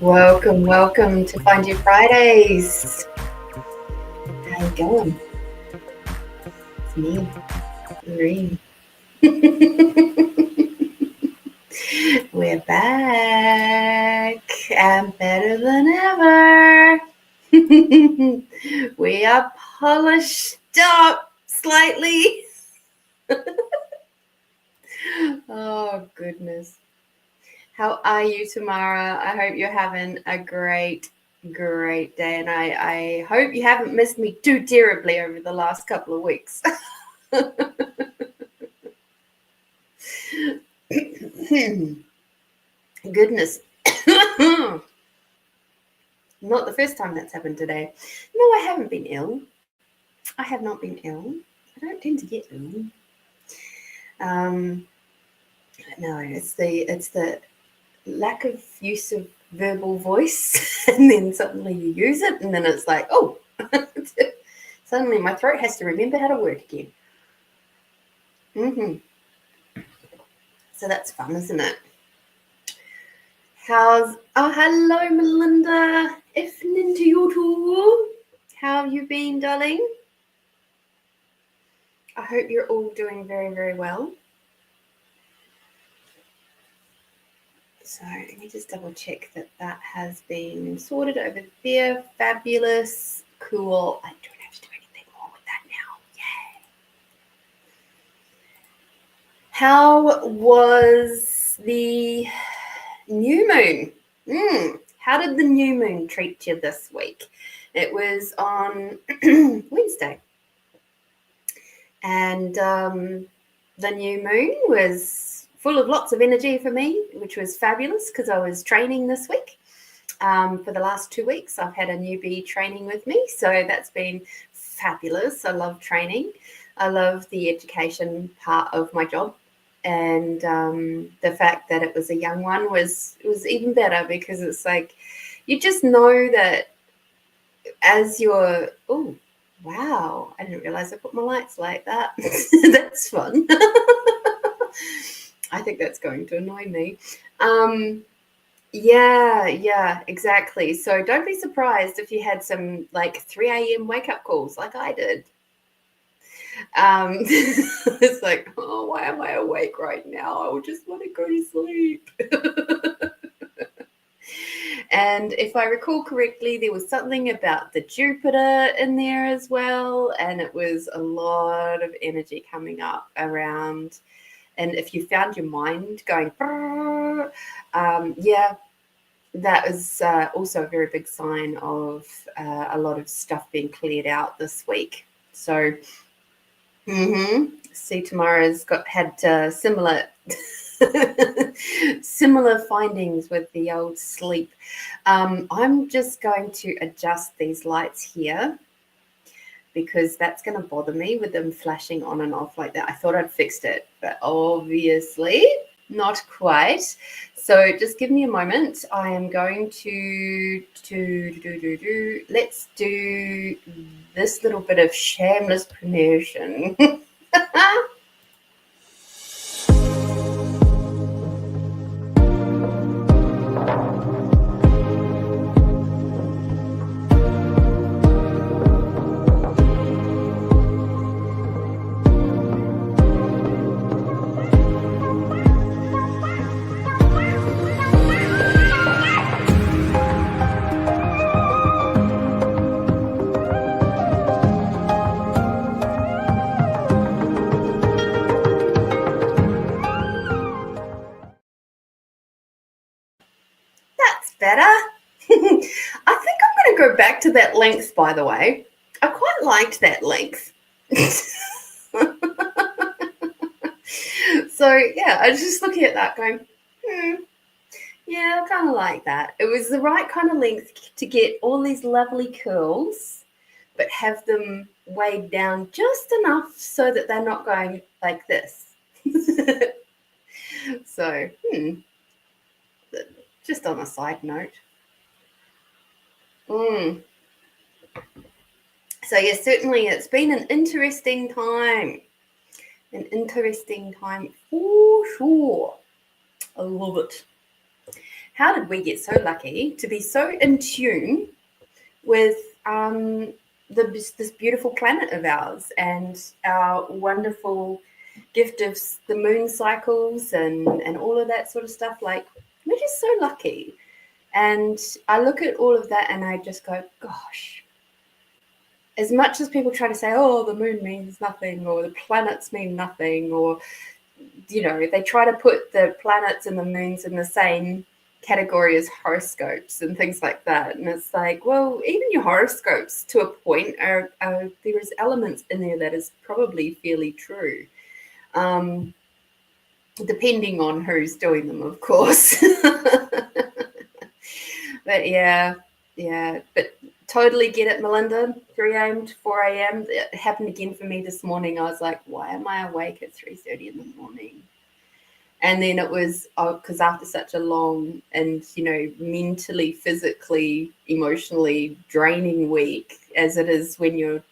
Welcome to Find Your Fridays. How you going? It's me, Lorene. We're back and better than ever. We are polished up slightly. Oh, goodness. How are you, Tamara? I hope you're having a great day. And I hope you haven't missed me too terribly over the last couple of weeks. Goodness. Not the first time that's happened today. No, I haven't been ill. I have not been ill. I don't tend to get ill. No, it's the lack of use of verbal voice, and then suddenly you use it, and then it's like, oh, suddenly my throat has to remember how to work again. So that's fun, isn't it? Oh, hello, Melinda. Evening to you too. How have you been, darling? I hope you're all doing very, very well. So let me just double check that has been sorted over there. Fabulous. Cool. I don't have to do anything more with that now. Yay. How was the new moon? How did the new moon treat you this week? It was on Wednesday. And the new moon was full of lots of energy for me, which was fabulous because I was training this week. For the last 2 weeks, I've had a newbie training with me, so that's been fabulous. I love training. I love the education part of my job, and the fact that it was a young one was even better because it's like you just know that as you're wow, I didn't realize I put my lights like that. That's fun. I think that's going to annoy me. Yeah, exactly. So don't be surprised if you had some like 3 a.m. wake-up calls like I did. It's like, oh, why am I awake right now? I just want to go to sleep. And if I recall correctly, there was something about the Jupiter in there as well. And it was a lot of energy coming up around. And if you found your mind going, that was also a very big sign of a lot of stuff being cleared out this week. So, see, Tamara's had similar similar findings with the old sleep. I'm just going to adjust these lights here because that's going to bother me with them flashing on and off like that. I thought I'd fixed it, but obviously not quite. So just give me a moment. I am going to let's do this little bit of shameless promotion. Better. I think I'm going to go back to that length, by the way. I quite liked that length. So, yeah, I was just looking at that going, yeah, I kind of like that. It was the right kind of length to get all these lovely curls, but have them weighed down just enough so that they're not going like this. So, just on a side note. So, yes, certainly it's been an interesting time. An interesting time for sure. I love it. how did we get so lucky to be so in tune with this beautiful planet of ours and our wonderful gift of the moon cycles and all of that sort of stuff? Like, we're just so lucky. And I look at all of that and I just go, gosh, as much as people try to say, oh, the moon means nothing, or the planets mean nothing, or, you know, they try to put the planets and the moons in the same category as horoscopes and things like that. And it's like, well, even your horoscopes to a point are there is elements in there that is probably fairly true. Depending on who's doing them, of course. But yeah, but totally get it, Melinda. 3 a.m. to 4 a.m. It happened again for me this morning. I was like, why am I awake at 3:30 in the morning? And then it was because after such a long and, you know, mentally, physically, emotionally draining week, as it is when you're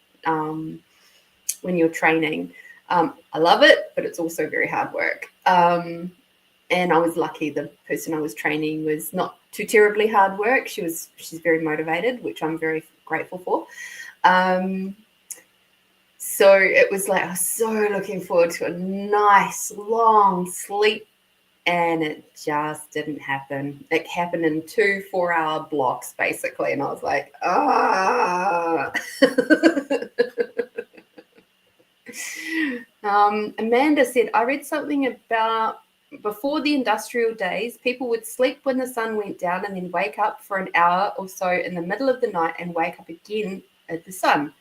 training, I love it, but it's also very hard work. And I was lucky the person I was training was not too terribly hard work. She's very motivated, which I'm very grateful for. So it was like I was so looking forward to a nice long sleep, and it just didn't happen. It happened in 2 4-hour blocks basically, and I was like, Amanda said, I read something about before the industrial days, people would sleep when the sun went down and then wake up for an hour or so in the middle of the night and wake up again at the sun.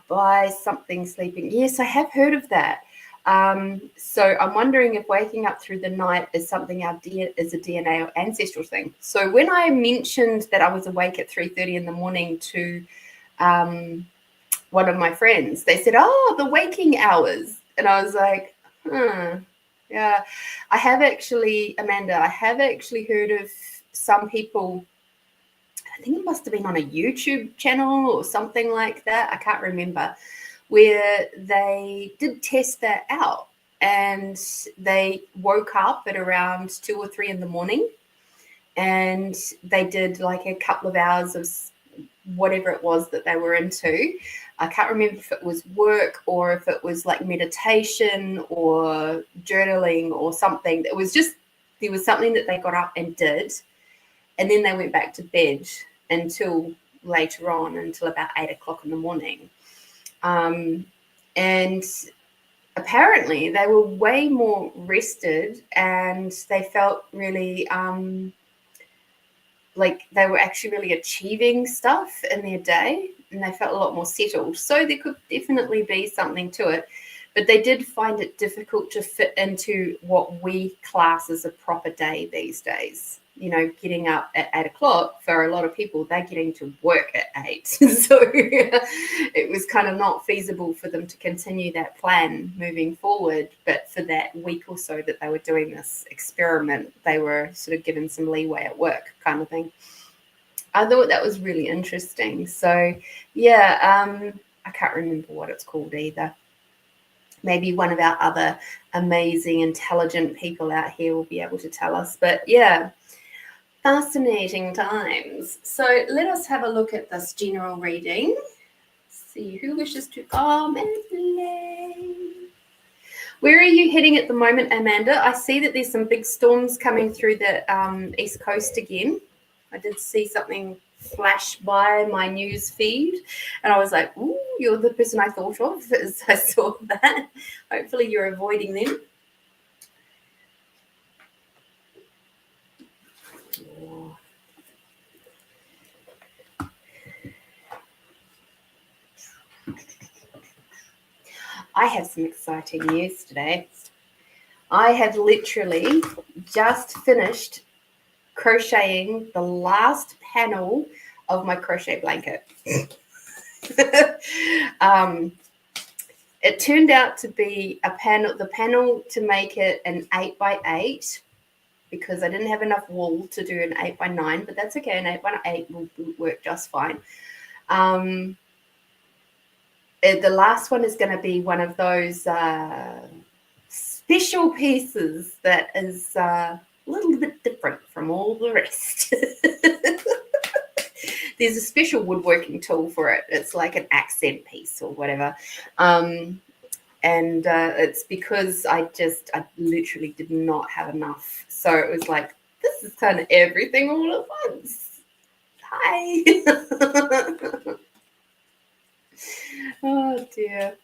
By something sleeping. Yes, I have heard of that. So I'm wondering if waking up through the night is something is a DNA or ancestral thing. So when I mentioned that I was awake at 3:30 in the morning to one of my friends, they said, oh, the waking hours. And I was like, yeah. I have actually, Amanda, heard of some people, I think it must have been on a YouTube channel or something like that, I can't remember, where they did test that out and they woke up at around 2 or 3 in the morning and they did like a couple of hours of whatever it was that they were into. I can't remember if it was work or if it was like meditation or journaling or something. It was just, there was something that they got up and did, and then they went back to bed until later on, until about 8 o'clock in the morning. And apparently they were way more rested and they felt really like they were actually really achieving stuff in their day, and they felt a lot more settled. So there could definitely be something to it, but they did find it difficult to fit into what we class as a proper day these days. You know, getting up at 8 o'clock, for a lot of people, they're getting to work at 8. So it was kind of not feasible for them to continue that plan moving forward. But for that week or so that they were doing this experiment, they were sort of given some leeway at work kind of thing. I thought that was really interesting. So, yeah, I can't remember what it's called either. Maybe one of our other amazing, intelligent people out here will be able to tell us. But, yeah, fascinating times. So let us have a look at this general reading. See who wishes to. Oh, Adelaide. Where are you heading at the moment, Amanda? I see that there's some big storms coming through the East Coast again. I did see something flash by my news feed, and I was like, ooh, you're the person I thought of as I saw that. Hopefully you're avoiding them. I have some exciting news today. I have literally just finished crocheting the last panel of my crochet blanket. It turned out to be the panel to make it an 8x8, because I didn't have enough wool to do an 8x9, but that's okay. An 8x8 will work just fine. The last one is going to be one of those special pieces that is a little bit different from from all the rest. There's a special woodworking tool for it. It's like an accent piece or whatever. And it's because I literally did not have enough. So it was like, this is kind of everything all at once. Hi. Oh, dear.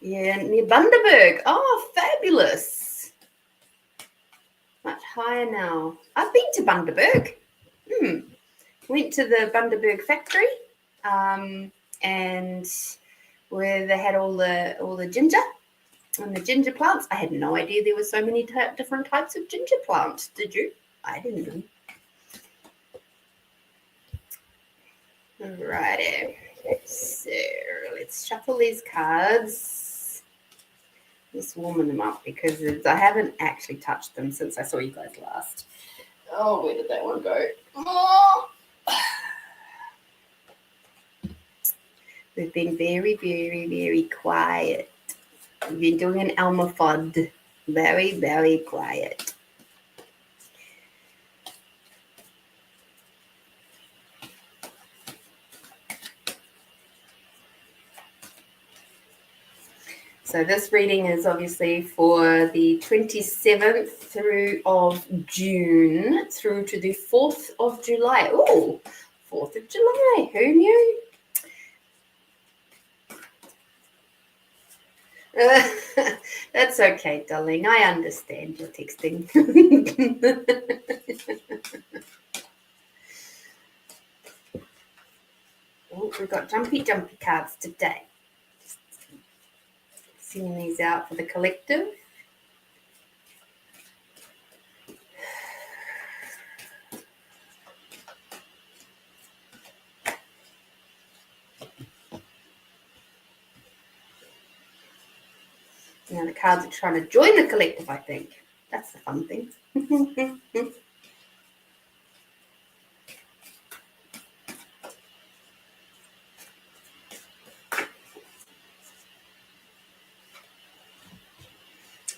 Yeah, near Bundaberg. Oh, fabulous. Much higher now. I've been to Bundaberg. Went to the Bundaberg factory, and where they had all the ginger and the ginger plants. I had no idea there were so many different types of ginger plants. Did you? I didn't know. Alrighty. So let's shuffle these cards. Just warming them up because I haven't actually touched them since I saw you guys last. Oh, where did that one go? Oh. We've been very, very, very quiet. We've been doing an Elmer Fudd. Very, very quiet. So this reading is obviously for the 27th through of June through to the 4th of July. Oh, 4th of July. Who knew? That's okay, darling. I understand your texting. Oh, we've got jumpy cards today. Sending these out for the collective. Now the cards are trying to join the collective, I think. That's the fun thing.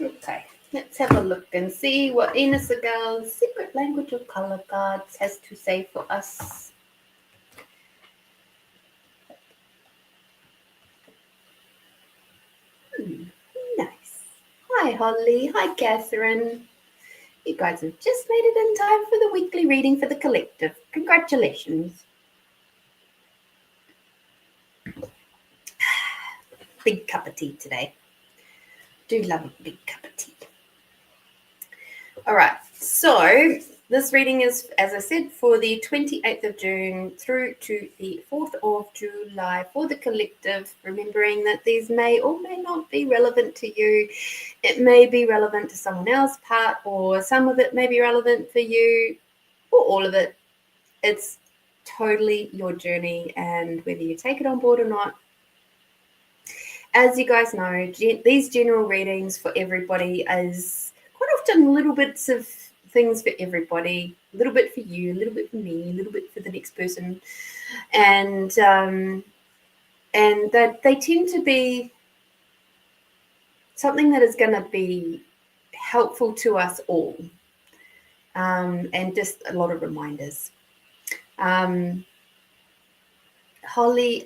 Okay, let's have a look and see what Ina Segal's Secret Language of Color cards has to say for us. Nice. Hi, Holly. Hi, Catherine. You guys have just made it in time for the weekly reading for the collective. Congratulations. Big cup of tea today. Do love a big cup of tea. All right, so this reading is, as I said, for the 28th of June through to the 4th of July for the collective, remembering that these may or may not be relevant to you. It may be relevant to someone else's part, or some of it may be relevant for you, or all of it. It's totally your journey, and whether you take it on board or not. As you guys know, these general readings for everybody is quite often little bits of things for everybody, a little bit for you, a little bit for me, a little bit for the next person, and that they tend to be something that is going to be helpful to us all, and just a lot of reminders. Holly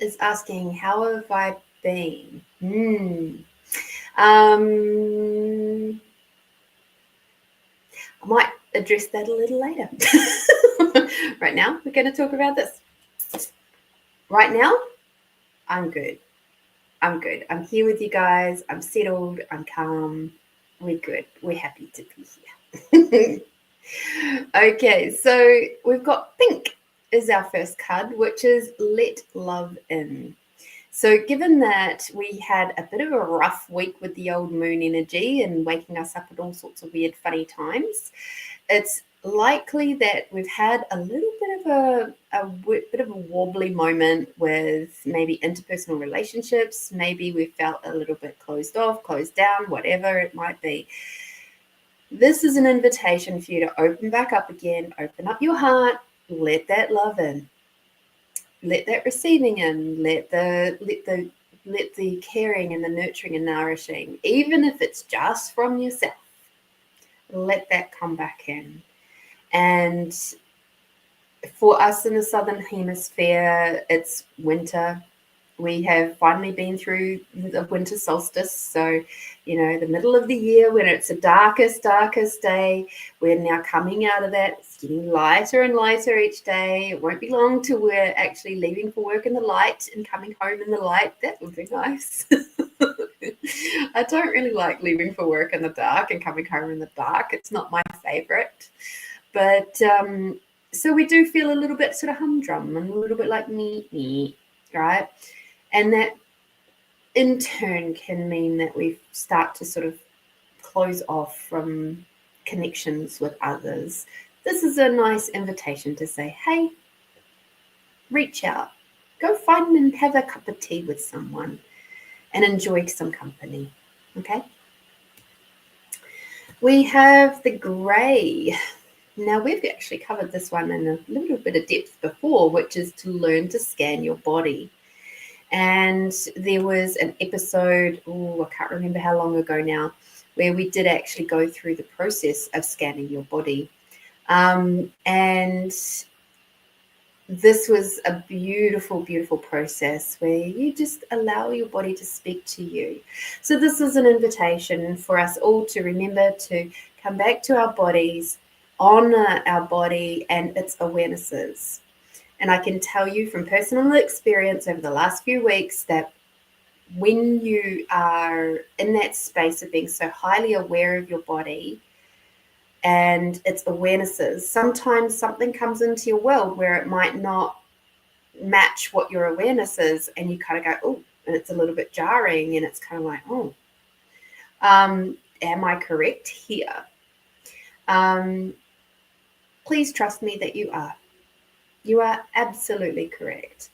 is asking, how have I been? I might address that a little later. Right now, we're going to talk about this. Right now, I'm good. I'm good. I'm here with you guys. I'm settled. I'm calm. We're good. We're happy to be here. Okay, so we've got pink is our first card, which is Let Love In. So given that we had a bit of a rough week with the old moon energy and waking us up at all sorts of weird, funny times, it's likely that we've had a little bit of a wobbly moment with maybe interpersonal relationships. Maybe we felt a little bit closed off, closed down, whatever it might be. This is an invitation for you to open back up again, open up your heart, let that love in. Let that receiving in, let the caring and the nurturing and nourishing, even if it's just from yourself. let that come back in. And for us in the Southern Hemisphere, it's winter. We have finally been through the winter solstice. So, the middle of the year when it's the darkest day, we're now coming out of that. It's getting lighter and lighter each day. It won't be long till we're actually leaving for work in the light and coming home in the light. That would be nice. I don't really like leaving for work in the dark and coming home in the dark. It's not my favorite. But so we do feel a little bit sort of humdrum and a little bit like me, right? And that in turn can mean that we start to sort of close off from connections with others. This is a nice invitation to say, hey, reach out, go find and have a cup of tea with someone and enjoy some company, okay? We have the grey. Now, we've actually covered this one in a little bit of depth before, which is to learn to scan your body. And there was an episode, I can't remember how long ago now, where we did actually go through the process of scanning your body. And this was a beautiful, beautiful process where you just allow your body to speak to you. So this is an invitation for us all to remember to come back to our bodies, honor our body and its awarenesses. And I can tell you from personal experience over the last few weeks that when you are in that space of being so highly aware of your body and its awarenesses, sometimes something comes into your world where it might not match what your awareness is, and you kind of go, oh, and it's a little bit jarring, and it's kind of like, oh, am I correct here? Please trust me that you are. You are absolutely correct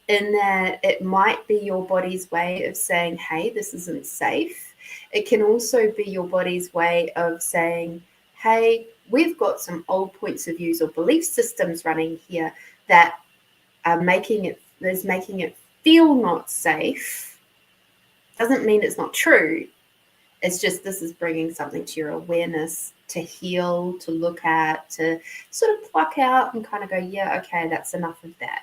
in that it might be your body's way of saying, hey, this isn't safe. It can also be your body's way of saying, hey, we've got some old points of views or belief systems running here that are making it feel not safe. Doesn't mean it's not true. It's just this is bringing something to your awareness to heal, to look at, to sort of pluck out and kind of go, yeah, okay, that's enough of that.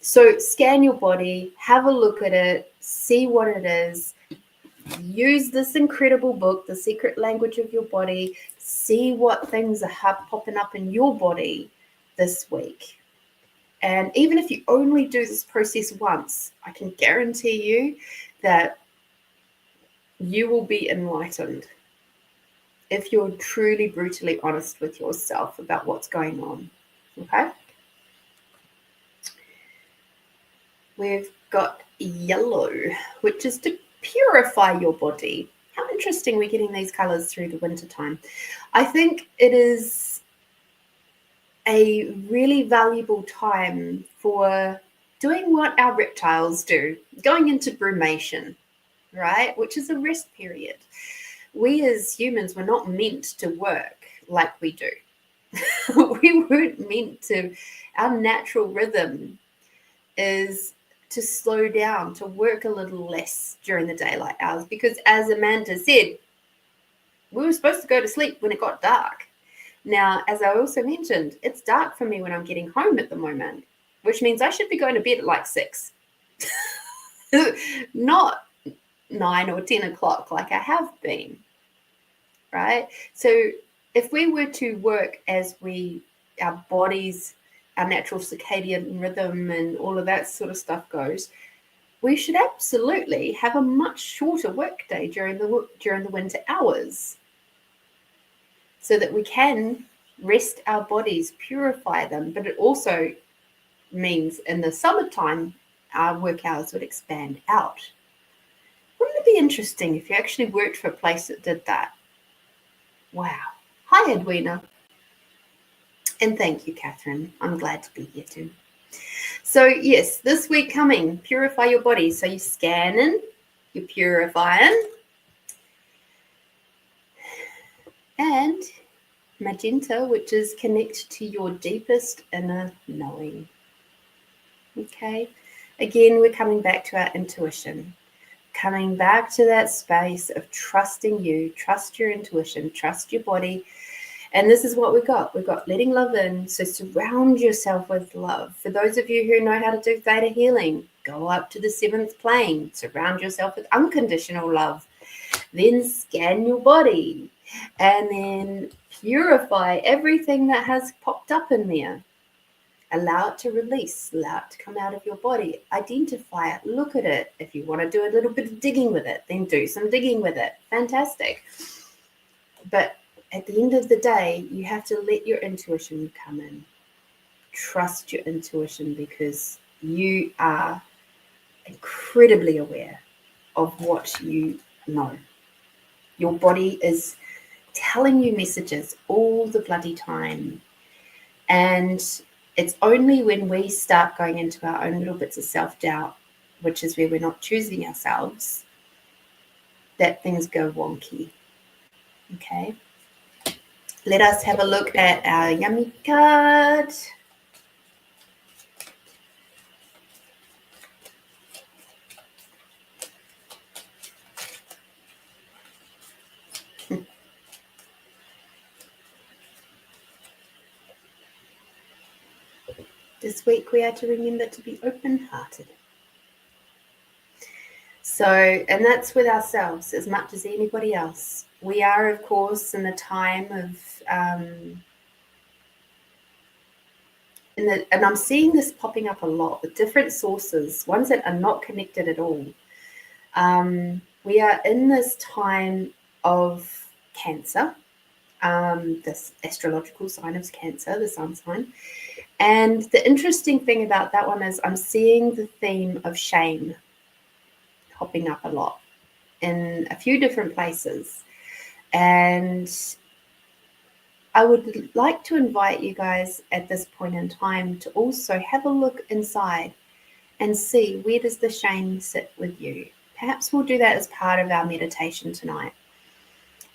So scan your body, have a look at it, see what it is, use this incredible book, The Secret Language of Your Body, see what things are popping up in your body this week. And even if you only do this process once, I can guarantee you that you will be enlightened if you're truly brutally honest with yourself about what's going on, okay? We've got yellow, which is to purify your body. How interesting we're getting these colors through the winter time. I think it is a really valuable time for doing what our reptiles do, going into brumation, right? Which is a rest period. We as humans were not meant to work like we do. We weren't meant to. Our natural rhythm is to slow down, to work a little less during the daylight hours, because as Amanda said, we were supposed to go to sleep when it got dark. Now, as I also mentioned, it's dark for me when I'm getting home at the moment, which means I should be going to bed at like 6, not 9 or 10 o'clock like I have been, right? So if we were to work as our bodies, our natural circadian rhythm and all of that sort of stuff goes, we should absolutely have a much shorter work day during the winter hours so that we can rest our bodies, purify them. But it also means in the summertime, our work hours would expand out. Wouldn't it be interesting if you actually worked for a place that did that? Wow. Hi, Edwina. And thank you, Catherine. I'm glad to be here too. So yes, this week coming, purify your body. So you're scanning, you're purifying. And magenta, which is connect to your deepest inner knowing. Okay. Again, we're coming back to our intuition. coming back to that space of trusting you, trust your intuition, trust your body. And this is what we've got. We've got letting love in. So surround yourself with love. For those of you who know how to do theta healing, go up to the 7th plane. Surround yourself with unconditional love. Then scan your body. And then purify everything that has popped up in there. Allow it to release. Allow it to come out of your body. Identify it. Look at it. If you want to do a little bit of digging with it, then do some digging with it. Fantastic. But at the end of the day, you have to let your intuition come in. Trust your intuition, because you are incredibly aware of what you know. Your body is telling you messages all the bloody time. And it's only when we start going into our own little bits of self-doubt, which is where we're not choosing ourselves, that things go wonky. Okay? Let us have a look at our yummy card. This week we are to remember to be open-hearted. So, and that's with ourselves as much as anybody else. We are, of course, in the time of, and I'm seeing this popping up a lot with different sources, ones that are not connected at all. We are in this time of Cancer, this astrological sign of Cancer, the sun sign. And the interesting thing about that one is I'm seeing the theme of shame popping up a lot in a few different places. And I would like to invite you guys at this point in time to also have a look inside and see, where does the shame sit with you? Perhaps we'll do that as part of our meditation tonight.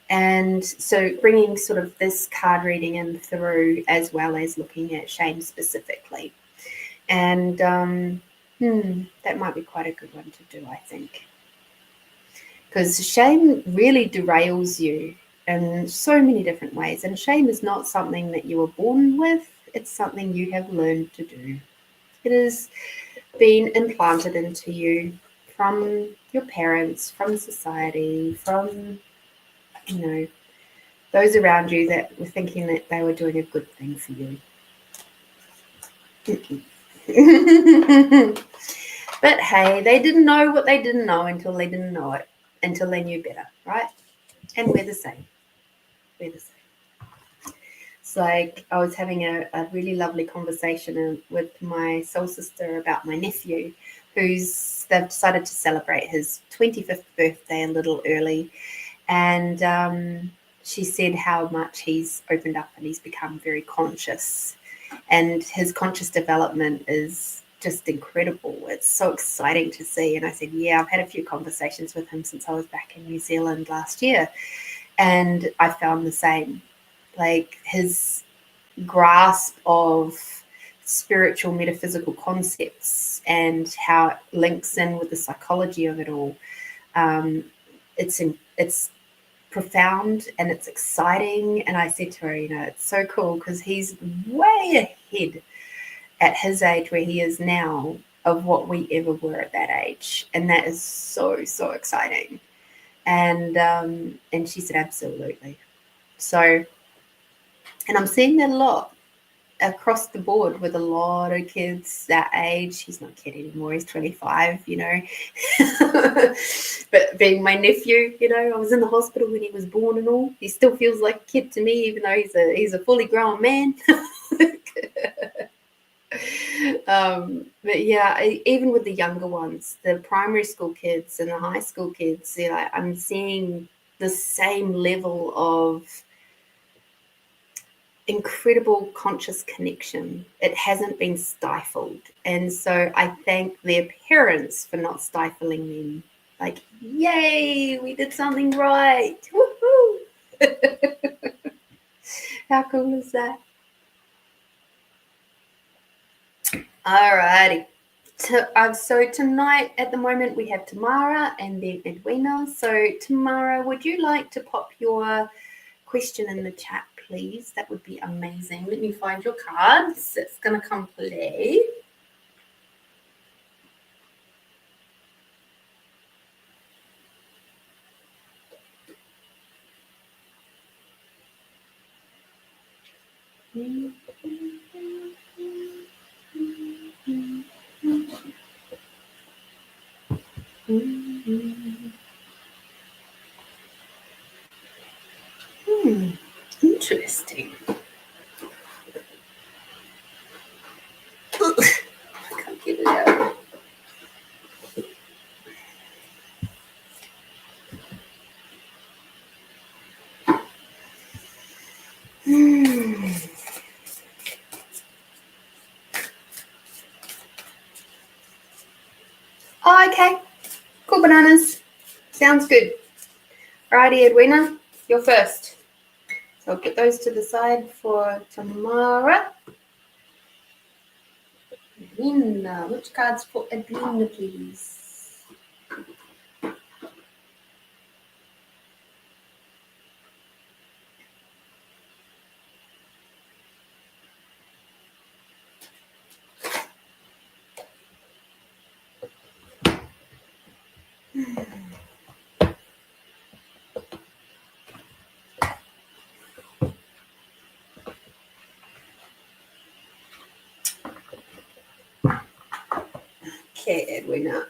And so bringing sort of this card reading in through, as well as looking at shame specifically. And that might be quite a good one to do, I think. Because shame really derails you in so many different ways. And shame is not something that you were born with. It's something you have learned to do. It has been implanted into you from your parents, from society, from, you know, those around you that were thinking that they were doing a good thing for you. But hey, they didn't know what they didn't know until they didn't know it, until they knew better, right? And we're the same. We're the same. It's like I was having a really lovely conversation with my soul sister about my nephew, they've decided to celebrate his 25th birthday a little early. And she said how much he's opened up and he's become very conscious. And his conscious development is just incredible. It's so exciting to see. And I said, yeah, I've had a few conversations with him since I was back in New Zealand last year. And I found the same. Like his grasp of spiritual metaphysical concepts and how it links in with the psychology of it all. It's profound and it's exciting. And I said to her, you know, it's so cool because he's way ahead at his age where he is now of what we ever were at that age. And that is so, so exciting. And she said, absolutely. So, and I'm seeing that a lot across the board with a lot of kids that age. He's not a kid anymore, he's 25, you know. But being my nephew, you know, I was in the hospital when he was born and all. He still feels like a kid to me, even though he's a fully grown man. But yeah, even with the younger ones, the primary school kids and the high school kids, you know, I'm seeing the same level of incredible conscious connection. It hasn't been stifled. And so I thank their parents for not stifling them. Like, yay, we did something right. Woohoo! How cool is that? Alrighty. So tonight, at the moment, we have Tamara and then Edwina. So Tamara, would you like to pop your question in the chat, please? That would be amazing. Let me find your cards. It's going to come play. Interesting. Can't get it out. Oh, okay. Cool bananas. Sounds good. Alrighty, Edwina, you're first. So I'll put those to the side for Tamara. Edwina, which cards for Edwina, please? Okay, Edwina.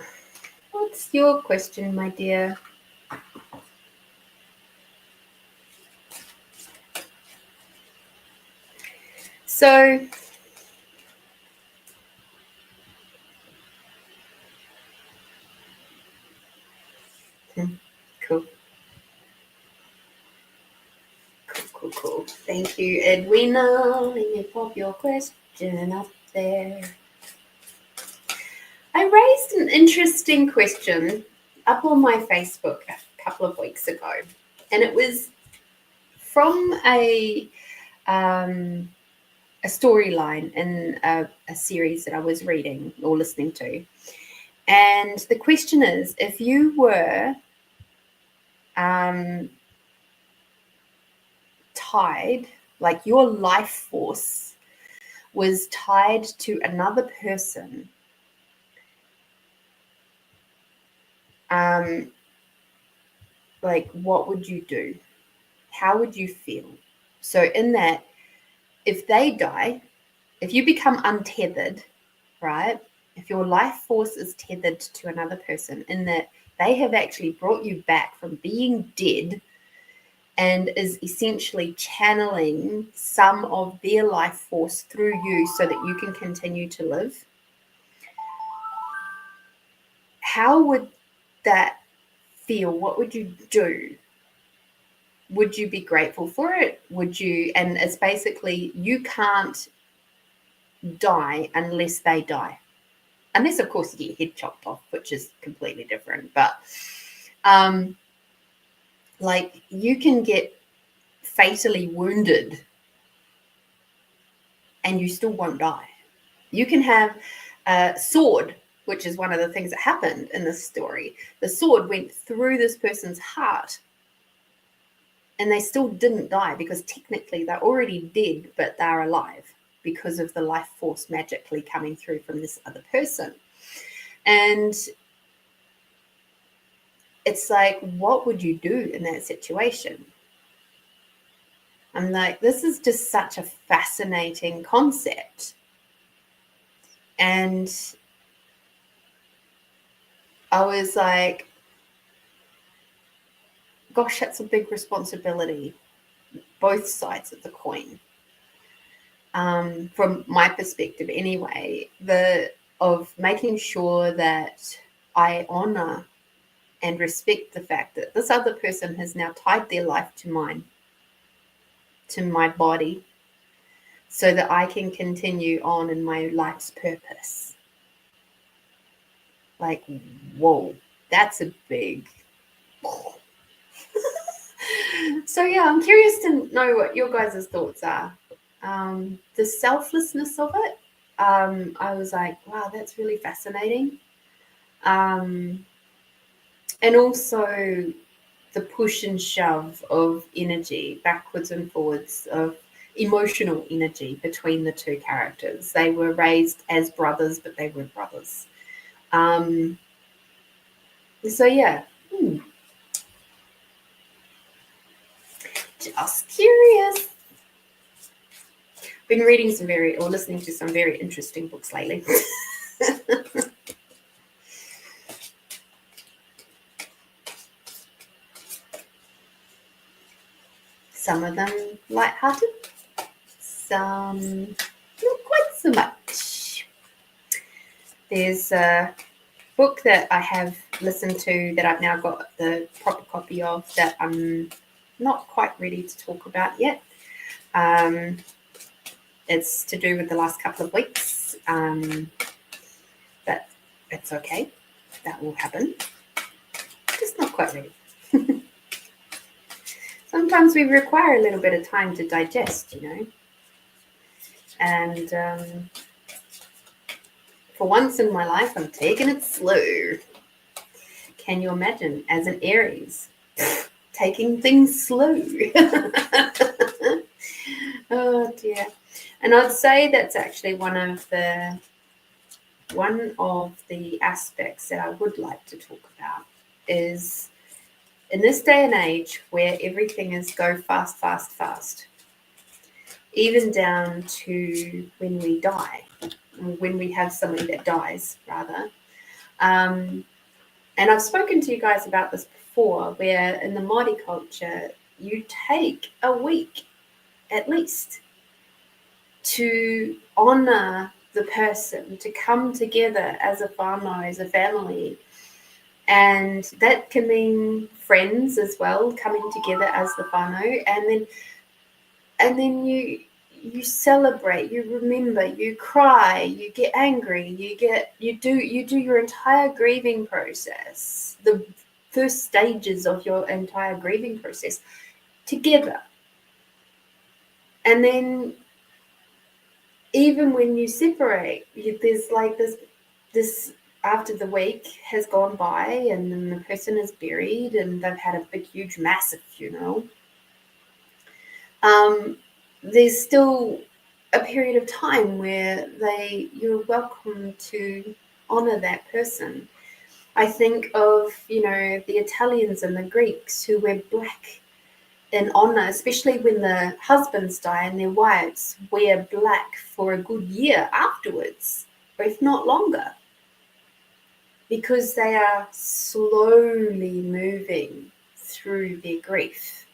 What's your question, my dear? So, cool. Cool. Thank you, Edwina. Let me pop your question up there. I raised an interesting question up on my Facebook a couple of weeks ago, and it was from a storyline in a series that I was reading or listening to. And the question is, if you were tied, like your life force was tied to another person, like what would you do? How would you feel? So in that, if they die, if you become untethered, right? If your life force is tethered to another person, in that they have actually brought you back from being dead and is essentially channeling some of their life force through you so that you can continue to live, how would that feel? What would you do? Would you be grateful for it? Would you? And it's basically, you can't die unless they die. Unless, of course, you get your head chopped off, which is completely different. But like, you can get fatally wounded and you still won't die. You can have a sword, which is one of the things that happened in this story. The sword went through this person's heart and they still didn't die because technically they're already dead, but they're alive because of the life force magically coming through from this other person. And it's like, what would you do in that situation? I'm like, this is just such a fascinating concept. And I was like, gosh, that's a big responsibility, both sides of the coin. From my perspective anyway, of making sure that I honor and respect the fact that this other person has now tied their life to mine, to my body, so that I can continue on in my life's purpose. Like, whoa, that's a big... So yeah, I'm curious to know what your guys' thoughts are. The selflessness of it, I was like, wow, that's really fascinating. And also the push and shove of energy backwards and forwards, of emotional energy between the two characters. They were raised as brothers, but they weren't brothers. So yeah, just curious. Been reading or listening to some very interesting books lately. Some of them lighthearted, some not quite so much. There's a book that I have listened to that I've now got the proper copy of that I'm not quite ready to talk about yet. It's to do with the last couple of weeks, but it's okay. That will happen. Just not quite ready. Sometimes we require a little bit of time to digest, And for once in my life, I'm taking it slow. Can you imagine, as an Aries, taking things slow? Oh dear. And I'd say that's actually one of the aspects that I would like to talk about is, in this day and age where everything is go fast, fast, fast, even down to when we die, when we have somebody that dies, rather. And I've spoken to you guys about this before, where in the Māori culture, you take a week at least to honour the person, to come together as a whānau, as a family. And that can mean friends as well, coming together as the whānau. And then you celebrate, you remember, you cry, you get angry, you do your entire grieving process, the first stages of your entire grieving process together. And then even when you separate, there's like this after the week has gone by and then the person is buried and they've had a big, huge, massive funeral. There's still a period of time where you're welcome to honor that person. I think of, the Italians and the Greeks who wear black in honor, especially when the husbands die and their wives wear black for a good year afterwards, or if not longer, because they are slowly moving through their grief.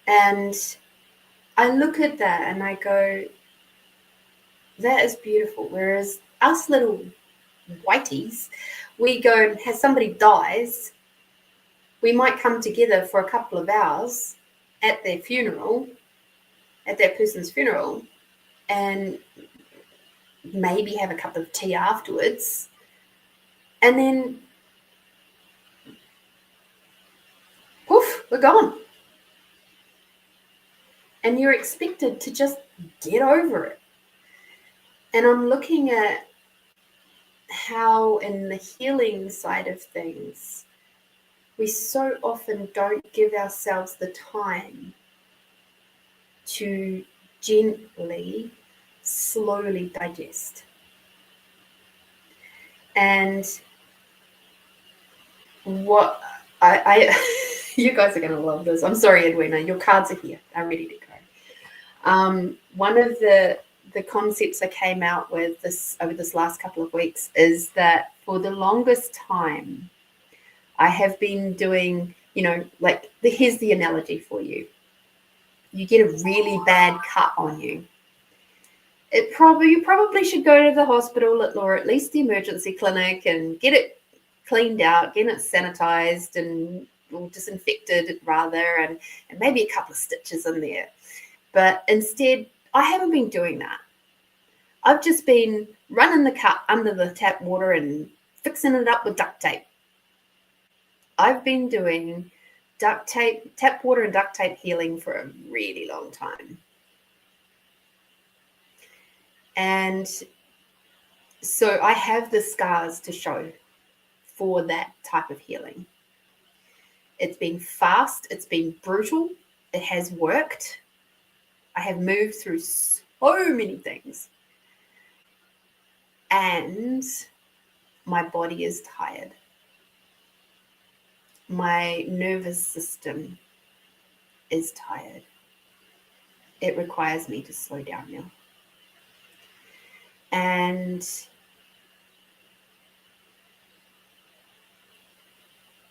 And I look at that and I go, that is beautiful. Whereas us little whiteys, we go and somebody dies, we might come together for a couple of hours at their funeral, at that person's funeral, and maybe have a cup of tea afterwards. And then, poof, we're gone. And you're expected to just get over it. And I'm looking at how in the healing side of things, we so often don't give ourselves the time to gently, slowly digest. And what I you guys are going to love this. I'm sorry, Edwina, your cards are here. I'm ready to go. One of the concepts I came out with over this last couple of weeks is that for the longest time, I have been doing, here's the analogy for you. You get a really bad cut on you. You probably should go to the hospital or at least the emergency clinic and get it cleaned out, get it sanitized or disinfected rather, and maybe a couple of stitches in there. But instead, I haven't been doing that. I've just been running the cut under the tap water and fixing it up with duct tape. I've been doing tap water and duct tape healing for a really long time. And so I have the scars to show for that type of healing. It's been fast. It's been brutal. It has worked. I have moved through so many things. And my body is tired. My nervous system is tired. It requires me to slow down now. And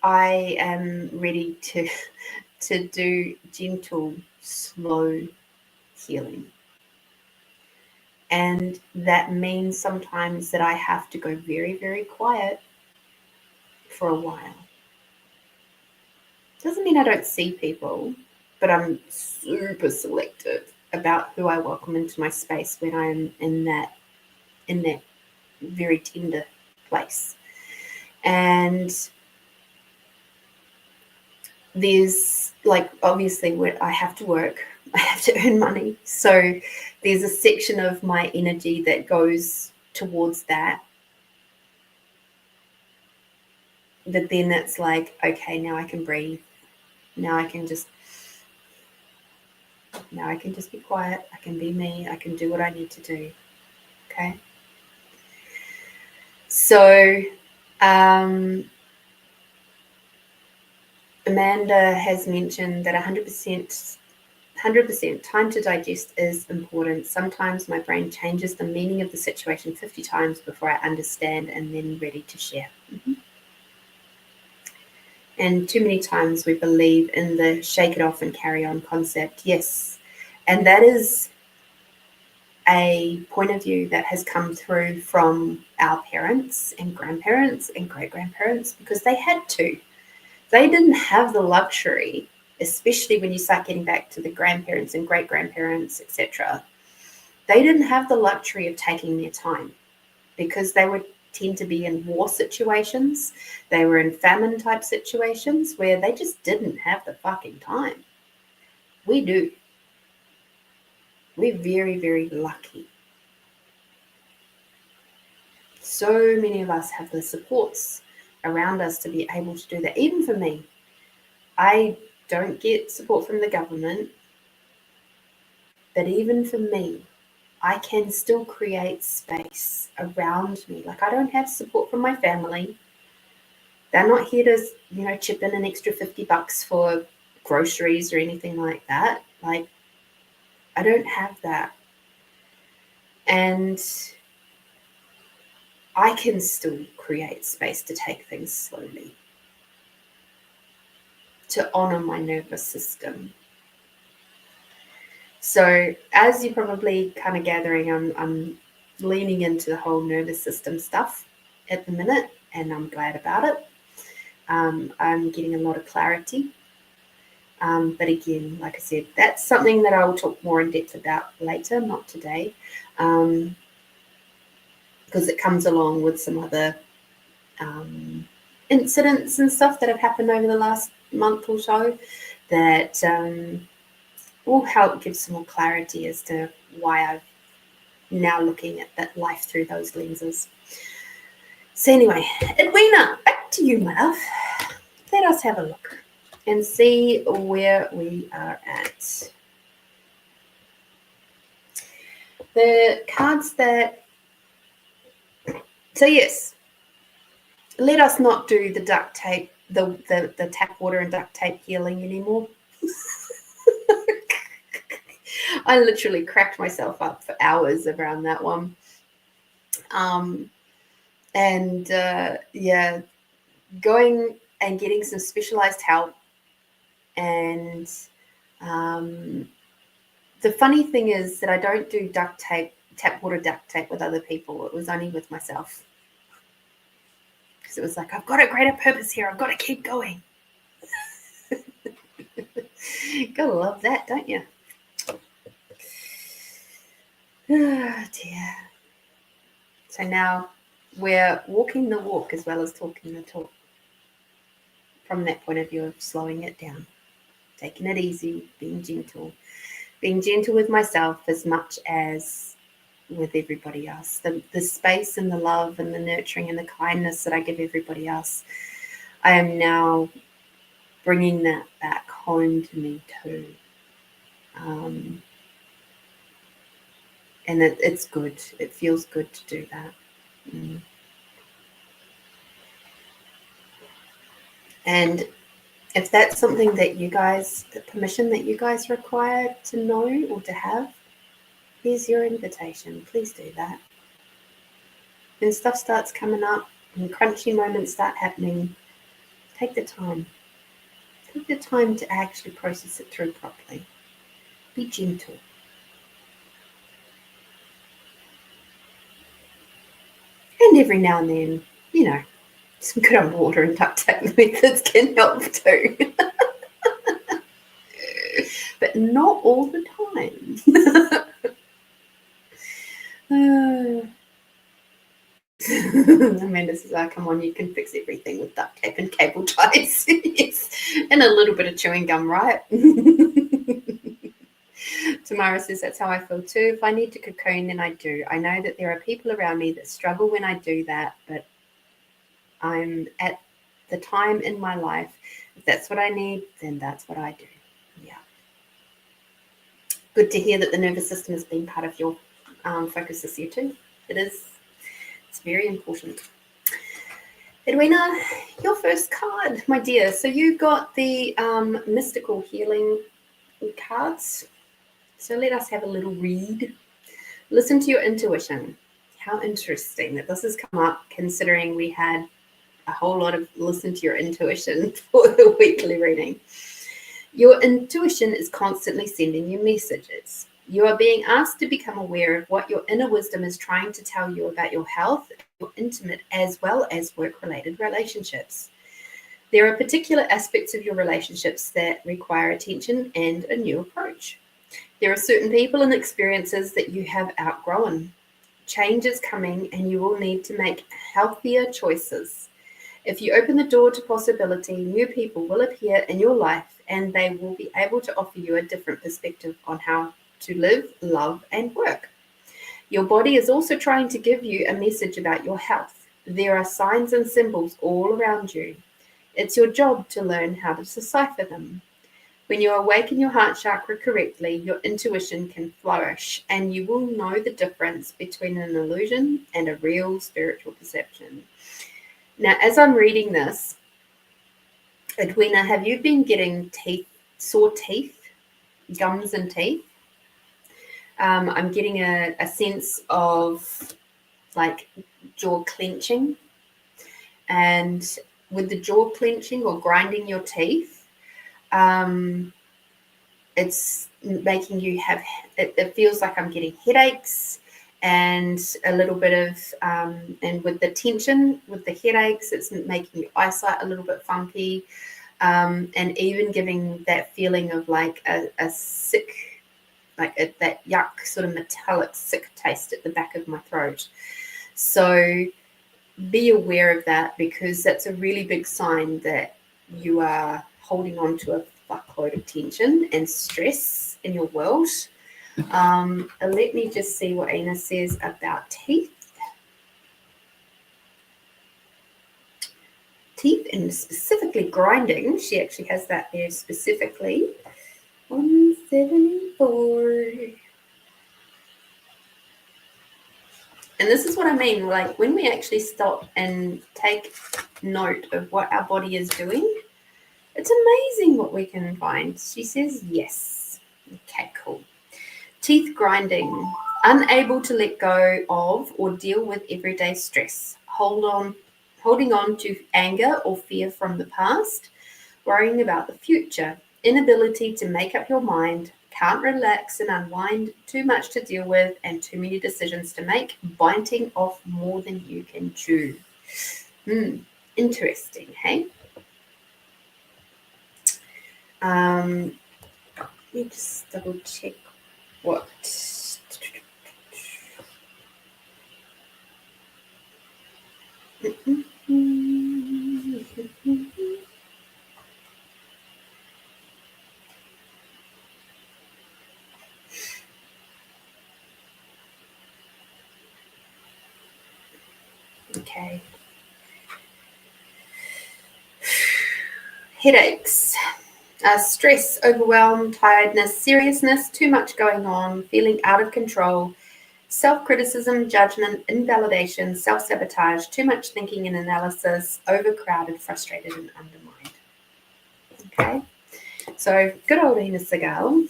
I am ready to do gentle, slow healing. And that means sometimes that I have to go very, very quiet for a while. Doesn't mean I don't see people, but I'm super selective about who I welcome into my space when I'm in that very tender place. And there's like, obviously, where I have to work, I have to earn money. So there's a section of my energy that goes towards that. But then it's like, okay, now I can breathe. Now I can just be quiet. I can be me. I can do what I need to do. Okay. So Amanda has mentioned that 100% time to digest is important. Sometimes my brain changes the meaning of the situation 50 times before I understand and then ready to share. Mm-hmm. And too many times we believe in the shake it off and carry on concept. Yes. And that is a point of view that has come through from our parents and grandparents and great-grandparents because they had to. They didn't have the luxury, especially when you start getting back to the grandparents and great-grandparents, etc. They didn't have the luxury of taking their time because they would tend to be in war situations. They were in famine type situations where they just didn't have the fucking time. We do. We're very, very lucky. So many of us have the supports around us to be able to do that. Even for me, I don't get support from the government, but even for me, I can still create space around me. Like, I don't have support from my family. They're not here to, chip in an extra $50 for groceries or anything like that. Like, I don't have that. And I can still create space to take things slowly, to honor my nervous system. So as you're probably kind of gathering, I'm leaning into the whole nervous system stuff at the minute, and I'm glad about it. I'm getting a lot of clarity. But again, like I said, that's something that I will talk more in depth about later, not today, because it comes along with some other incidents and stuff that have happened over the last month or so that will help give some more clarity as to why I'm now looking at that life through those lenses. So anyway, Edwina, back to you, my love. Let us have a look and see where we are at. The cards that... So yes, let us not do the duct tape, the tap water and duct tape healing anymore. I literally cracked myself up for hours around that one. Going and getting some specialized help. And the funny thing is that I don't do tap water duct tape with other people. It was only with myself. Because it was like, I've got a greater purpose here. I've got to keep going. Gotta love that, don't you? Oh, dear. So now we're walking the walk as well as talking the talk. From that point of view of slowing it down, taking it easy, being gentle with myself as much as with everybody else. The space and the love and the nurturing and the kindness that I give everybody else, I am now bringing that back home to me too. And it's good. It feels good to do that. And if that's something that you guys, the permission that you guys require to know or to have, here's your invitation. Please do that. When stuff starts coming up and crunchy moments start happening, take the time. Take the time to actually process it through properly. Be gentle. And every now and then, some good old water and duct tape methods can help too. But not all the time. Amanda says, come on, you can fix everything with duct tape and cable ties. Yes. And a little bit of chewing gum, right? Tamara says, that's how I feel too. If I need to cocoon, then I do. I know that there are people around me that struggle when I do that, but I'm at the time in my life. If that's what I need, then that's what I do. Yeah. Good to hear that the nervous system has been part of your focus this year too. It is. It's very important. Edwina, your first card, my dear. So you got the mystical healing cards. So let us have a little read. Listen to your intuition. How interesting that this has come up, considering we had a whole lot of listen to your intuition for the weekly reading. Your intuition is constantly sending you messages. You are being asked to become aware of what your inner wisdom is trying to tell you about your health, your intimate as well as work-related relationships. There are particular aspects of your relationships that require attention and a new approach. There are certain people and experiences that you have outgrown. Change is coming and you will need to make healthier choices. If you open the door to possibility, new people will appear in your life and they will be able to offer you a different perspective on how to live, love, and work. Your body is also trying to give you a message about your health. There are signs and symbols all around you. It's your job to learn how to decipher them. When you awaken your heart chakra correctly, your intuition can flourish and you will know the difference between an illusion and a real spiritual perception. Now, as I'm reading this, Edwina, have you been getting sore teeth, gums and teeth? I'm getting a sense of like jaw clenching, and with the jaw clenching or grinding your teeth, it's making you have, it feels like I'm getting headaches and a little bit of, and with the tension, with the headaches, it's making your eyesight a little bit funky, and even giving that feeling of like a sick, like that yuck sort of metallic sick taste at the back of my throat. So be aware of that, because that's a really big sign that you are holding on to a fuckload of tension and stress in your world. Let me just see what Ina says about teeth. Teeth and specifically grinding. She actually has that there specifically. 174. And this is what I mean, like when we actually stop and take note of what our body is doing, it's amazing what we can find. She says yes. Okay, cool. Teeth grinding, unable to let go of or deal with everyday stress, holding on to anger or fear from the past, worrying about the future, inability to make up your mind, can't relax and unwind, too much to deal with and too many decisions to make, biting off more than you can chew. Interesting, hey? Let me just double check what. Okay. Headaches, stress, overwhelm, tiredness, seriousness, too much going on, feeling out of control, self-criticism, judgment, invalidation, self-sabotage, too much thinking and analysis, overcrowded, frustrated, and undermined. Okay, so good old Ina Segal,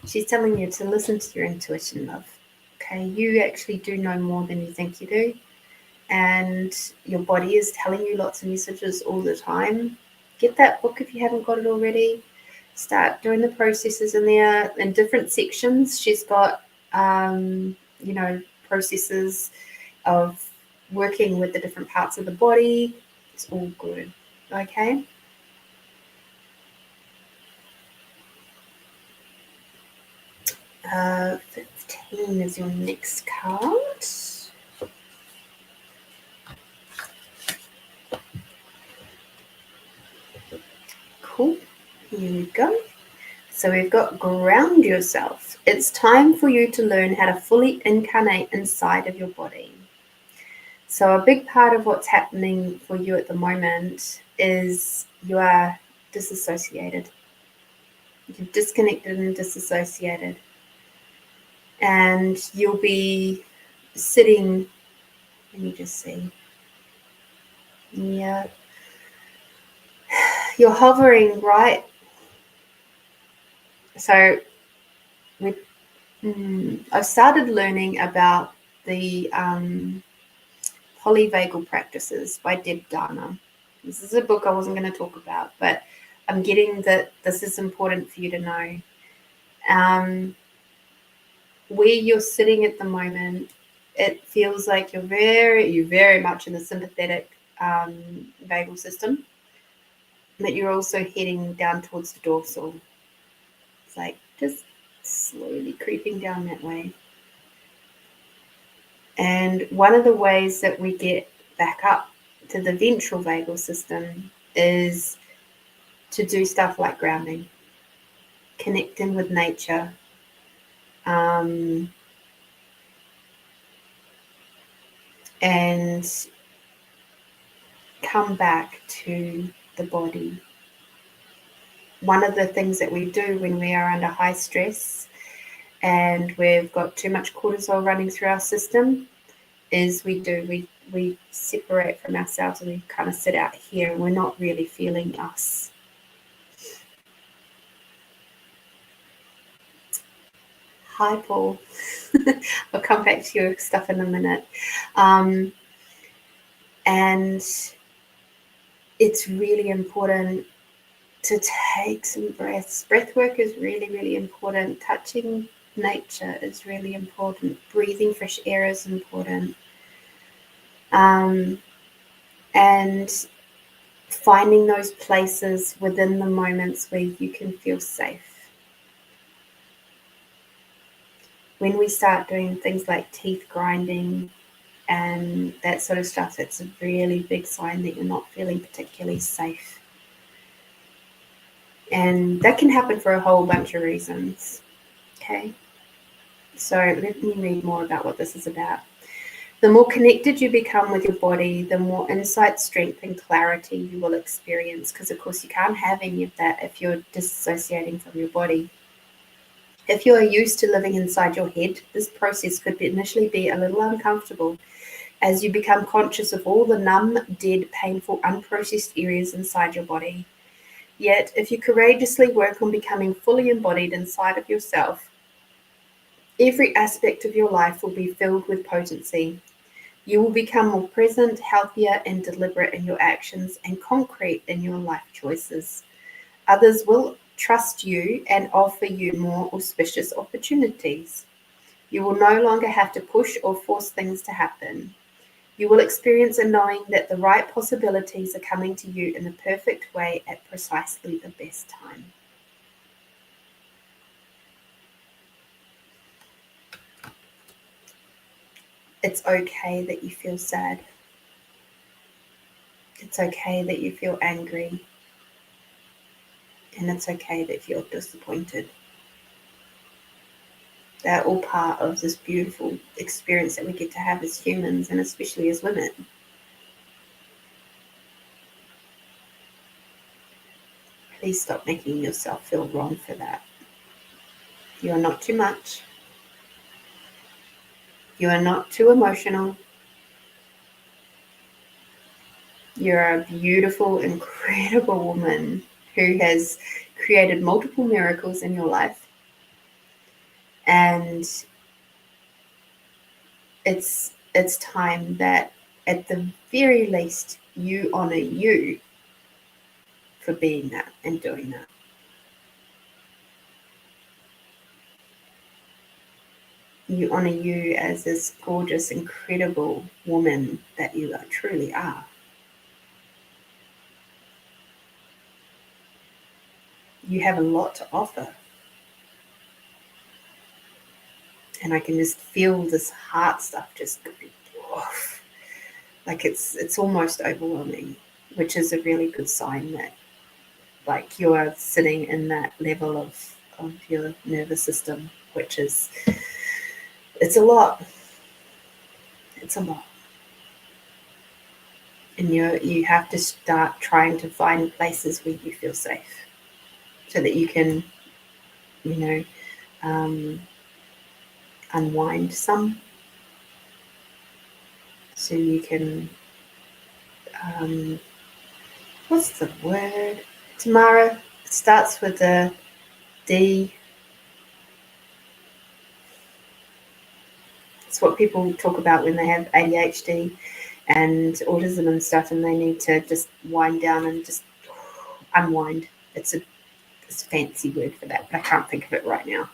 she's telling you to listen to your intuition, love. Okay, you actually do know more than you think you do. And your body is telling you lots of messages all the time. Get that book if you haven't got it already. Start doing the processes in there in different sections. She's got, processes of working with the different parts of the body. It's all good. Okay. Uh, 15 is your next card. Cool. Here we go. So we've got ground yourself. It's time for you to learn how to fully incarnate inside of your body. So a big part of what's happening for you at the moment is you are disassociated. You're disconnected and disassociated. And you'll be sitting, let me just see. Yeah. You're hovering, right? So I've started learning about the polyvagal practices by Deb Garner. This is a book I wasn't going to talk about, but I'm getting that this is important for you to know. Where you're sitting at the moment, it feels like you're very much in the sympathetic vagal system, but you're also heading down towards the dorsal. It's like just slowly creeping down that way. And one of the ways that we get back up to the ventral vagal system is to do stuff like grounding, connecting with nature, and come back to the body. One of the things that we do when we are under high stress and we've got too much cortisol running through our system is we separate from ourselves and we kind of sit out here and we're not really feeling us. Hi, Paul. I'll come back to your stuff in a minute. And it's really important to take some breaths. Breath work is really, really important. Touching nature is really important. Breathing fresh air is important. And finding those places within the moments where you can feel safe. When we start doing things like teeth grinding and that sort of stuff, it's a really big sign that you're not feeling particularly safe. And that can happen for a whole bunch of reasons. Okay, so let me read more about what this is about. The more connected you become with your body, the more insight, strength, and clarity you will experience, because of course you can't have any of that if you're disassociating from your body. If you are used to living inside your head, this process could initially be a little uncomfortable as you become conscious of all the numb, dead, painful, unprocessed areas inside your body. Yet, if you courageously work on becoming fully embodied inside of yourself, every aspect of your life will be filled with potency. You will become more present, healthier, and deliberate in your actions and concrete in your life choices. Others will trust you and offer you more auspicious opportunities. You will no longer have to push or force things to happen. You will experience a knowing that the right possibilities are coming to you in the perfect way at precisely the best time. It's okay that you feel sad. It's okay that you feel angry. And it's okay that you're disappointed. They're all part of this beautiful experience that we get to have as humans, and especially as women. Please stop making yourself feel wrong for that. You are not too much. You are not too emotional. You're a beautiful, incredible woman who has created multiple miracles in your life. And it's time that at the very least you honor you for being that and doing that. You honor you as this gorgeous, incredible woman that you truly are. You have a lot to offer. And I can just feel this heart stuff just going off. Like it's almost overwhelming, which is a really good sign that like you are sitting in that level of your nervous system, which is, it's a lot. It's a lot. And you have to start trying to find places where you feel safe so that you can, unwind some. So you can, what's the word? Tamara, it starts with a D. It's what people talk about when they have ADHD and autism and stuff, and they need to just wind down and just unwind. It's a fancy word for that, but I can't think of it right now.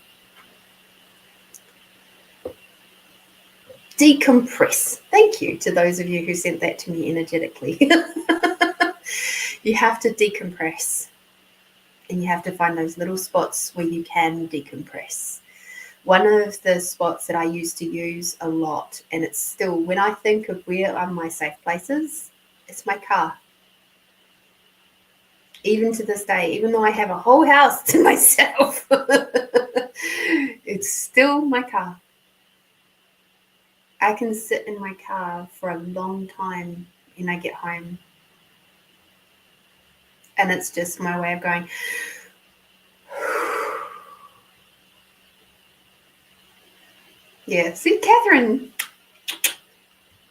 Decompress. Thank you to those of you who sent that to me energetically. You have to decompress, and you have to find those little spots where you can decompress. One of the spots that I used to use a lot, and it's still, when I think of where are my safe places, it's my car. Even to this day, even though I have a whole house to myself, it's still my car. I can sit in my car for a long time when I get home. And it's just my way of going, yeah. See, Catherine,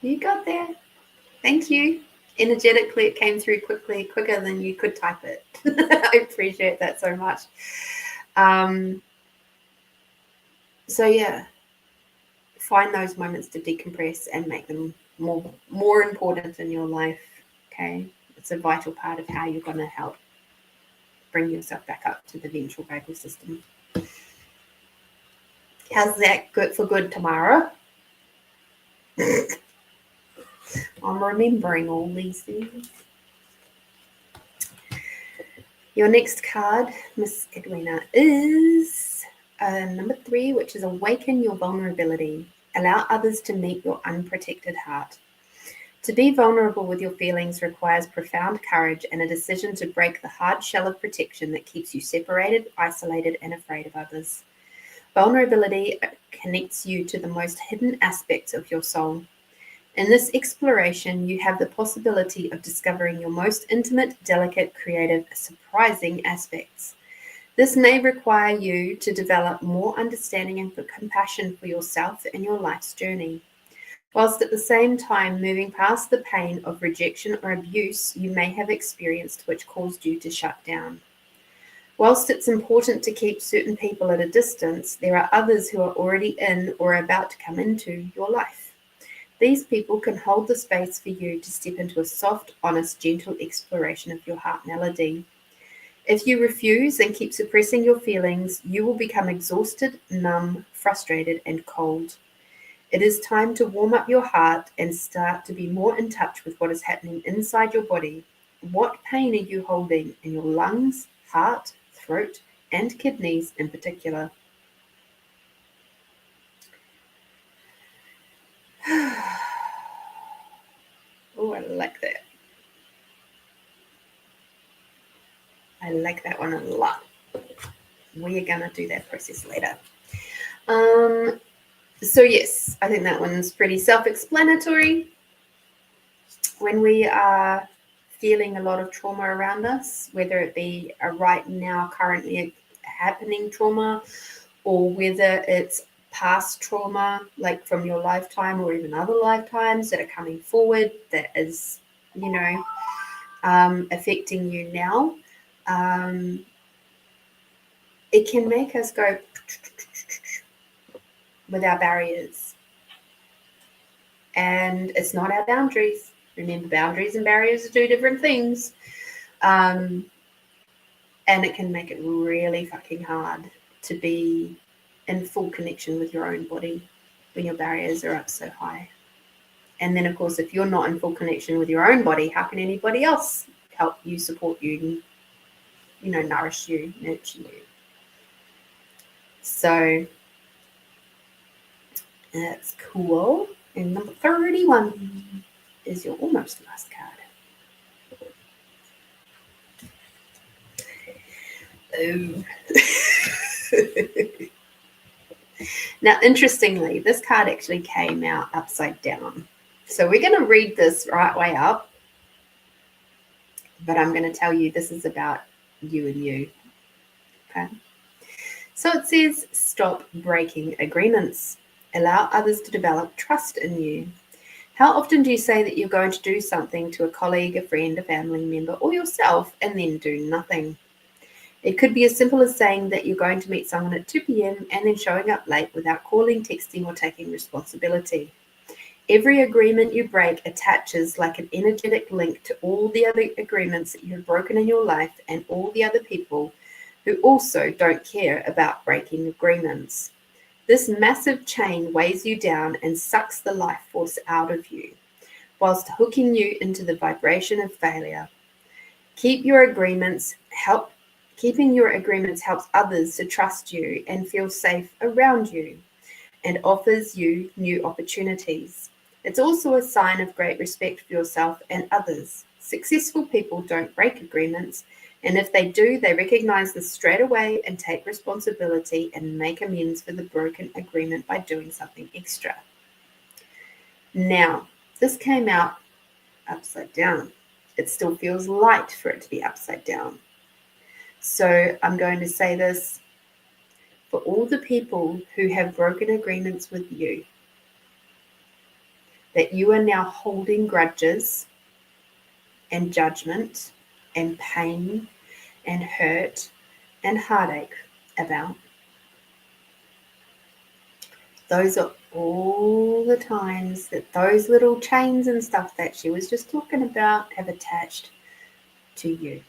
you got there. Thank you. Energetically, it came through quicker than you could type it. I appreciate that so much. So yeah, find those moments to decompress and make them more important in your life. Okay, it's a vital part of how you're going to help bring yourself back up to the ventral vagal system. How's that good for good, Tamara? I'm remembering all these things. Your next card, Miss Edwina, is number 3, which is awaken your vulnerability. Allow others to meet your unprotected heart. To be vulnerable with your feelings requires profound courage and a decision to break the hard shell of protection that keeps you separated, isolated, and afraid of others. Vulnerability connects you to the most hidden aspects of your soul. In this exploration, you have the possibility of discovering your most intimate, delicate, creative, surprising aspects. This may require you to develop more understanding and compassion for yourself and your life's journey, whilst at the same time moving past the pain of rejection or abuse you may have experienced which caused you to shut down. Whilst it's important to keep certain people at a distance, there are others who are already in or about to come into your life. These people can hold the space for you to step into a soft, honest, gentle exploration of your heart melody. If you refuse and keep suppressing your feelings, you will become exhausted, numb, frustrated, and cold. It is time to warm up your heart and start to be more in touch with what is happening inside your body. What pain are you holding in your lungs, heart, throat, and kidneys in particular? Oh, I like that. I like that one a lot. We're going to do that process later. So yes, I think that one's pretty self-explanatory. When we are feeling a lot of trauma around us, whether it be a right now currently happening trauma, or whether it's past trauma, like from your lifetime or even other lifetimes that are coming forward, that is, affecting you now, it can make us go with our barriers. And it's not our boundaries. Remember, boundaries and barriers are two different things. And it can make it really fucking hard to be in full connection with your own body when your barriers are up so high. And then, of course, if you're not in full connection with your own body, how can anybody else help you, support you, nourish you, nurture you? So that's cool. And number 31 is your almost last card. Oh. Now, interestingly, this card actually came out upside down. So we're going to read this right way up, but I'm going to tell you this is about you and you. Okay. So it says, stop breaking agreements. Allow others to develop trust in you. How often do you say that you're going to do something to a colleague, a friend, a family member, or yourself, and then do nothing? It could be as simple as saying that you're going to meet someone at 2 p.m. and then showing up late without calling, texting, or taking responsibility. Every agreement you break attaches like an energetic link to all the other agreements that you have broken in your life and all the other people who also don't care about breaking agreements. This massive chain weighs you down and sucks the life force out of you, whilst hooking you into the vibration of failure. Keeping your agreements helps others to trust you and feel safe around you, and offers you new opportunities. It's also a sign of great respect for yourself and others. Successful people don't break agreements, and if they do, they recognize this straight away and take responsibility and make amends for the broken agreement by doing something extra. Now, this came out upside down. It still feels light for it to be upside down. So I'm going to say this for all the people who have broken agreements with you, that you are now holding grudges and judgment and pain and hurt and heartache about. Those are all the times that those little chains and stuff that she was just talking about have attached to you.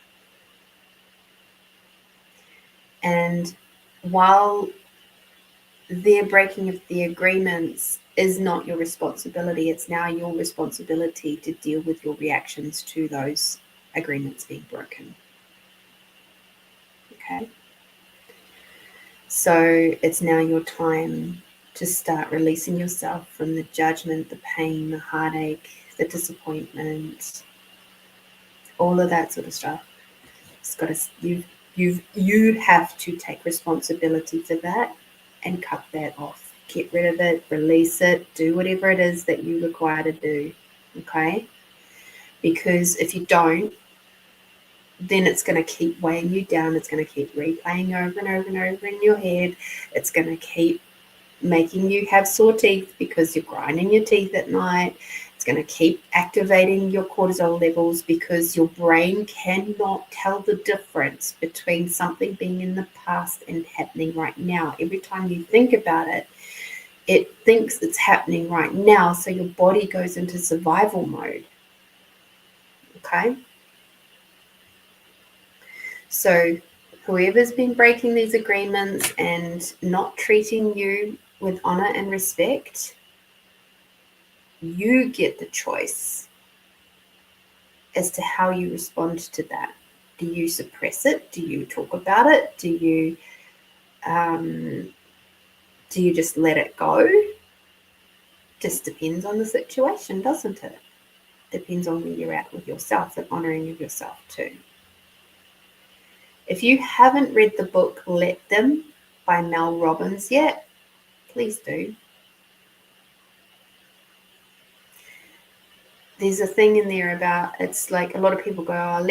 And while their breaking of the agreements is not your responsibility, it's now your responsibility to deal with your reactions to those agreements being broken. Okay? So it's now your time to start releasing yourself from the judgment, the pain, the heartache, the disappointment, all of that sort of stuff. It's got to, you have to take responsibility for that and cut that off. Get rid of it, release it, do whatever it is that you require to do, okay? Because if you don't, then it's going to keep weighing you down. It's going to keep replaying over and over and over in your head. It's going to keep making you have sore teeth because you're grinding your teeth at night. It's going to keep activating your cortisol levels because your brain cannot tell the difference between something being in the past and happening right now. Every time you think about it, it thinks it's happening right now. So your body goes into survival mode. Okay? So whoever's been breaking these agreements and not treating you with honor and respect, you get the choice as to how you respond to that. Do you suppress it? Do you talk about it? Do you just let it go? Just depends on the situation, doesn't it? Depends on where you're at with yourself and honoring of yourself too. If you haven't read the book Let Them by Mel Robbins yet, Please do. There's a thing in there about, it's like a lot of people go, oh,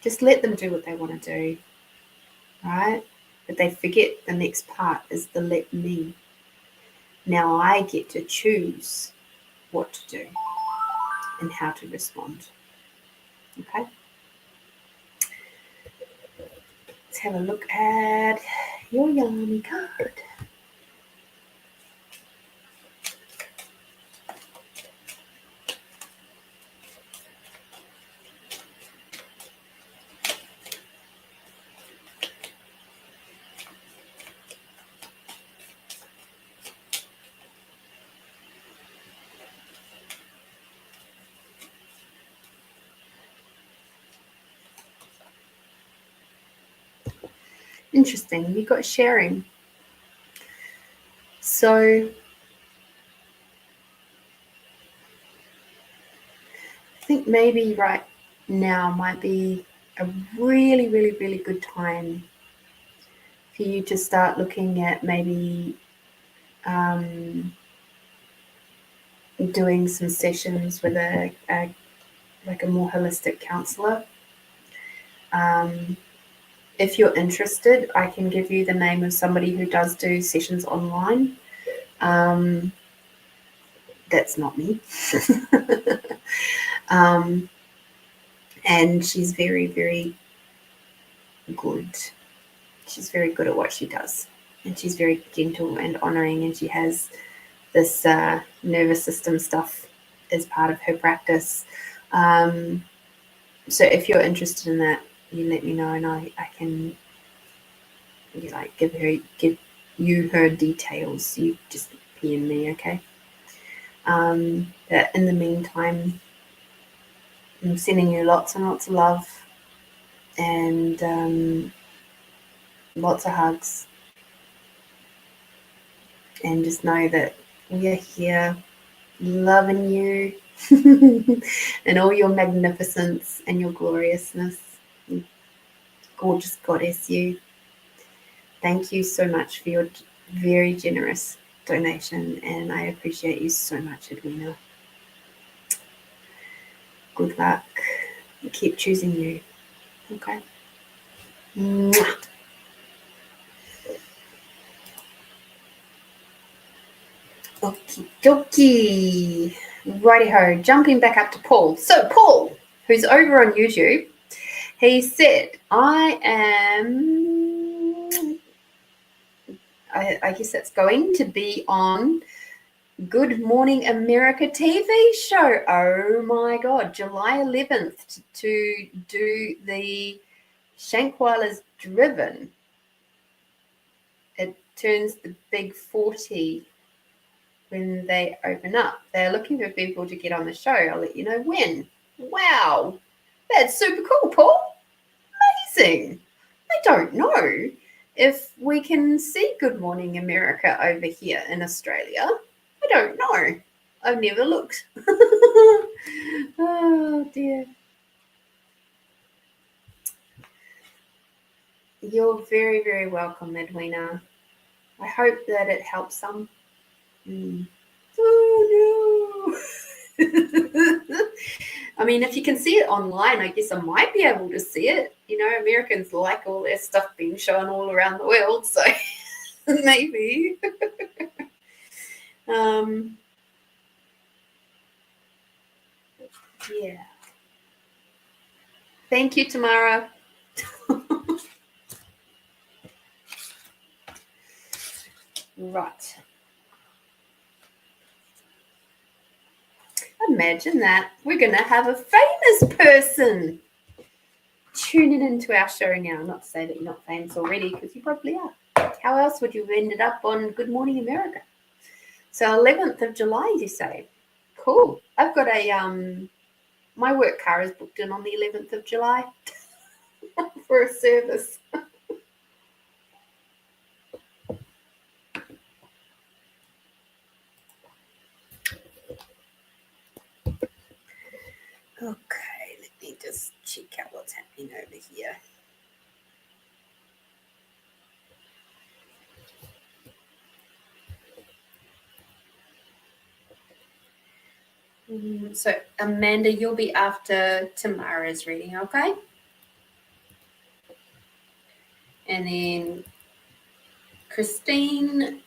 just let them do what they want to do, right? But they forget the next part is the let me. Now I get to choose what to do and how to respond. Okay? Let's have a look at your yummy card. Interesting. You got sharing. So I think maybe right now might be a really, really, really good time for you to start looking at maybe doing some sessions with a more holistic counselor. If you're interested, I can give you the name of somebody who does do sessions online. That's not me. And she's very, very good. She's very good at what she does. And she's very gentle and honouring, and she has this nervous system stuff as part of her practice. So if you're interested in that, you let me know, and I can give you her details. You just PM me, okay? But in the meantime, I'm sending you lots and lots of love and lots of hugs. And just know that we are here loving you and all your magnificence and your gloriousness. Gorgeous goddess you. Thank you so much for your very generous donation, and I appreciate you so much, Edwina. Good luck. Keep choosing you. Okay. Mwah. Okie dokie. Righty-ho, jumping back up to Paul. So Paul, who's over on YouTube, he said, I guess that's going to be on Good Morning America TV show. Oh my God, July 11th to do the Shankweiler's Driven. It turns the big 40 when they open up. They're looking for people to get on the show. I'll let you know when. Wow, that's super cool, Paul. Amazing. I don't know if we can see Good Morning America over here in Australia. I don't know. I've never looked. Oh, dear. You're very, very welcome, Edwina. I hope that it helps some. Oh, no. I mean, if you can see it online, I guess I might be able to see it. You know, Americans like all their stuff being shown all around the world, so maybe. Yeah. Thank you, Tamara. Right. Imagine that. We're going to have a famous person tuning into our show now. Not to say that you're not famous already, because you probably are. How else would you have ended up on Good Morning America? So 11th of July, you say? Cool. I've got my work car is booked in on the 11th of July for a service. Okay, let me just check out what's happening over here. So Amanda, you'll be after Tamara's reading, okay? And then Christine,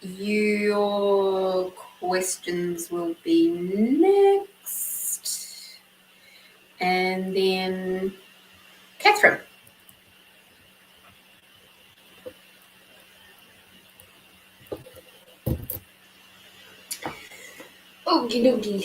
your questions will be next. And then Catherine. Okie dokie.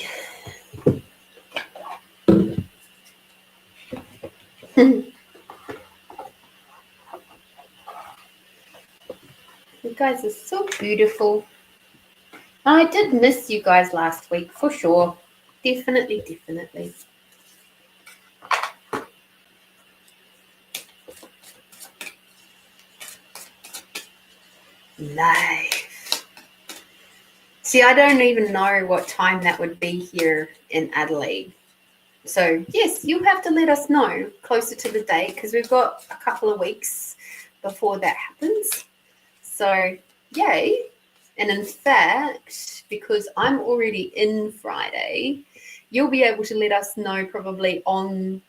You guys are so beautiful. I did miss you guys last week, for sure. Definitely, definitely. Live. See, I don't even know what time that would be here in Adelaide. So, yes, you'll have to let us know closer to the date because we've got a couple of weeks before that happens. So, yay. And in fact, because I'm already in Friday, you'll be able to let us know probably on,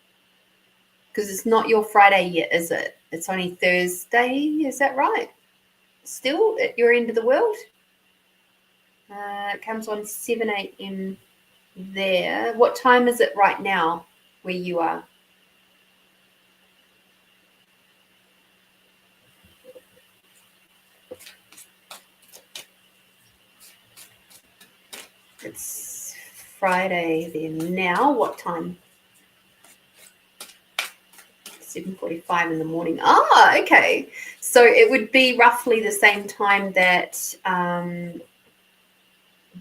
because it's not your Friday yet, is it? It's only Thursday, is that right? Still at your end of the world? It comes on 7 a.m. there. What time is it right now where you are? It's Friday then. Now, what time? 7:45 in the morning. Ah, okay. So it would be roughly the same time that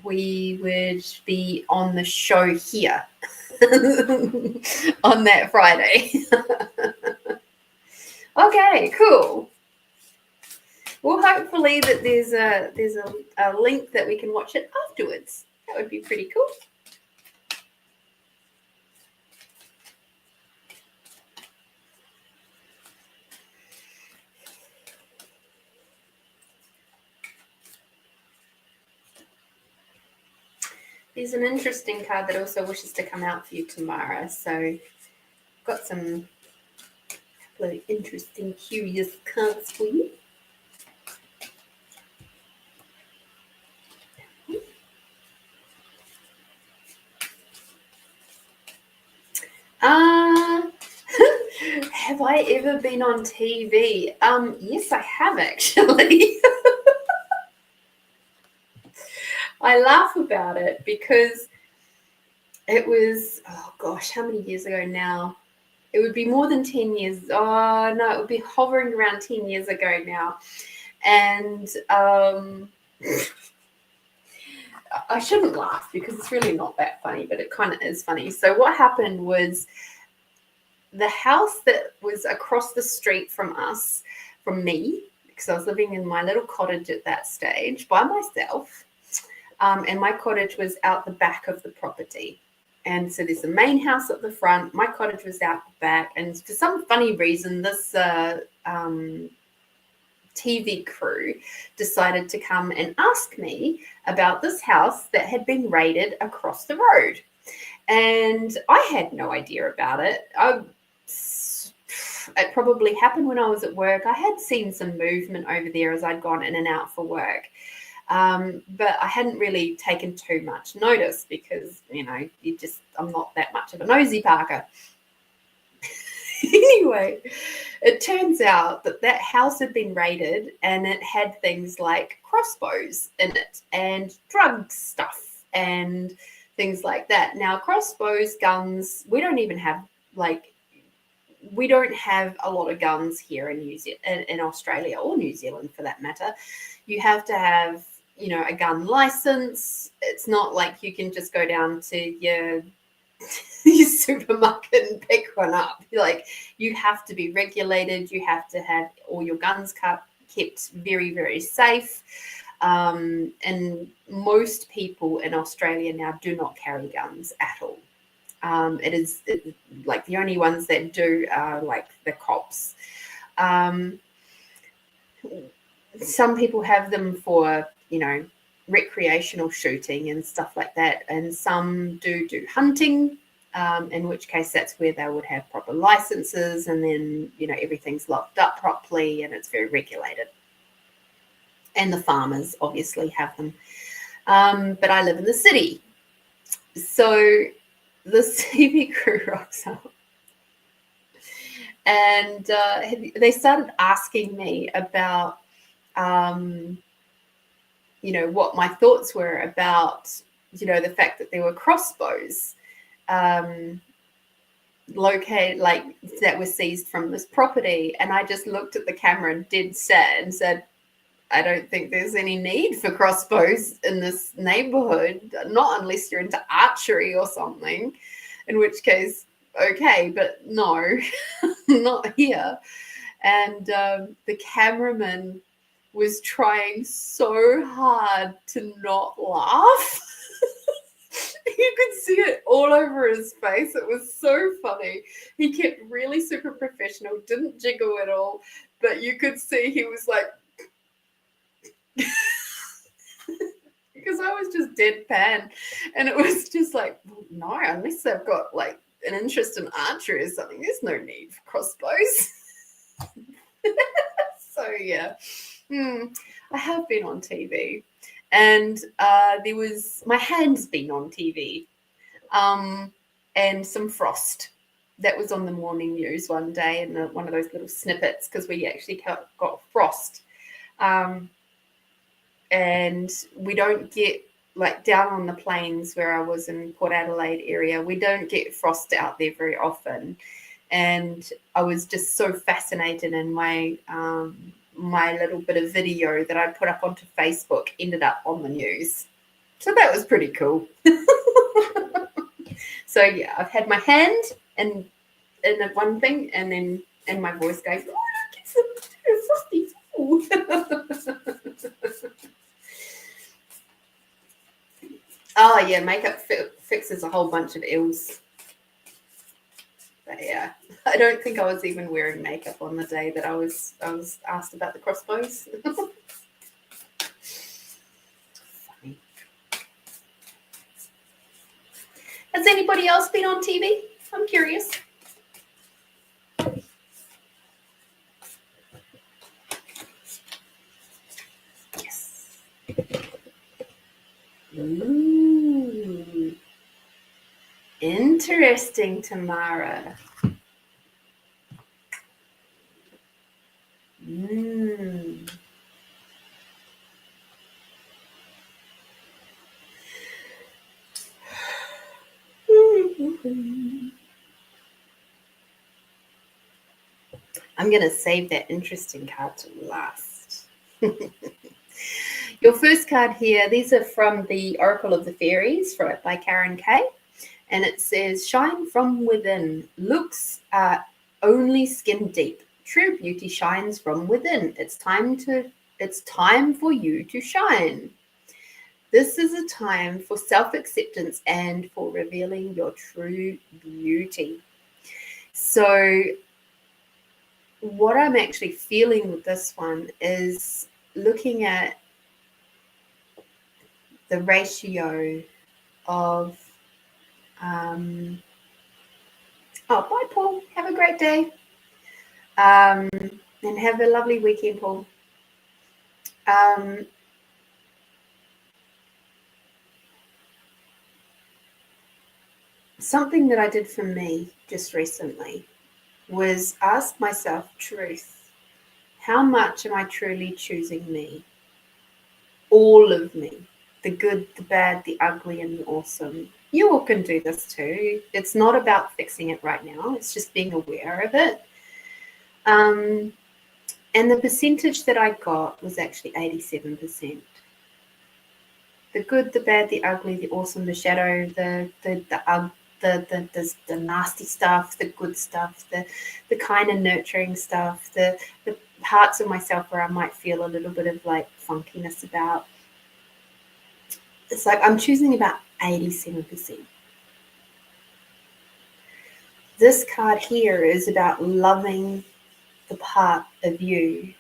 we would be on the show here on that Friday. Okay, cool. Well, hopefully that there's a link that we can watch it afterwards. That would be pretty cool. There's an interesting card that also wishes to come out for you tomorrow. So got some couple of interesting, curious cards for you. Have I ever been on TV? Yes, I have actually. I laugh about it because it was, oh gosh, how many years ago now? It would be more than 10 years. Oh, no, it would be hovering around 10 years ago now. And I shouldn't laugh because it's really not that funny, but it kind of is funny. So what happened was the house that was across the street from us, from me, because I was living in my little cottage at that stage by myself, and my cottage was out the back of the property. And so there's the main house at the front. My cottage was out the back. And for some funny reason, this TV crew decided to come and ask me about this house that had been raided across the road. And I had no idea about it. It probably happened when I was at work. I had seen some movement over there as I'd gone in and out for work. But I hadn't really taken too much notice because, I'm not that much of a nosy Parker. Anyway, it turns out that house had been raided and it had things like crossbows in it and drug stuff and things like that. Now, crossbows, guns, we don't have a lot of guns here in Australia or New Zealand for that matter. You have to have, a gun license. It's not like you can just go down to your supermarket and pick one up. You have to be regulated. You have to have all your guns kept very, very safe. And most people in Australia now do not carry guns at all. The only ones that do are like the cops. Some people have them for, recreational shooting and stuff like that, and some do hunting, in which case that's where they would have proper licenses, and then everything's locked up properly and it's very regulated, and the farmers obviously have them. But I live in the city, so this TV crew rocks up, and they started asking me about what my thoughts were about the fact that there were crossbows located, like, that were seized from this property. And I just looked at the camera and dead set and said, I don't think there's any need for crossbows in this neighborhood, not unless you're into archery or something, in which case, okay, but no, not here. And the cameraman was trying so hard to not laugh. You could see it all over his face. It was so funny. He kept really super professional, didn't jiggle at all, but you could see he was like, because I was just deadpan, and it was just like, well, no, unless they've got like an interest in archery or something, there's no need for crossbows. So yeah, I have been on TV, and my hand's been on TV, and some frost that was on the morning news one day, and one of those little snippets, because we actually got frost. And we don't get, like, down on the plains where I was in Port Adelaide area, we don't get frost out there very often. And I was just so fascinated, in my little bit of video that I put up onto Facebook ended up on the news. So that was pretty cool. So yeah, I've had my hand in the one thing, and my voice goes, oh, look, it's frosty. Oh yeah, makeup fixes a whole bunch of ills. But yeah, I don't think I was even wearing makeup on the day that I was asked about the crossbows. Funny. Has anybody else been on TV? I'm curious. Yes. Ooh. Interesting, Tamara. I'm going to save that interesting card to last. Your first card here, these are from the Oracle of the Fairies by Karen Kay. And it says, shine from within, looks are only skin deep. True beauty shines from within. It's time for you to shine. This is a time for self-acceptance and for revealing your true beauty. So what I'm actually feeling with this one is looking at the ratio of oh, bye, Paul. Have a great day. And have a lovely weekend, Paul. Something that I did for me just recently was ask myself truth. How much am I truly choosing me? All of me. The good, the bad, the ugly, and the awesome. You all can do this too. It's not about fixing it right now. It's just being aware of it. And the percentage that I got was actually 87%. The good, the bad, the ugly, the awesome, the shadow, the nasty stuff, the good stuff, the kind of nurturing stuff, the parts of myself where I might feel a little bit of like funkiness about. It's like I'm choosing about 87%. This card here is about loving the part of you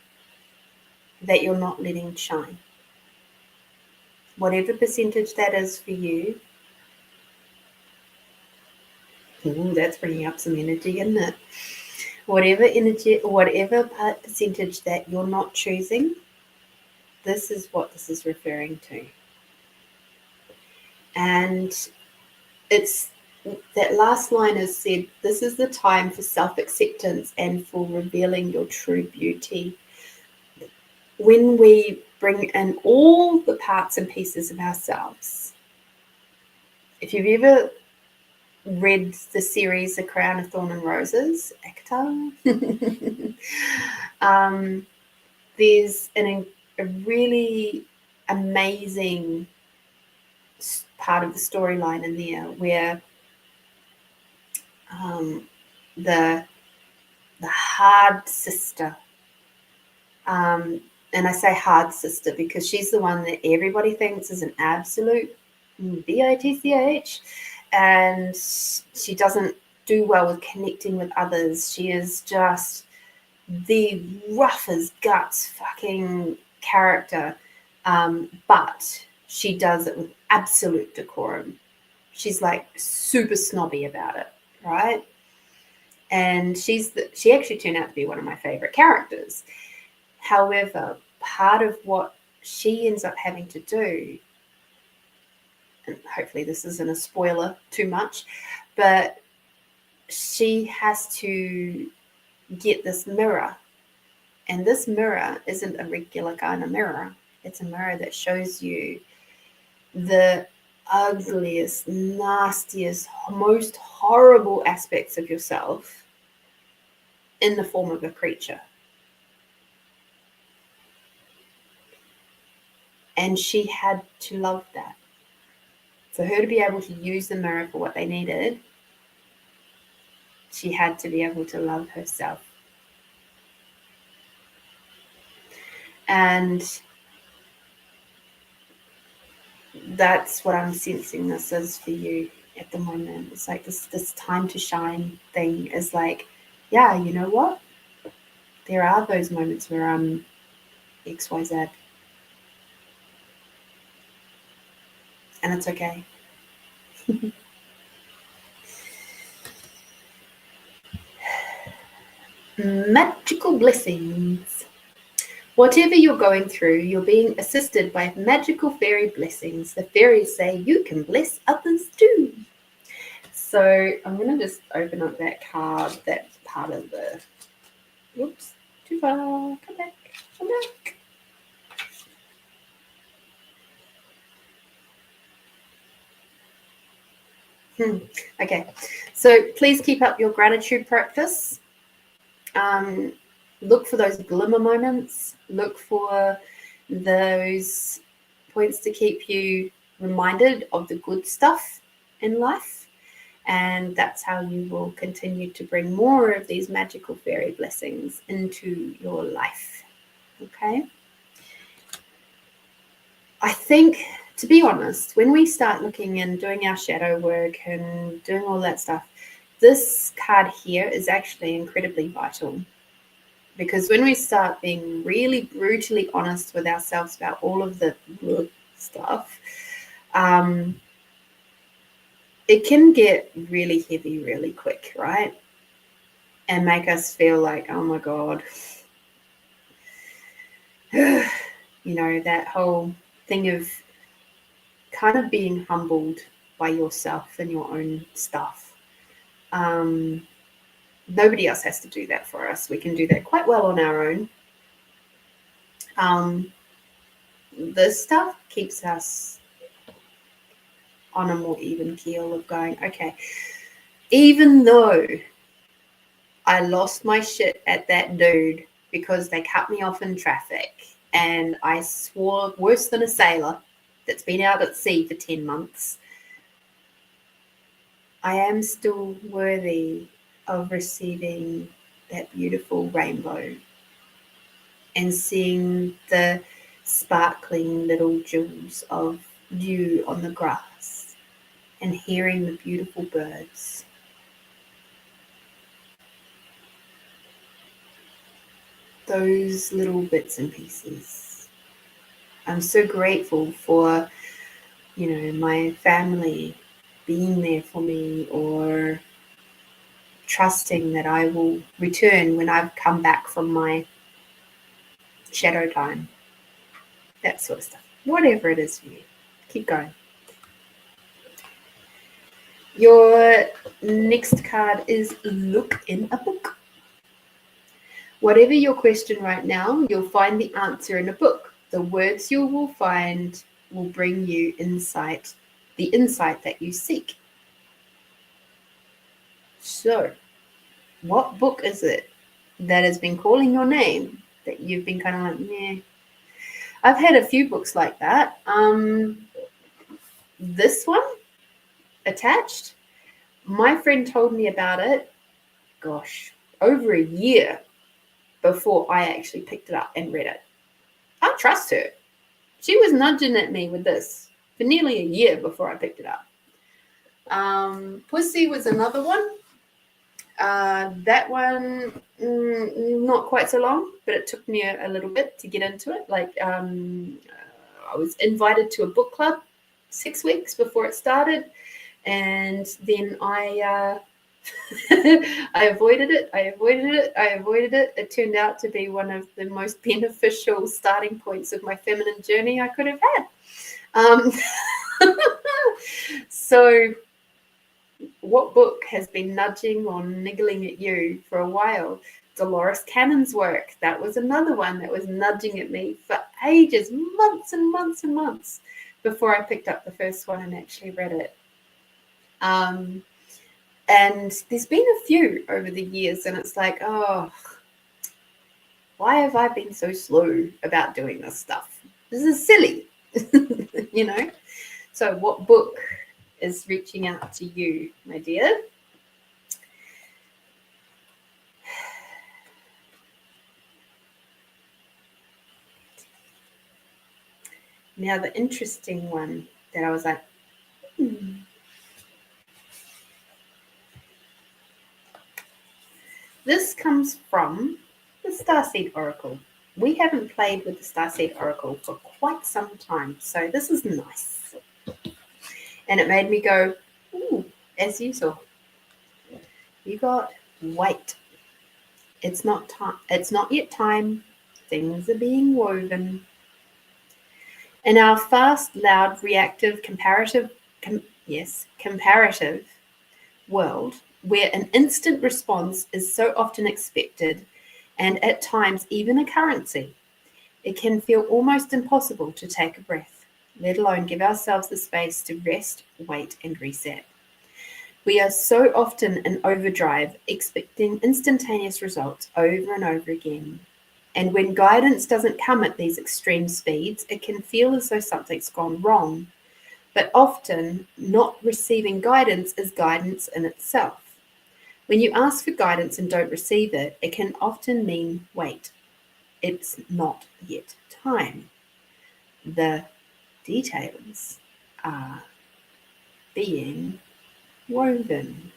that you're not letting shine. whatever percentage that is for you. Ooh, that's bringing up some energy, isn't it? Whatever energy, whatever percentage that you're not choosing, this is what this is referring to. And it's that last line is said, this is the time for self-acceptance and for revealing your true beauty. When we bring in all the parts and pieces of ourselves, if you've ever read the series A Crown of Thorn and Roses, there's a really amazing part of the storyline in there where the hard sister, and I say hard sister because she's the one that everybody thinks is an absolute bitch, and she doesn't do well with connecting with others. She is just the rough as guts fucking character, but she does it with absolute decorum. She's like super snobby about it, right? And she actually turned out to be one of my favorite characters. However, part of what she ends up having to do, and hopefully this isn't a spoiler too much, but she has to get this mirror. And this mirror isn't a regular kind of mirror. It's a mirror that shows you the ugliest, nastiest, most horrible aspects of yourself in the form of a creature. And she had to love that. For her to be able to use the mirror for what they needed, she had to be able to love herself. And that's what I'm sensing this is for you at the moment. It's like this time to shine thing is like, yeah, you know what? There are those moments where I'm XYZ. And it's okay. Magical blessings. Whatever you're going through, you're being assisted by magical fairy blessings. The fairies say you can bless others too. So I'm going to just open up that card. That's part of the... Whoops, too far. Come back. Come back. Okay, so please keep up your gratitude practice. Look for those glimmer moments. Look for those points to keep you reminded of the good stuff in life. And that's how you will continue to bring more of these magical fairy blessings into your life. Okay? I think, to be honest, when we start looking and doing our shadow work and doing all that stuff, this card here is actually incredibly vital. Because when we start being really brutally honest with ourselves about all of the stuff, it can get really heavy really quick, right? And make us feel like, oh my God. You know, that whole thing of kind of being humbled by yourself and your own stuff. Nobody else has to do that for us. We can do that quite well on our own. This stuff keeps us on a more even keel of going, okay, even though I lost my shit at that dude because they cut me off in traffic and I swore worse than a sailor that's been out at sea for 10 months, I am still worthy of receiving that beautiful rainbow and seeing the sparkling little jewels of dew on the grass and hearing the beautiful birds. Those little bits and pieces I'm so grateful for, my family being there for me, or trusting that I will return when I've come back from my shadow time. That sort of stuff. Whatever it is for you. Keep going. Your next card is Look in a Book. Whatever your question right now, you'll find the answer in a book. The words you will find will bring you insight, the insight that you seek. So, what book is it that has been calling your name, that you've been kind of like, meh? I've had a few books like that. This one, Attached, my friend told me about it, over a year before I actually picked it up and read it. I trust her. She was nudging at me with this for nearly a year before I picked it up. Pussy was another one. That one, not quite so long, but it took me a little bit to get into it. I was invited to a book club 6 weeks before it started, and then I avoided it. It turned out to be one of the most beneficial starting points of my feminine journey I could have had. So what book has been nudging or niggling at you for a while? Dolores Cannon's work. That was another one that was nudging at me for ages, months and months and months before I picked up the first one and actually read it. And there's been a few over the years, and it's like, oh, why have I been so slow about doing this stuff? This is silly, So what book is reaching out to you, my dear? Now, the interesting one that I was like, This comes from the Starseed Oracle. We haven't played with the Starseed Oracle for quite some time, so this is nice. And it made me go, ooh, as usual. You got wait. It's not time. It's not yet time. Things are being woven. In our fast, loud, reactive, comparative world, where an instant response is so often expected and at times even a currency, it can feel almost impossible to take a breath, let alone give ourselves the space to rest, wait, and reset. We are so often in overdrive, expecting instantaneous results over and over again. And when guidance doesn't come at these extreme speeds, it can feel as though something's gone wrong. But often, not receiving guidance is guidance in itself. When you ask for guidance and don't receive it, it can often mean wait. It's not yet time. The details are being woven.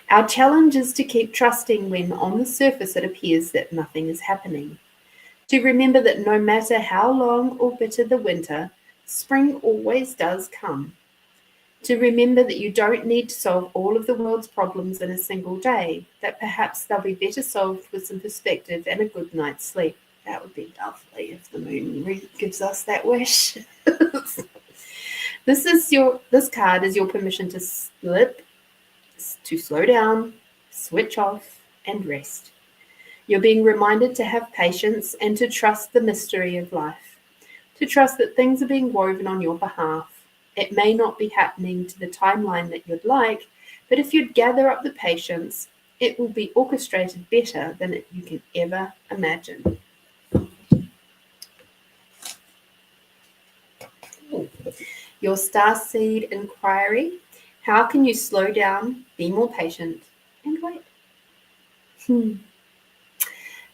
Our challenge is to keep trusting when on the surface it appears that nothing is happening. To remember that no matter how long or bitter the winter, spring always does come. To remember that you don't need to solve all of the world's problems in a single day, that perhaps they'll be better solved with some perspective and a good night's sleep. That would be lovely if the moon gives us that wish. This card is your permission to slow down, switch off, and rest. You're being reminded to have patience and to trust the mystery of life, to trust that things are being woven on your behalf. It may not be happening to the timeline that you'd like, but if you'd gather up the patience, it will be orchestrated better than you can ever imagine. Your Starseed inquiry. How can you slow down, be more patient, and wait?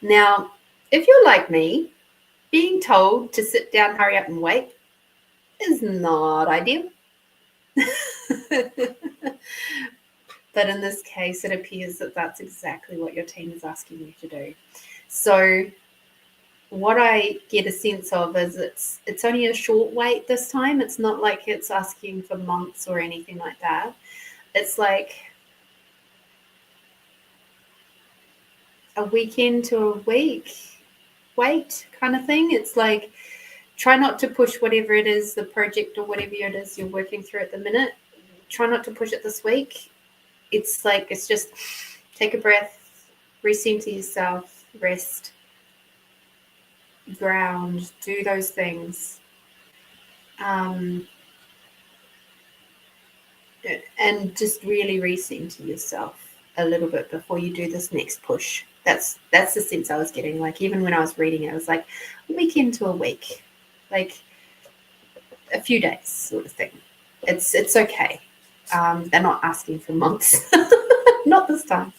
Now, if you're like me, being told to sit down, hurry up, and wait is not ideal. But in this case, it appears that that's exactly what your team is asking you to do. So what I get a sense of is it's only a short wait this time. It's not like it's asking for months or anything like that. It's like a weekend to a week wait kind of thing. It's like, try not to push whatever it is, the project or whatever it is you're working through at the minute. Try not to push it this week. It's like, it's just take a breath, recenter yourself, rest, ground, do those things. And just really recenter yourself a little bit before you do this next push. That's the sense I was getting. Like, even when I was reading it, I was like, a weekend to a week, like a few days sort of thing. It's okay. They're not asking for months. Not this time.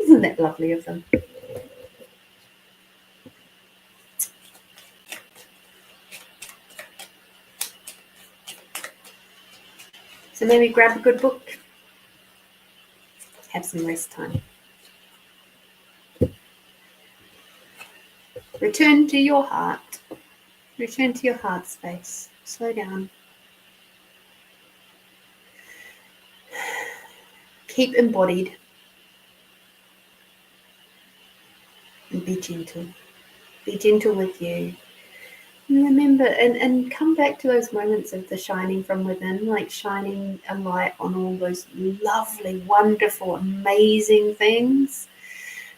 Isn't that lovely of them? So maybe grab a good book, have some rest time. Return to your heart. Return to your heart space. Slow down. Keep embodied. And be gentle. Be gentle with you. And remember, and come back to those moments of the shining from within, like shining a light on all those lovely, wonderful, amazing things.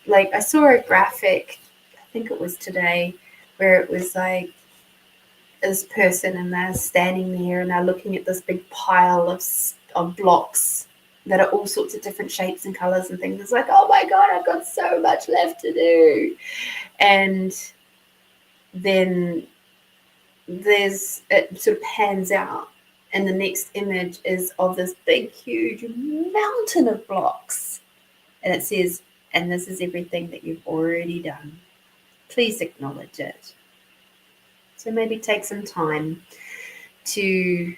Like, I saw a graphic, I think it was today, where it was like this person and they're standing there and they're looking at this big pile of blocks that are all sorts of different shapes and colors and things. It's like, oh my God, I've got so much left to do. And then it sort of pans out, and the next image is of this big, huge mountain of blocks. And it says, and this is everything that you've already done. Please acknowledge it. So maybe take some time to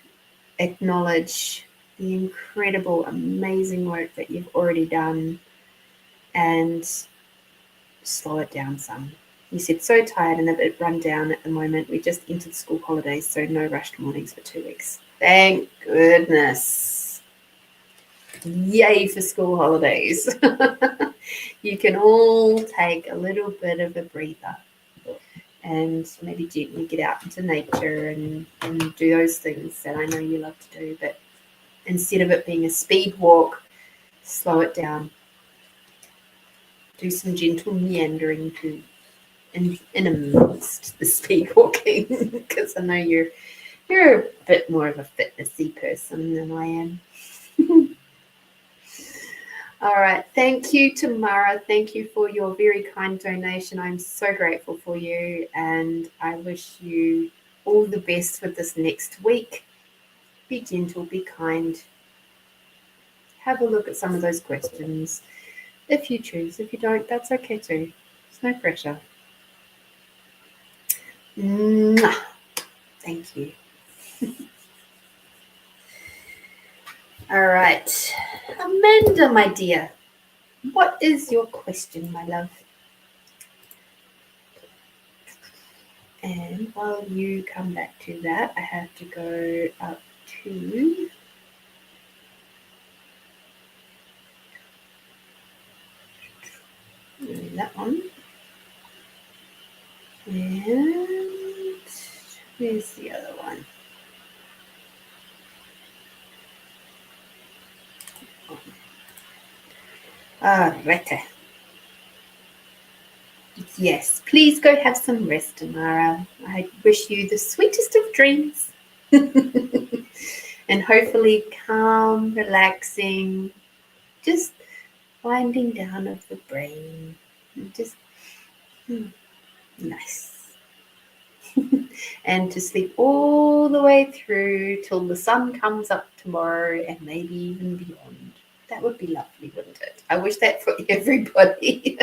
acknowledge the incredible, amazing work that you've already done and slow it down some. You said so tired and a bit run down at the moment. We just entered school holidays, so no rushed mornings for 2 weeks. Thank goodness. Yay for school holidays. You can all take a little bit of a breather and maybe gently get out into nature and do those things that I know you love to do. But instead of it being a speed walk, slow it down. Do some gentle meandering too. In amongst the speed walking, because I know you're a bit more of a fitnessy person than I am. All right, thank you, Tamara. Thank you for your very kind donation. I'm so grateful for you, and I wish you all the best with this next week. Be gentle, be kind. Have a look at some of those questions if you choose. If you don't, that's okay too. There's no pressure. Mwah. Thank you. All right. Amanda, my dear, what is your question, my love? And while you come back to that, I have to go up to that one. And where's the other one? Right. Yes, please go have some rest, Tamara. I wish you the sweetest of dreams. And hopefully calm, relaxing, just winding down of the brain. Just nice. And to sleep all the way through till the sun comes up tomorrow and maybe even beyond. That would be lovely, wouldn't it? I wish that for everybody.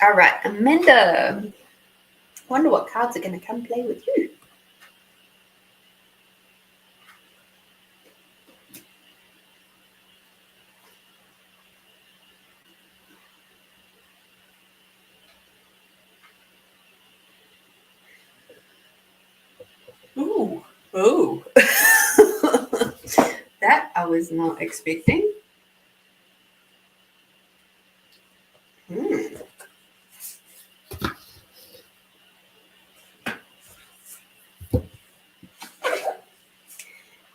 All right, Amanda. Wonder what cards are going to come play with you. Oh, that I was not expecting.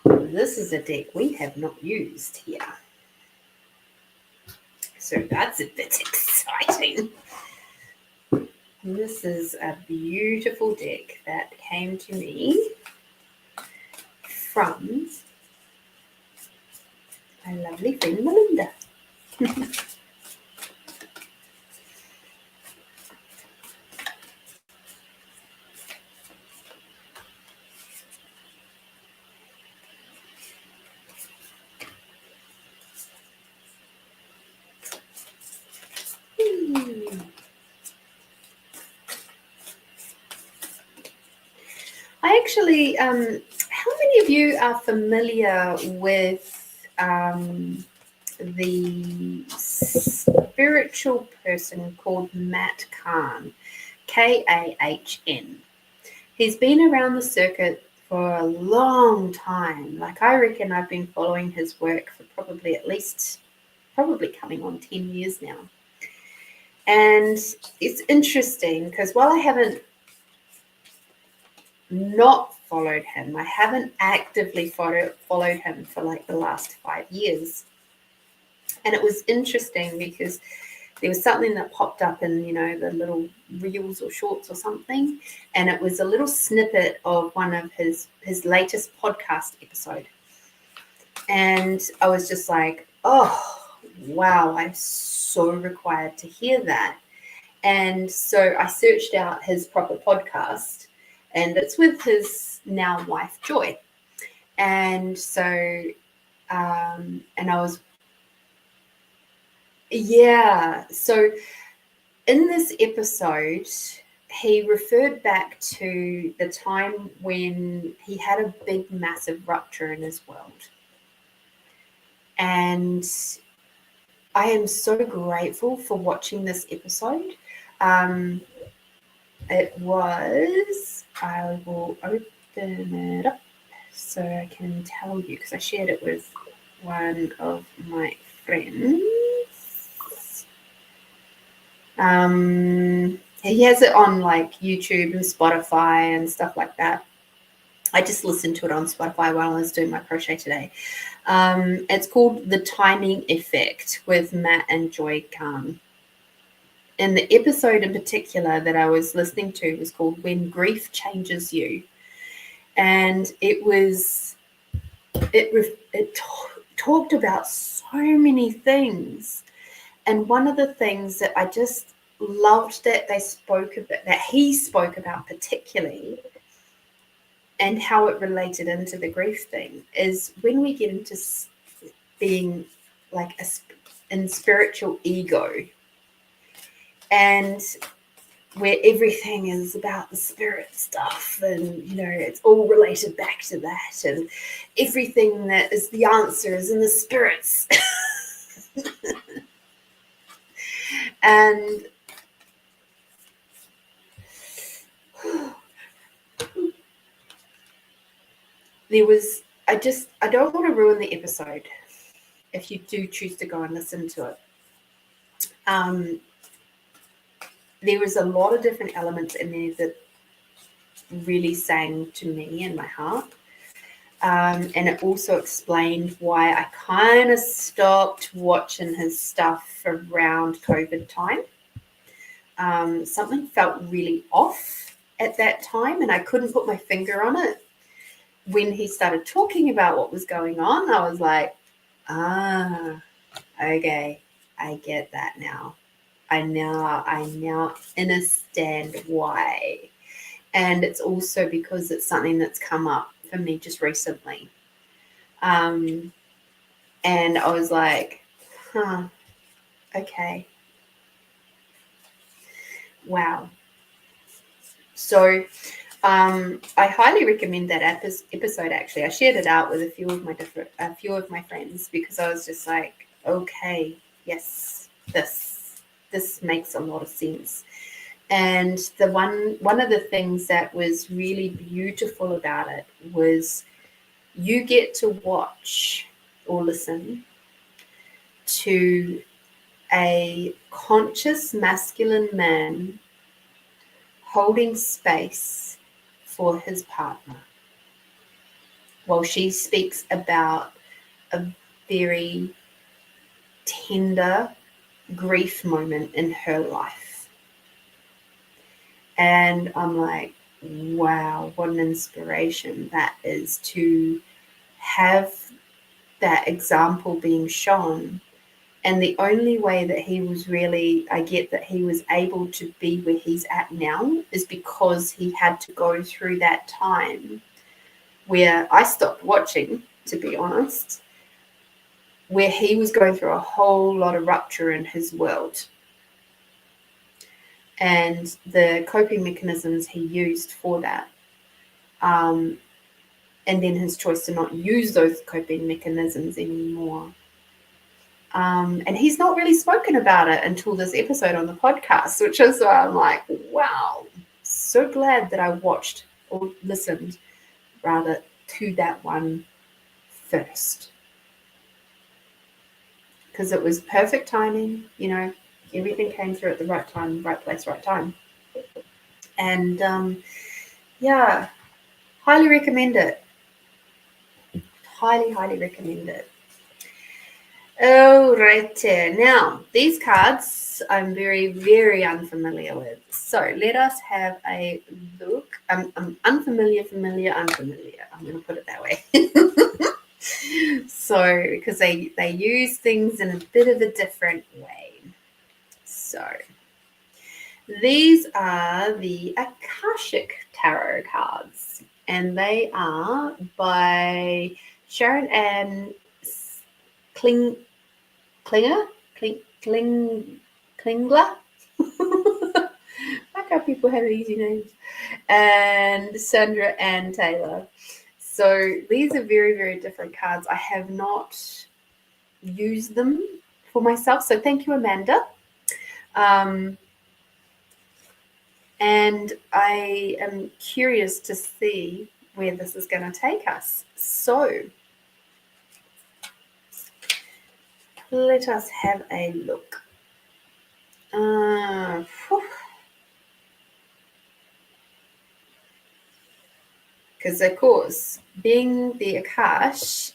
This is a deck we have not used here. So that's a bit exciting. This is a beautiful deck that came to me from my lovely friend Melinda. I actually, how many of you are familiar with the spiritual person called Matt Kahn, Kahn? He's been around the circuit for a long time. Like, I reckon I've been following his work for probably coming on 10 years now. And it's interesting because while I haven't not followed him, I haven't actively followed him for like the last 5 years. And it was interesting because there was something that popped up in, the little reels or shorts or something. And it was a little snippet of one of his latest podcast episode. And I was just like, oh, wow, I'm so required to hear that. And so I searched out his proper podcast, and it's with his now wife, Joy. And so, and I was, so in this episode, he referred back to the time when he had a big, massive rupture in his world. And I am so grateful for watching this episode. It was, I will open it up so I can tell you, because I shared it with one of my friends. He has it on like YouTube and Spotify and stuff like that. I just listened to it on Spotify while I was doing my crochet today. It's called The Timing Effect with Matt and Joy Kahn. And the episode in particular that I was listening to was called When Grief Changes You. And it talked about so many things. And one of the things that I just loved that he spoke about particularly, and how it related into the grief thing, is when we get into being like in spiritual ego, and where everything is about the spirit stuff, and it's all related back to that, and everything that is the answer is in the spirits. And there was, I don't want to ruin the episode if you do choose to go and listen to it. There was a lot of different elements in there that really sang to me in my heart. And it also explained why I kind of stopped watching his stuff around COVID time. Something felt really off at that time, and I couldn't put my finger on it. When he started talking about what was going on, I was like, okay, I get that now. I now understand why. And it's also because it's something that's come up for me just recently. And I was like, okay. Wow. So I highly recommend that episode. Actually, I shared it out with a few of my friends, because I was just like, okay, yes, this makes a lot of sense. And one of the things that was really beautiful about it was you get to watch or listen to a conscious masculine man holding space for his partner while she speaks about a very tender grief moment in her life. And I'm like, wow, what an inspiration that is, to have that example being shown. And the only way that he was really, I get that he was able to be where he's at now is because he had to go through that time where I stopped watching, to be honest, where he was going through a whole lot of rupture in his world. And the coping mechanisms he used for that, and then his choice to not use those coping mechanisms anymore. And he's not really spoken about it until this episode on the podcast, which is why I'm like, wow, so glad that I watched or listened rather to that one first. Because it was perfect timing, everything came through at the right time, right place, right time. And yeah, highly recommend it. Highly recommend it. Oh, right there. Now, these cards I'm very, very unfamiliar with. So let us have a look. I'm unfamiliar. I'm going to put it that way. So, because they use things in a bit of a different way. So, these are the Akashic Tarot cards, and they are by Sharon Ann Klingler. Why can't people have easy names? And Sandra Ann Taylor. So these are very, very different cards. I have not used them for myself. So thank you, Amanda. And I am curious to see where this is going to take us. So let us have a look. Because, of course, being the Akash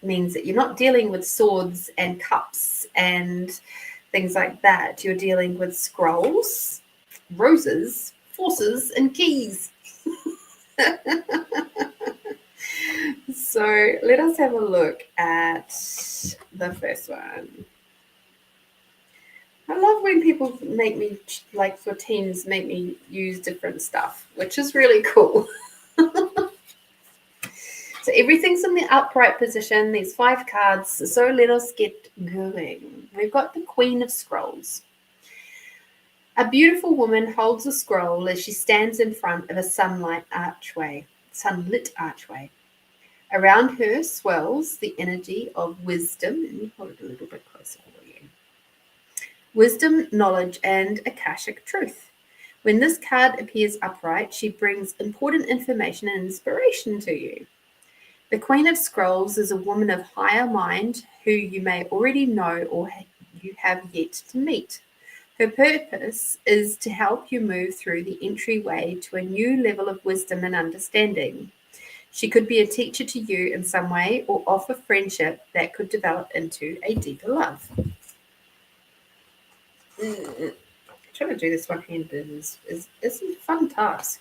means that you're not dealing with swords and cups and things like that. You're dealing with scrolls, roses, forces, and keys. So let us have a look at the first one. I love when people make me, like for teams, make me use different stuff, which is really cool. So everything's in the upright position. There's 5 cards. So let us get going. We've got the Queen of Scrolls. A beautiful woman holds a scroll as she stands in front of a sunlit archway. Around her swells the energy of wisdom. Let me hold it a little bit closer for you. Wisdom, knowledge, and Akashic truth. When this card appears upright, she brings important information and inspiration to you. The Queen of Scrolls is a woman of higher mind who you may already know or you have yet to meet. Her purpose is to help you move through the entryway to a new level of wisdom and understanding. She could be a teacher to you in some way or offer friendship that could develop into a deeper love. Trying to do this one-handed is a fun task.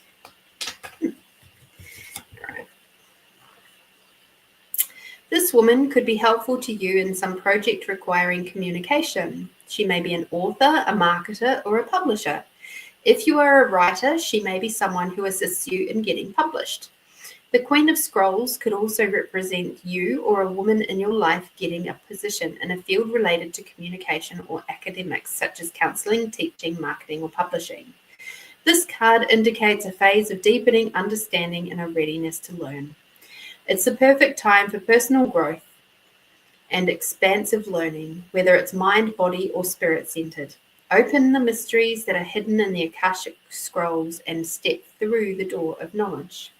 Right. This woman could be helpful to you in some project requiring communication. She may be an author, a marketer, or a publisher. If you are a writer, she may be someone who assists you in getting published. The Queen of Scrolls could also represent you or a woman in your life getting a position in a field related to communication or academics, such as counseling, teaching, marketing, or publishing. This card indicates a phase of deepening understanding and a readiness to learn. It's the perfect time for personal growth and expansive learning, whether it's mind, body, or spirit-centered. Open the mysteries that are hidden in the Akashic scrolls and step through the door of knowledge.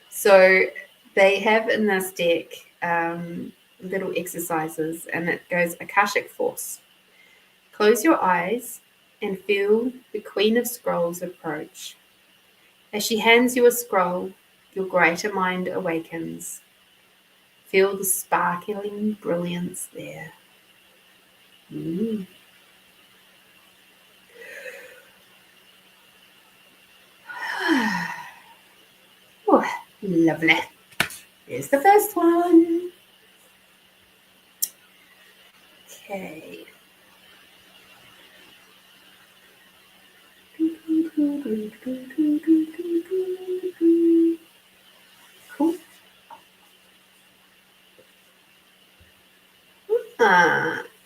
So they have in this deck little exercises, and it goes Akashic Force. Close your eyes and feel the Queen of Scrolls approach. As she hands you a scroll, your greater mind awakens. Feel the sparkling brilliance there. Oh, lovely. Here's the first one. Okay. Cool.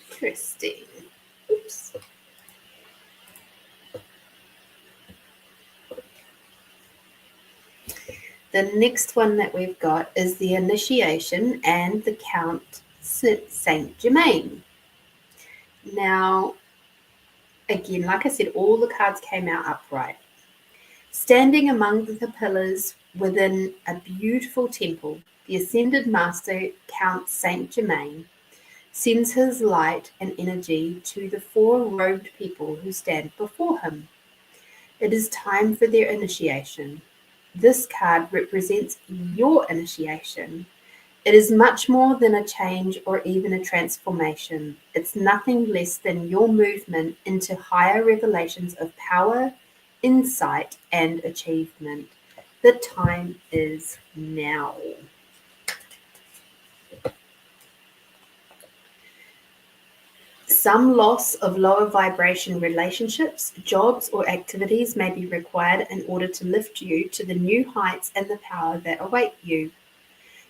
Interesting. Oops. The next one that we've got is the Initiation and the Count Saint Germain. Now, again, like I said, all the cards came out upright. Standing among the pillars within a beautiful temple, the Ascended Master, Count Saint Germain, sends his light and energy to the four robed people who stand before him. It is time for their initiation. This card represents your initiation. It is much more than a change or even a transformation. It's nothing less than your movement into higher revelations of power, insight, and achievement. The time is now. Some loss of lower vibration relationships, jobs, or activities may be required in order to lift you to the new heights and the power that await you.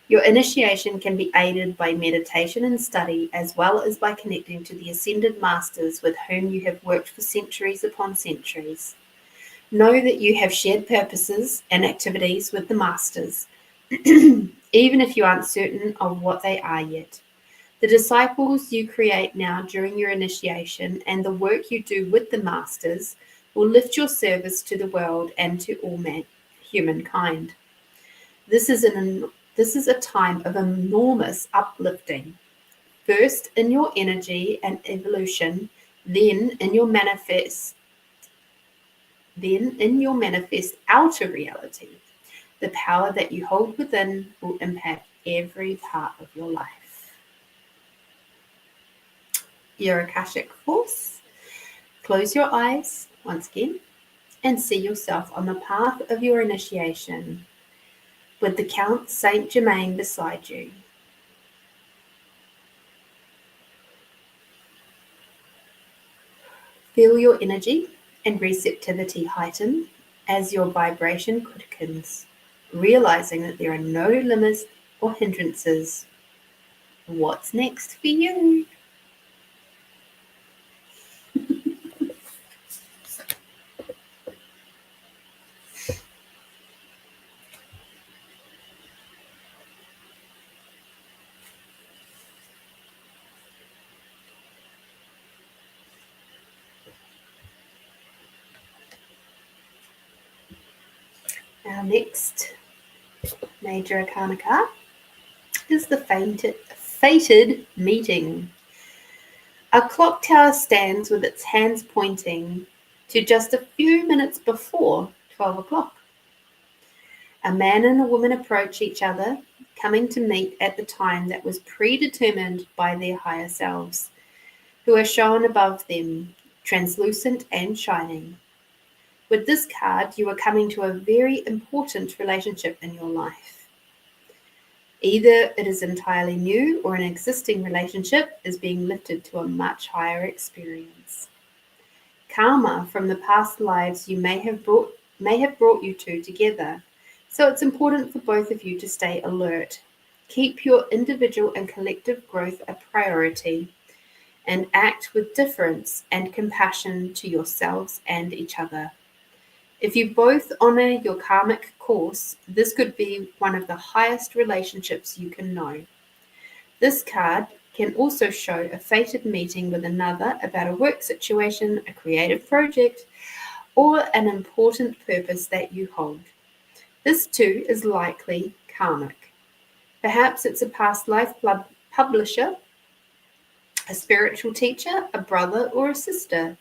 Your initiation can be aided by meditation and study, as well as by connecting to the Ascended Masters with whom you have worked for centuries upon centuries. Know that you have shared purposes and activities with the Masters, even if you aren't certain of what they are yet. The disciples you create now during your initiation and the work you do with the Masters will lift your service to the world and to all humankind. This is a time of enormous uplifting, first in your energy and evolution, then in your manifest outer reality. The power that you hold within will impact every part of your life. Your Akashic Force. Close your eyes once again and see yourself on the path of your initiation with the Count Saint Germain beside you. Feel your energy and receptivity heighten as your vibration quickens, realizing that there are no limits or hindrances. What's next for you? Our next major arcana card is the fated meeting. A clock tower stands with its hands pointing to just a few minutes before 12 o'clock. A man and a woman approach each other, coming to meet at the time that was predetermined by their higher selves, who are shown above them, translucent and shining. With this card, you are coming to a very important relationship in your life. Either it is entirely new or an existing relationship is being lifted to a much higher experience. Karma from the past lives you may have brought you two together, so it's important for both of you to stay alert. Keep your individual and collective growth a priority and act with difference and compassion to yourselves and each other. If you both honor your karmic course, this could be one of the highest relationships you can know. This card can also show a fated meeting with another about a work situation, a creative project, or an important purpose that you hold. This too is likely karmic. Perhaps it's a past life publisher, a spiritual teacher, a brother, or a sister.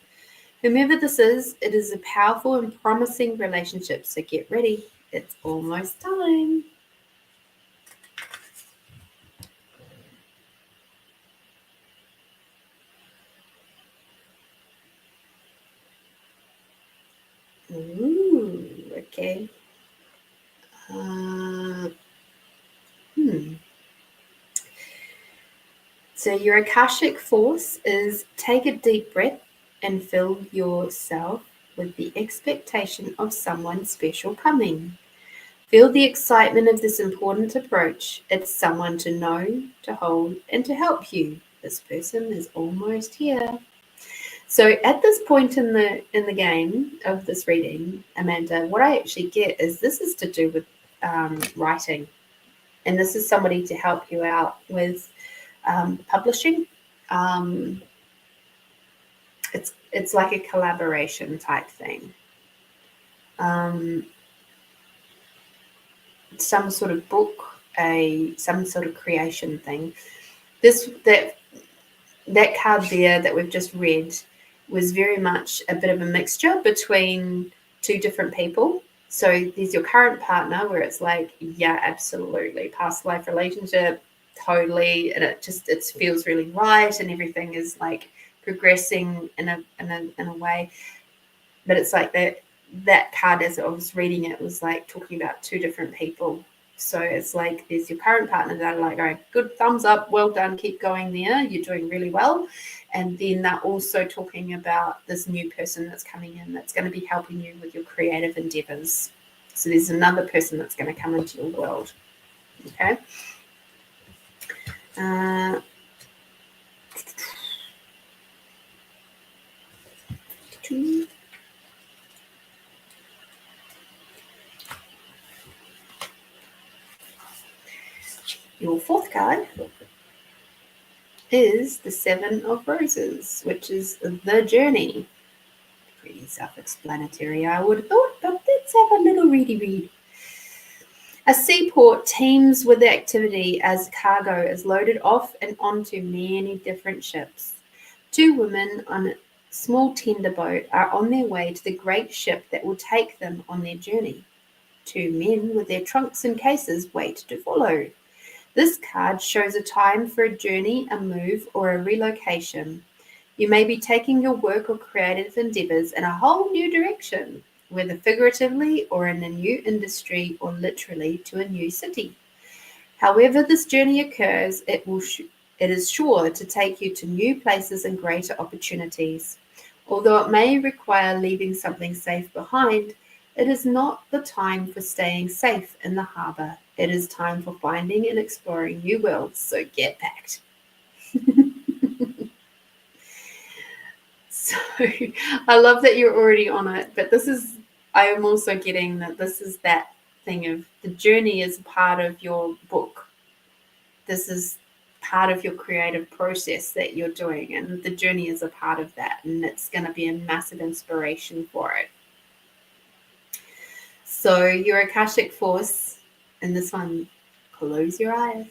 Whomever this is, it is a powerful and promising relationship, so get ready. It's almost time. Ooh, okay. So your Akashic force is take a deep breath and fill yourself with the expectation of someone special coming. Feel the excitement of this important approach. It's someone to know, to hold, and to help you. This person is almost here. So at this point in the game of this reading, Amanda, what I actually get is this is to do with writing, and this is somebody to help you out with publishing. It's like a collaboration type thing. Some sort of book, some sort of creation thing. That card there that we've just read was very much a bit of a mixture between two different people. So there's your current partner where it's like, yeah, absolutely, past life relationship, totally, and it feels really right, and everything is like progressing in a way. But it's like that card, as I was reading it, was like talking about two different people. So it's like there's your current partner that are like going, good, thumbs up, well done, keep going there, you're doing really well. And then they're also talking about this new person that's coming in that's going to be helping you with your creative endeavors. So there's another person that's going to come into your world. Okay. Your fourth card is the Seven of Roses, which is the journey. Pretty self-explanatory, I would have thought, but let's have a little read. A seaport teems with activity as cargo is loaded off and onto many different ships. Two women on a small tender boat are on their way to the great ship that will take them on their journey. Two men with their trunks and cases wait to follow. This card shows a time for a journey, a move, or a relocation. You may be taking your work or creative endeavors in a whole new direction, whether figuratively or in a new industry or literally to a new city. However this journey occurs, it is sure to take you to new places and greater opportunities. Although it may require leaving something safe behind, it is not the time for staying safe in the harbour. It is time for finding and exploring new worlds, so get packed. So I love that you're already on it, but I am also getting that this is that thing of the journey is part of your book. This is part of your creative process that you're doing, and the journey is a part of that, and it's going to be a massive inspiration for it. So your Akashic force in this one, close your eyes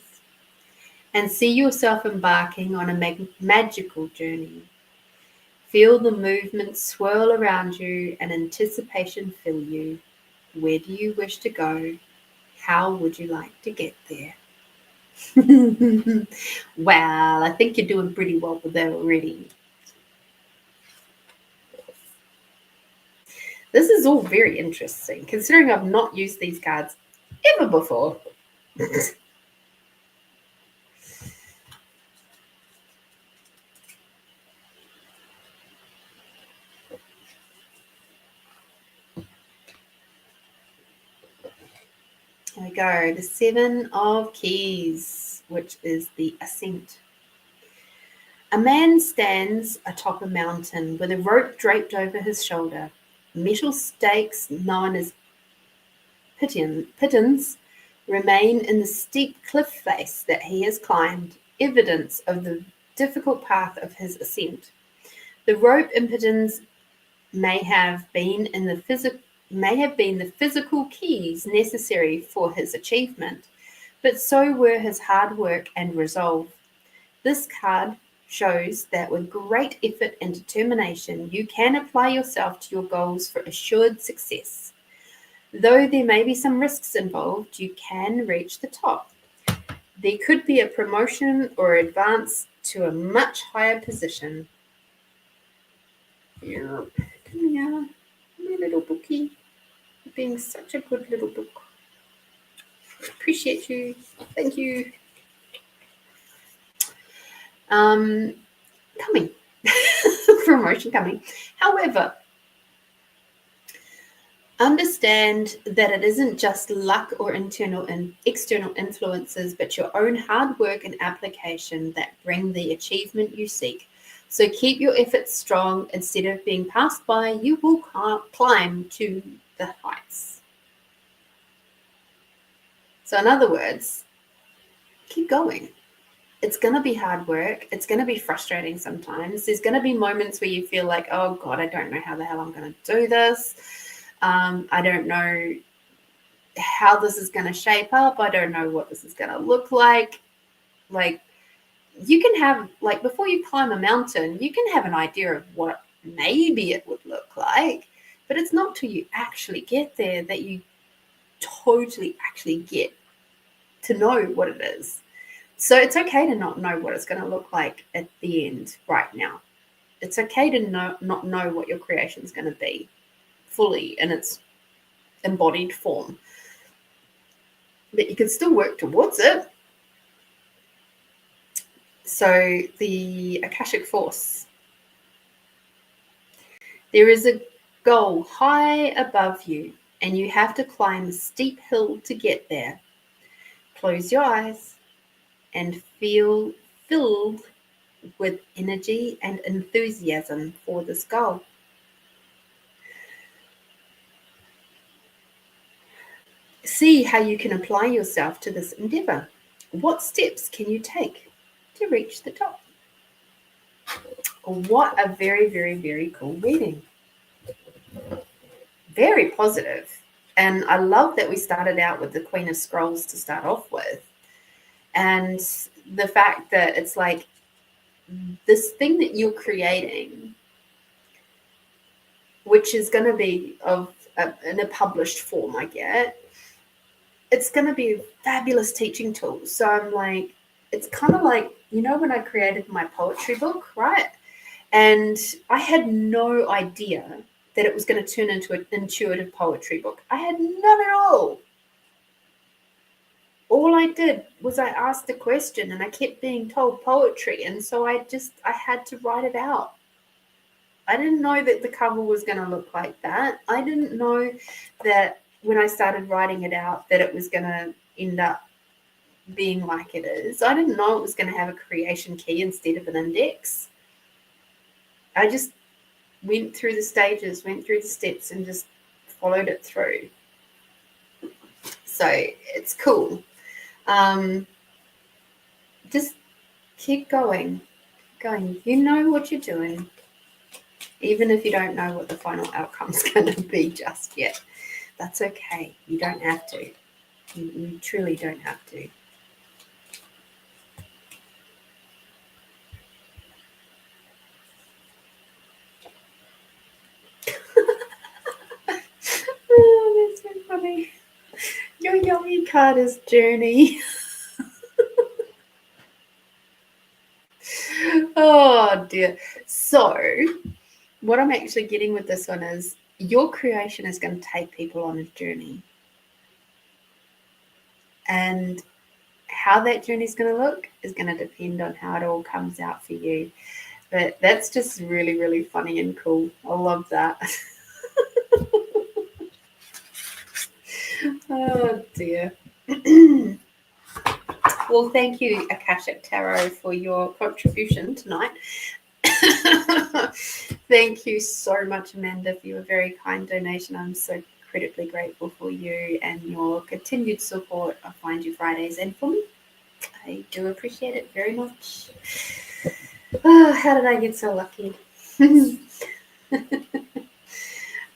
and see yourself embarking on a magical journey. Feel the movement swirl around you and anticipation fill you. Where do you wish to go? How would you like to get there? Well, I think you're doing pretty well with that already. This is all very interesting, considering I've not used these cards ever before. There we go, the Seven of Keys, which is the Ascent. A man stands atop a mountain with a rope draped over his shoulder. Metal stakes, known as pitons, remain in the steep cliff face that he has climbed. evidence of the difficult path of his ascent. The rope impotence may have been the physical keys necessary for his achievement, but so were his hard work and resolve. This card shows that with great effort and determination, you can apply yourself to your goals for assured success. Though there may be some risks involved, you can reach the top. There could be a promotion or advance to a much higher position. Yeah. Come here, my little bookie. You're being such a good little book. Appreciate you. Thank you. Coming. Promotion coming. However, understand that it isn't just luck or internal and external influences, but your own hard work and application that bring the achievement you seek. So keep your efforts strong. Instead of being passed by, you will climb to the heights. So in other words, keep going. It's going to be hard work. It's going to be frustrating sometimes. There's going to be moments where you feel like, oh God, I don't know how the hell I'm going to do this. I don't know how this is going to shape up. I don't know what this is going to look like. Like, you can have, like, before you climb a mountain, you can have an idea of what maybe it would look like, but it's not till you actually get there that you totally actually get to know what it is. So it's okay to not know what it's going to look like at the end right now. It's okay to not know what your creation is going to be fully in its embodied form. But you can still work towards it. So the Akashic Force. There is a goal high above you, and you have to climb a steep hill to get there. Close your eyes and feel filled with energy and enthusiasm for this goal. See how you can apply yourself to this endeavor. What steps can you take to reach the top? What a very, very, very cool reading. Very positive. And I love that we started out with the Queen of Scrolls to start off with. And the fact that it's like this thing that you're creating, which is going to be in a published form, I get, it's going to be a fabulous teaching tool. So I'm like, it's kind of like, you know, when I created my poetry book, right? And I had no idea that it was going to turn into an intuitive poetry book. I had none at all. All I did was I asked a question and I kept being told poetry. And so I had to write it out. I didn't know that the cover was going to look like that. I didn't know that when I started writing it out that it was going to end up being like it is. I didn't know it was going to have a creation key instead of an index. I just went through the stages, went through the steps, and just followed it through. So it's cool. Just keep going. You know what you're doing, even if you don't know what the final outcome's going to be just yet. That's okay. You don't have to. You truly don't have to. Oh, that's so funny. Your yummy card is Journey. Oh dear. So what I'm actually getting with this one is your creation is going to take people on a journey. And how that journey is going to look is going to depend on how it all comes out for you. But that's just really, really funny and cool. I love that. Oh dear. Well, thank you, Akashic Tarot, for your contribution tonight. Thank you so much, Amanda, for your very kind donation. I'm so incredibly grateful for you and your continued support of Find You Fridays and for me. I do appreciate it very much. Oh, how did I get so lucky?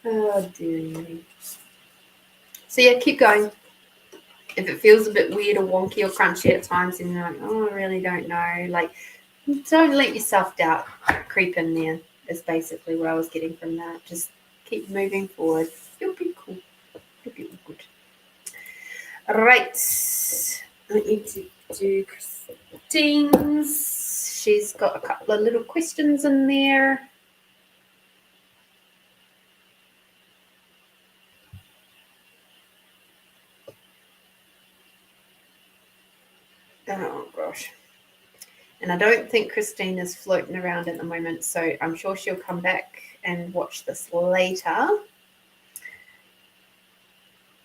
Oh, dear. So yeah, keep going. If it feels a bit weird or wonky or crunchy at times and you're like, oh, I really don't know, like, don't let your self-doubt creep in there, is basically what I was getting from that. Just keep moving forward. You'll be cool. You'll be all good. All right. I need to do Christine's. She's got a couple of little questions in there. Oh, gosh. And I don't think Christine is floating around at the moment, so I'm sure she'll come back and watch this later.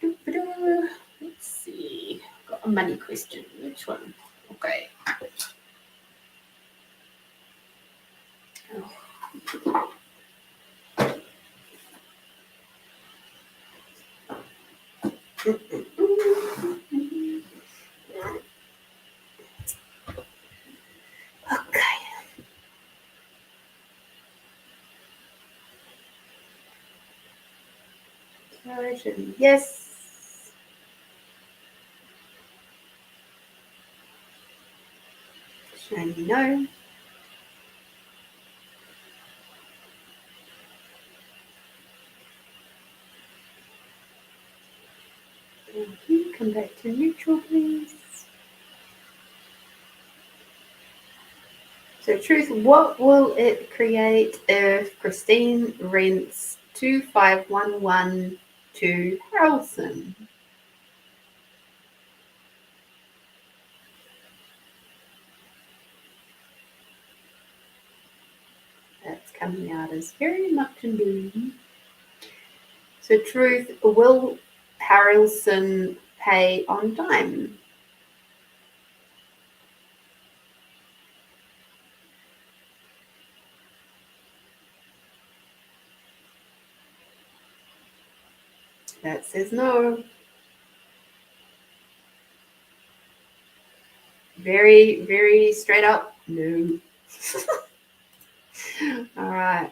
Let's see. Got a money question. Which one? Okay. Oh. Okay. Yes. Shiny no. Thank you. Come back to neutral, please. So, truth, what will it create if Christine rents 2511 to Harrelson? That's coming out as very much in blue. So, truth, will Harrelson pay on time? That says no. Very, very straight up, no. All right.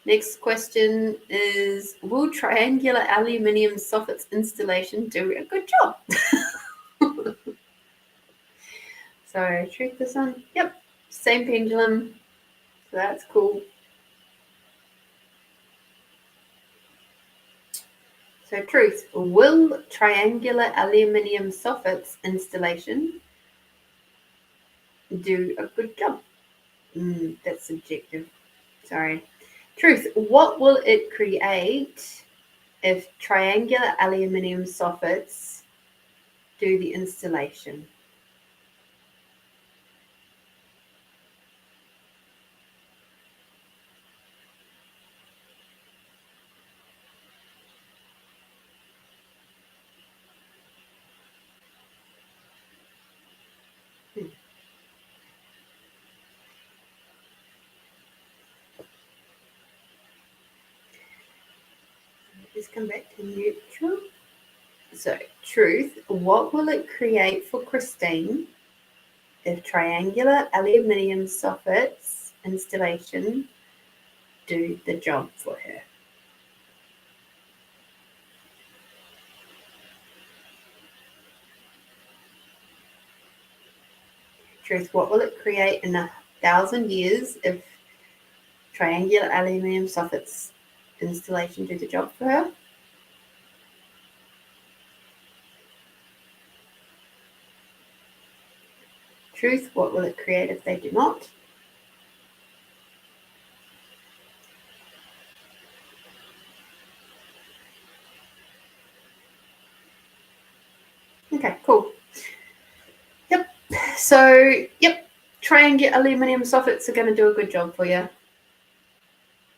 Next question is, will triangular aluminium soffits installation do a good job? So, truth, this one. Yep. Same pendulum. So that's cool. So, truth, will triangular aluminium soffits installation do a good job? That's subjective. Sorry. Truth, what will it create if triangular aluminium soffits do the installation? Just come back to neutral. So, truth, what will it create for Christine if triangular aluminium soffits installation do the job for her? Truth, what will it create in 1,000 years if triangular aluminium soffits installation do the job for her? Truth, what will it create if they do not? Okay, cool. Yep. So, yep, triangular aluminium soffits are going to do a good job for you.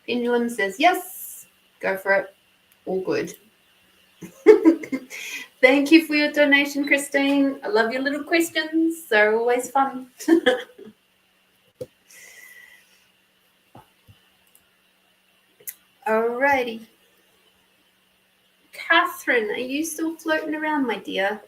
Pendulum says yes. Go for it. All good. Thank you for your donation, Christine. I love your little questions. They're always fun. Alrighty. Catherine, are you still floating around, my dear?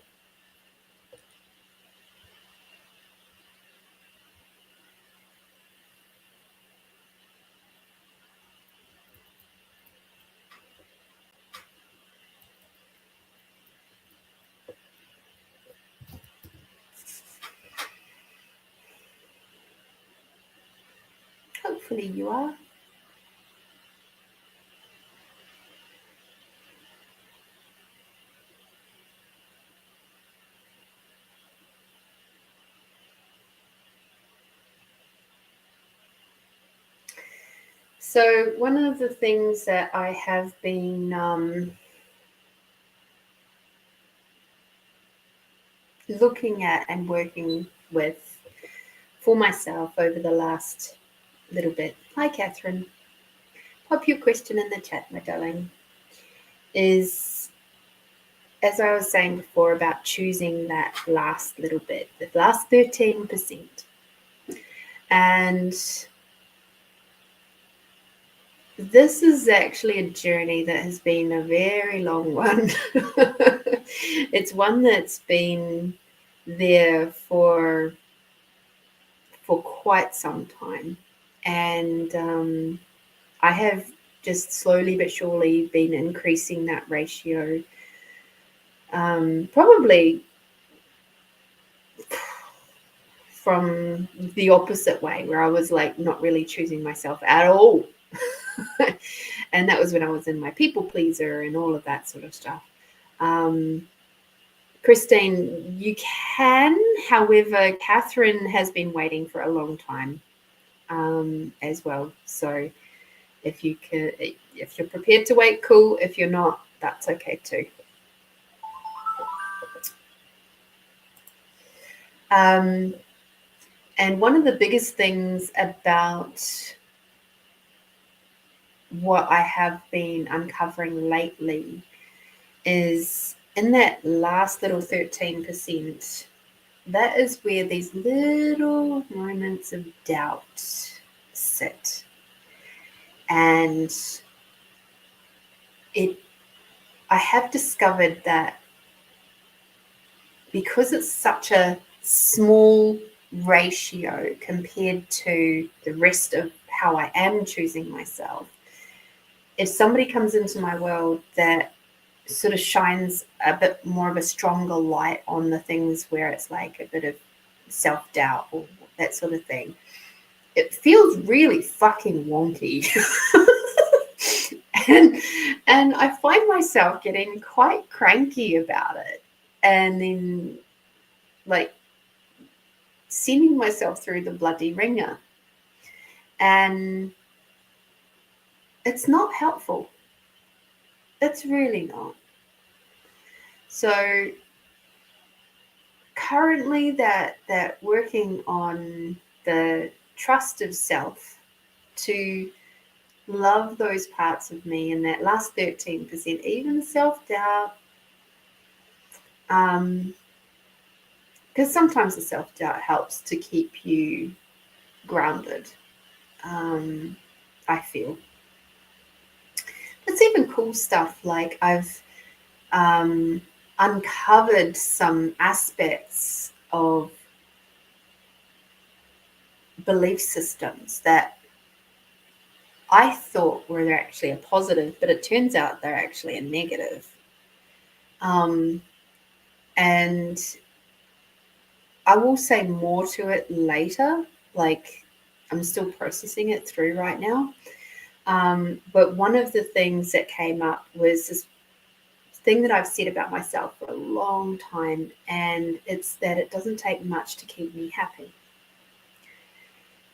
Hopefully you are. So one of the things that I have been looking at and working with for myself over the last little bit. Hi, Catherine. Pop your question in the chat, my darling. Is, as I was saying before, about choosing that last little bit, the last 13%. And this is actually a journey that has been a very long one. It's one that's been there for quite some time. And I have just slowly but surely been increasing that ratio. Probably from the opposite way, where I was like not really choosing myself at all. And that was when I was in my people pleaser and all of that sort of stuff. Christine, you can, however, Catherine has been waiting for a long time as well. So if you're prepared to wait, cool. If you're not, that's okay too. And one of the biggest things about what I have been uncovering lately is in that last little 13%, that is where these little moments of doubt sit. And I have discovered that because it's such a small ratio compared to the rest of how I am choosing myself, if somebody comes into my world that sort of shines a bit more of a stronger light on the things where it's like a bit of self-doubt or that sort of thing, it feels really fucking wonky. and I find myself getting quite cranky about it, and then like sending myself through the bloody ringer, and it's not helpful. It's really not. So currently that working on the trust of self to love those parts of me and that last 13%, even self-doubt, because sometimes the self-doubt helps to keep you grounded, I feel. It's even cool stuff like I've uncovered some aspects of belief systems that I thought were actually a positive, but it turns out they're actually a negative. And I will say more to it later. Like I'm still processing it through right now. But one of the things that came up was this thing that I've said about myself for a long time, and it's that it doesn't take much to keep me happy.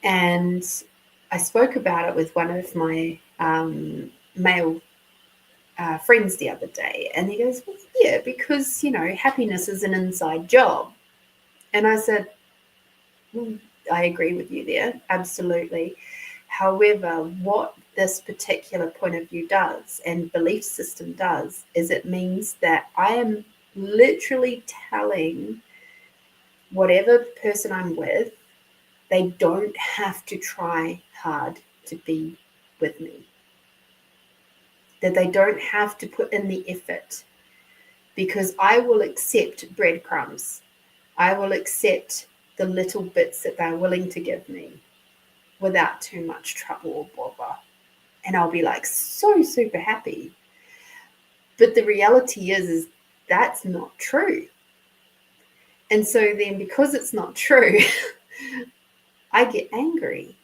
And I spoke about it with one of my male friends the other day, and he goes, well, yeah, because, happiness is an inside job. And I said, well, I agree with you there, absolutely. However, what this particular point of view does and belief system does is it means that I am literally telling whatever person I'm with, they don't have to try hard to be with me. That they don't have to put in the effort, because I will accept breadcrumbs. I will accept the little bits that they're willing to give me without too much trouble or bother. And I'll be like so super happy. But the reality is that's not true. And so then because it's not true, I get angry.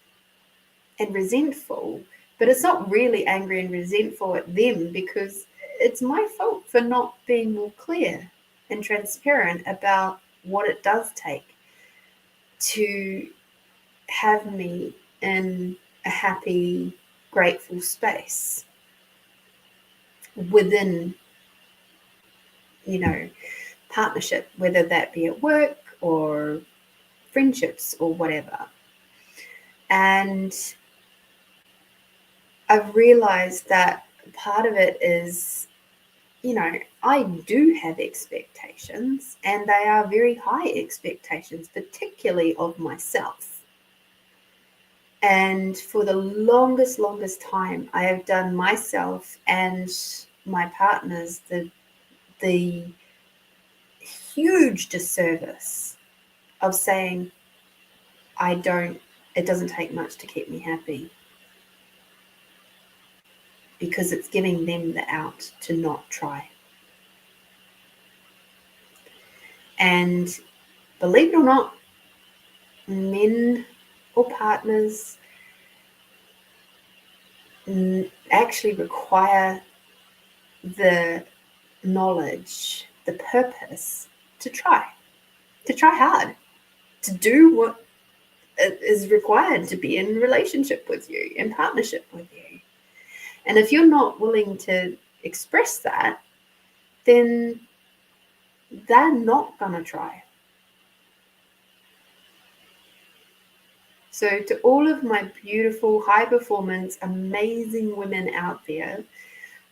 and resentful, but it's not really angry and resentful at them because it's my fault for not being more clear and transparent about what it does take to have me in a happy, grateful space within, partnership, whether that be at work or friendships or whatever. And I've realized that part of it is, I do have expectations, and they are very high expectations, particularly of myself. And for the longest time, I have done myself and my partners the huge disservice of saying, it doesn't take much to keep me happy, because it's giving them the out to not try. And believe it or not, men or partners actually require the knowledge, the purpose to try hard, to do what is required to be in relationship with you, in partnership with you. And if you're not willing to express that, then they're not going to try. So to all of my beautiful, high performance, amazing women out there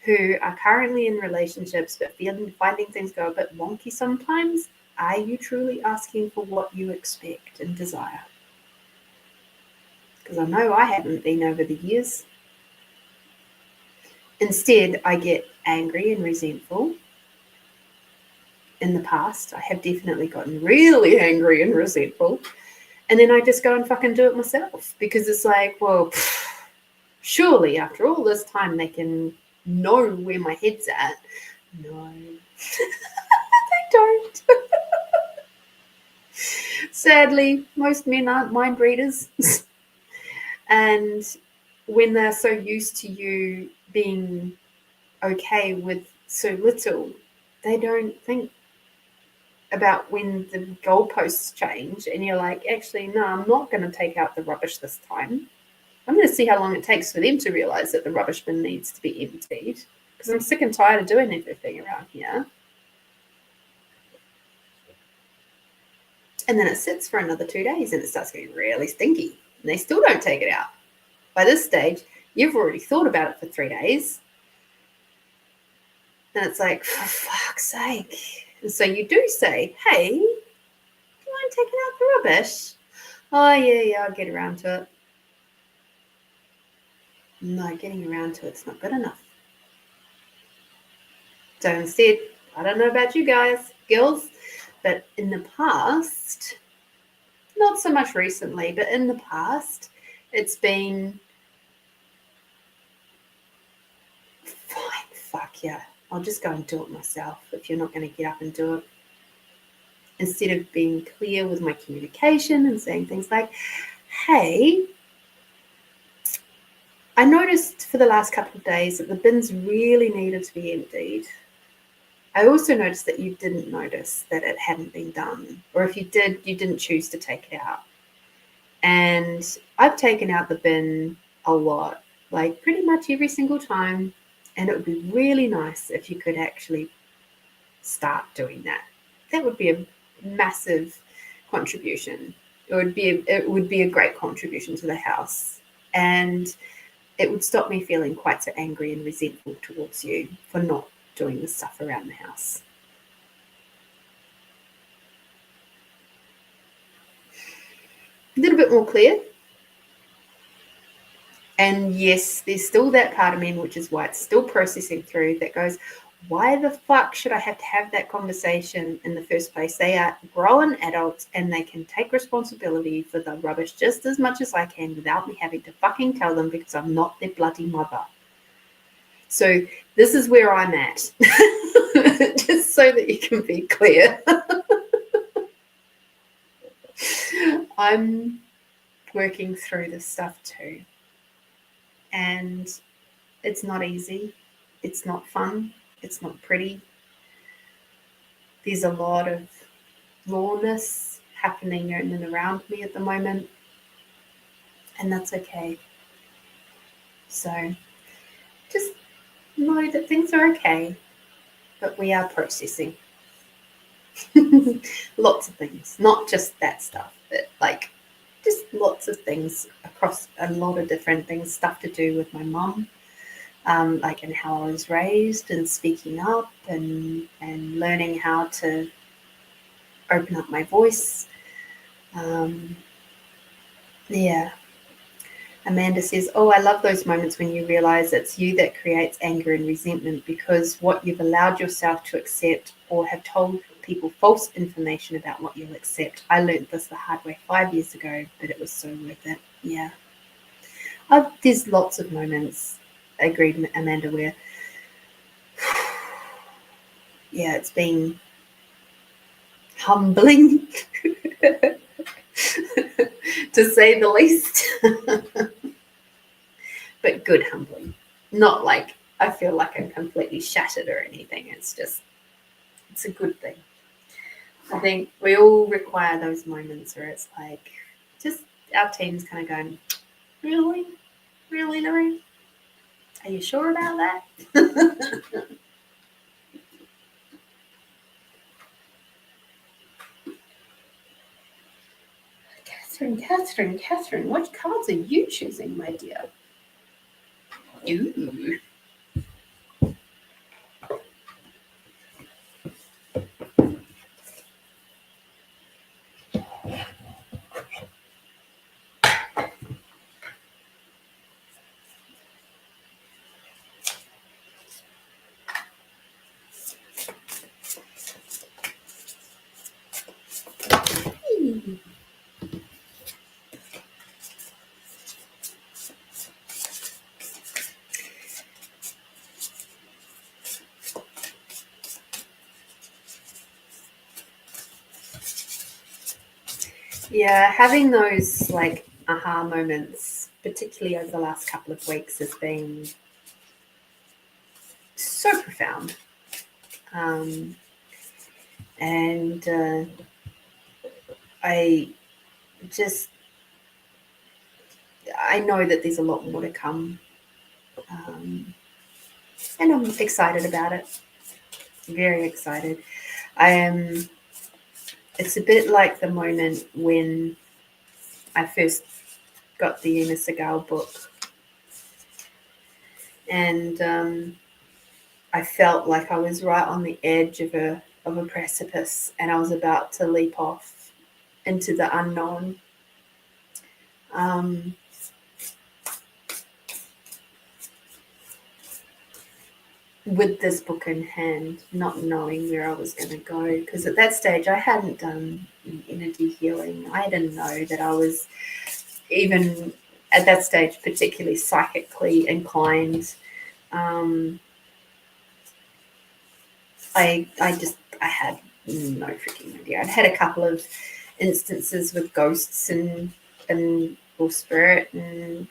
who are currently in relationships but finding things go a bit wonky sometimes, are you truly asking for what you expect and desire? Because I know I haven't been over the years. Instead, I get angry and resentful. In the past, I have definitely gotten really angry and resentful. And then I just go and fucking do it myself, because it's like, well, surely after all this time they can know where my head's at. No, they don't. Sadly, most men aren't mind readers. And when they're so used to you being okay with so little, they don't think about when the goalposts change and you're like, actually, no, I'm not going to take out the rubbish this time. I'm going to see how long it takes for them to realize that the rubbish bin needs to be emptied, because I'm sick and tired of doing everything around here. And then it sits for another 2 days and it starts getting really stinky and they still don't take it out. By this stage, you've already thought about it for 3 days. And it's like, for fuck's sake. And so you do say, hey, do you mind taking out the rubbish? Oh, yeah, I'll get around to it. No, getting around to it's not good enough. So instead, I don't know about you guys, girls, but in the past, not so much recently, but in the past, it's been fine, fuck yeah, I'll just go and do it myself if you're not going to get up and do it. Instead of being clear with my communication and saying things like, hey, I noticed for the last couple of days that the bins really needed to be emptied. I also noticed that you didn't notice that it hadn't been done, or if you did, you didn't choose to take it out. And I've taken out the bin a lot, like pretty much every single time, and it would be really nice if you could actually start doing that. That would be a massive contribution. It would be a great contribution to the house, and it would stop me feeling quite so angry and resentful towards you for not doing the stuff around the house. A little bit more clear. And yes, there's still that part of me, which is why it's still processing through, that goes, why the fuck should I have to have that conversation in the first place? They are grown adults and they can take responsibility for the rubbish just as much as I can without me having to fucking tell them, because I'm not their bloody mother. So this is where I'm at, just so that you can be clear. I'm working through this stuff too. and it's not easy. It's not fun. It's not pretty. There's a lot of rawness happening in and around me at the moment, and that's okay. So just know that things are okay, but we are processing lots of things, not just that stuff, but like just lots of things across a lot of different things, stuff to do with my mum, like in how I was raised and speaking up and learning how to open up my voice. Yeah. Amanda says, oh, I love those moments when you realize it's you that creates anger and resentment because what you've allowed yourself to accept or have told people false information about what you'll accept. I learned this the hard way 5 years ago, but it was so worth it. Yeah. There's lots of moments, agreed, Amanda, where, yeah, it's been humbling, to say the least. But good humbling. Not like I feel like I'm completely shattered or anything. It's a good thing. I think we all require those moments where it's like, just our team's kind of going, really? Really, Lorene? Are you sure about that? Catherine, what cards are you choosing, my dear? Ooh. Yeah, having those like aha moments, particularly over the last couple of weeks, has been so profound. And I know that there's a lot more to come, and I'm excited about it. Very excited. It's a bit like the moment when I first got the Una Segal book, and I felt like I was right on the edge of a precipice, and I was about to leap off into the unknown. With this book in hand, not knowing where I was going to go, because at that stage I hadn't done energy healing. I didn't know that I was even at that stage particularly psychically inclined. I had no freaking idea. I'd had a couple of instances with ghosts and or spirit, and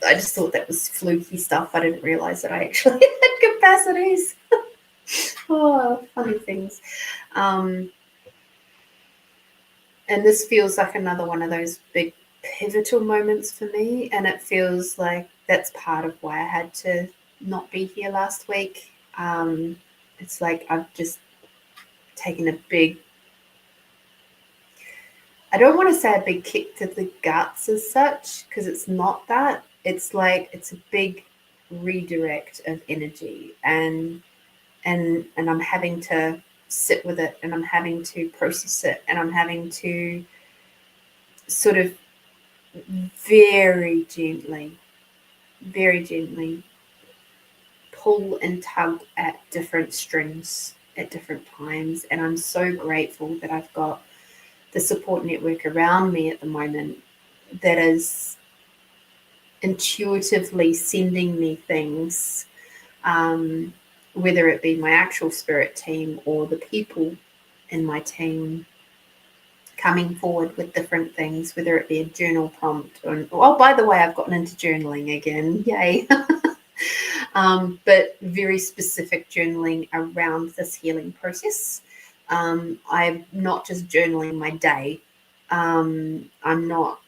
I just thought that was fluky stuff. I didn't realize that I actually had capacities. Oh, funny things. And this feels like another one of those big pivotal moments for me, and it feels like that's part of why I had to not be here last week. It's like I've just taken a big, I don't want to say a big kick to the guts as such, because it's not that. It's like it's a big redirect of energy, and I'm having to sit with it, and I'm having to process it, and I'm having to sort of very gently pull and tug at different strings at different times. And I'm so grateful that I've got the support network around me at the moment that is intuitively sending me things, whether it be my actual spirit team or the people in my team coming forward with different things, whether it be a journal prompt or, oh, by the way, I've gotten into journaling again. Yay. But very specific journaling around this healing process. I'm not just journaling my day. I'm not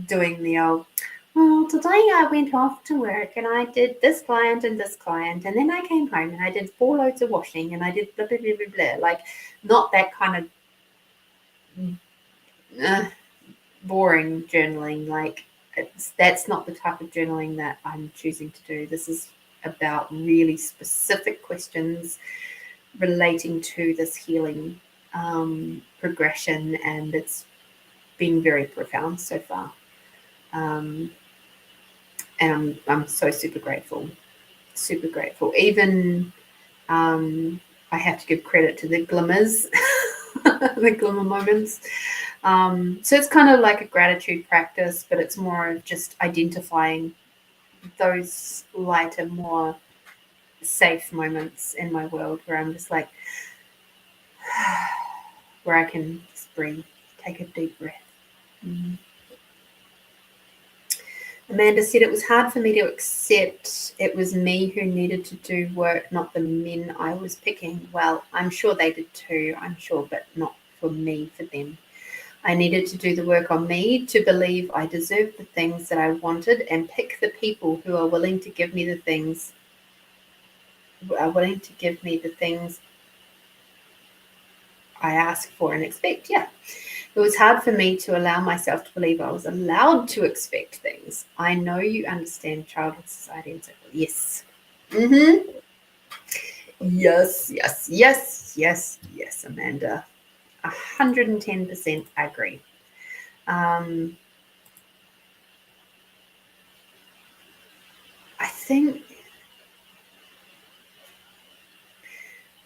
doing the old, well, today I went off to work and I did this client and this client, and then I came home and I did 4 loads of washing and I did blah, blah, blah, blah, blah. Like, not that kind of boring journaling. Like, that's not the type of journaling that I'm choosing to do. This is about really specific questions relating to this healing progression, and it's been very profound so far. And I'm so super grateful. Even I have to give credit to the glimmers, the glimmer moments. So it's kind of like a gratitude practice, but it's more of just identifying those lighter, more safe moments in my world where I'm just like, where I can just breathe, take a deep breath. Amanda said it was hard for me to accept it was me who needed to do work, not the men I was picking. Well, I'm sure they did too, but not for me, for them. I needed to do the work on me to believe I deserved the things that I wanted and pick the people who are willing to give me the things I ask for and expect. Yeah. It was hard for me to allow myself to believe I was allowed to expect things. I know you understand childhood society and so forth. Yes. Yes, Amanda. 110% agree. I think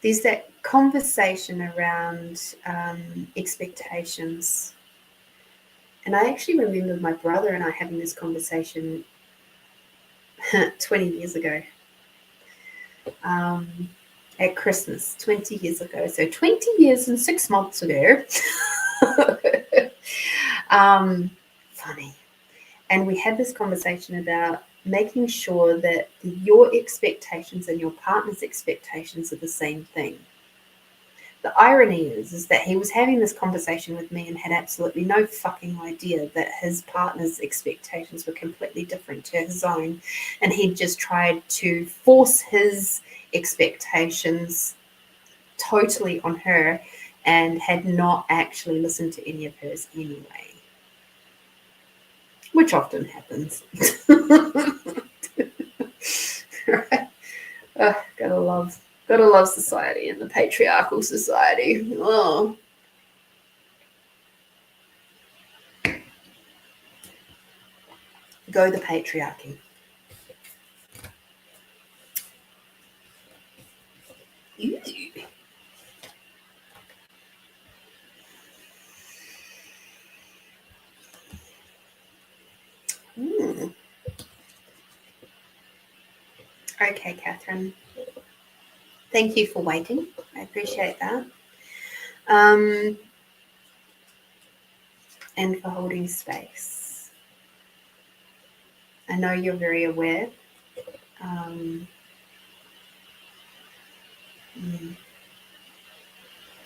there's that conversation around expectations. And I actually remember my brother and I having this conversation 20 years ago at Christmas, 20 years ago. So 20 years and 6 months ago. Funny. And we had this conversation about making sure that your expectations and your partner's expectations are the same thing. The irony is that he was having this conversation with me and had absolutely no fucking idea that his partner's expectations were completely different to his own. And he just tried to force his expectations totally on her and had not actually listened to any of hers anyway. Which often happens. Right? Gotta love society and the patriarchal society. Oh. Go the patriarchy. Okay, Catherine. Thank you for waiting. I appreciate that. And for holding space. I know you're very aware. And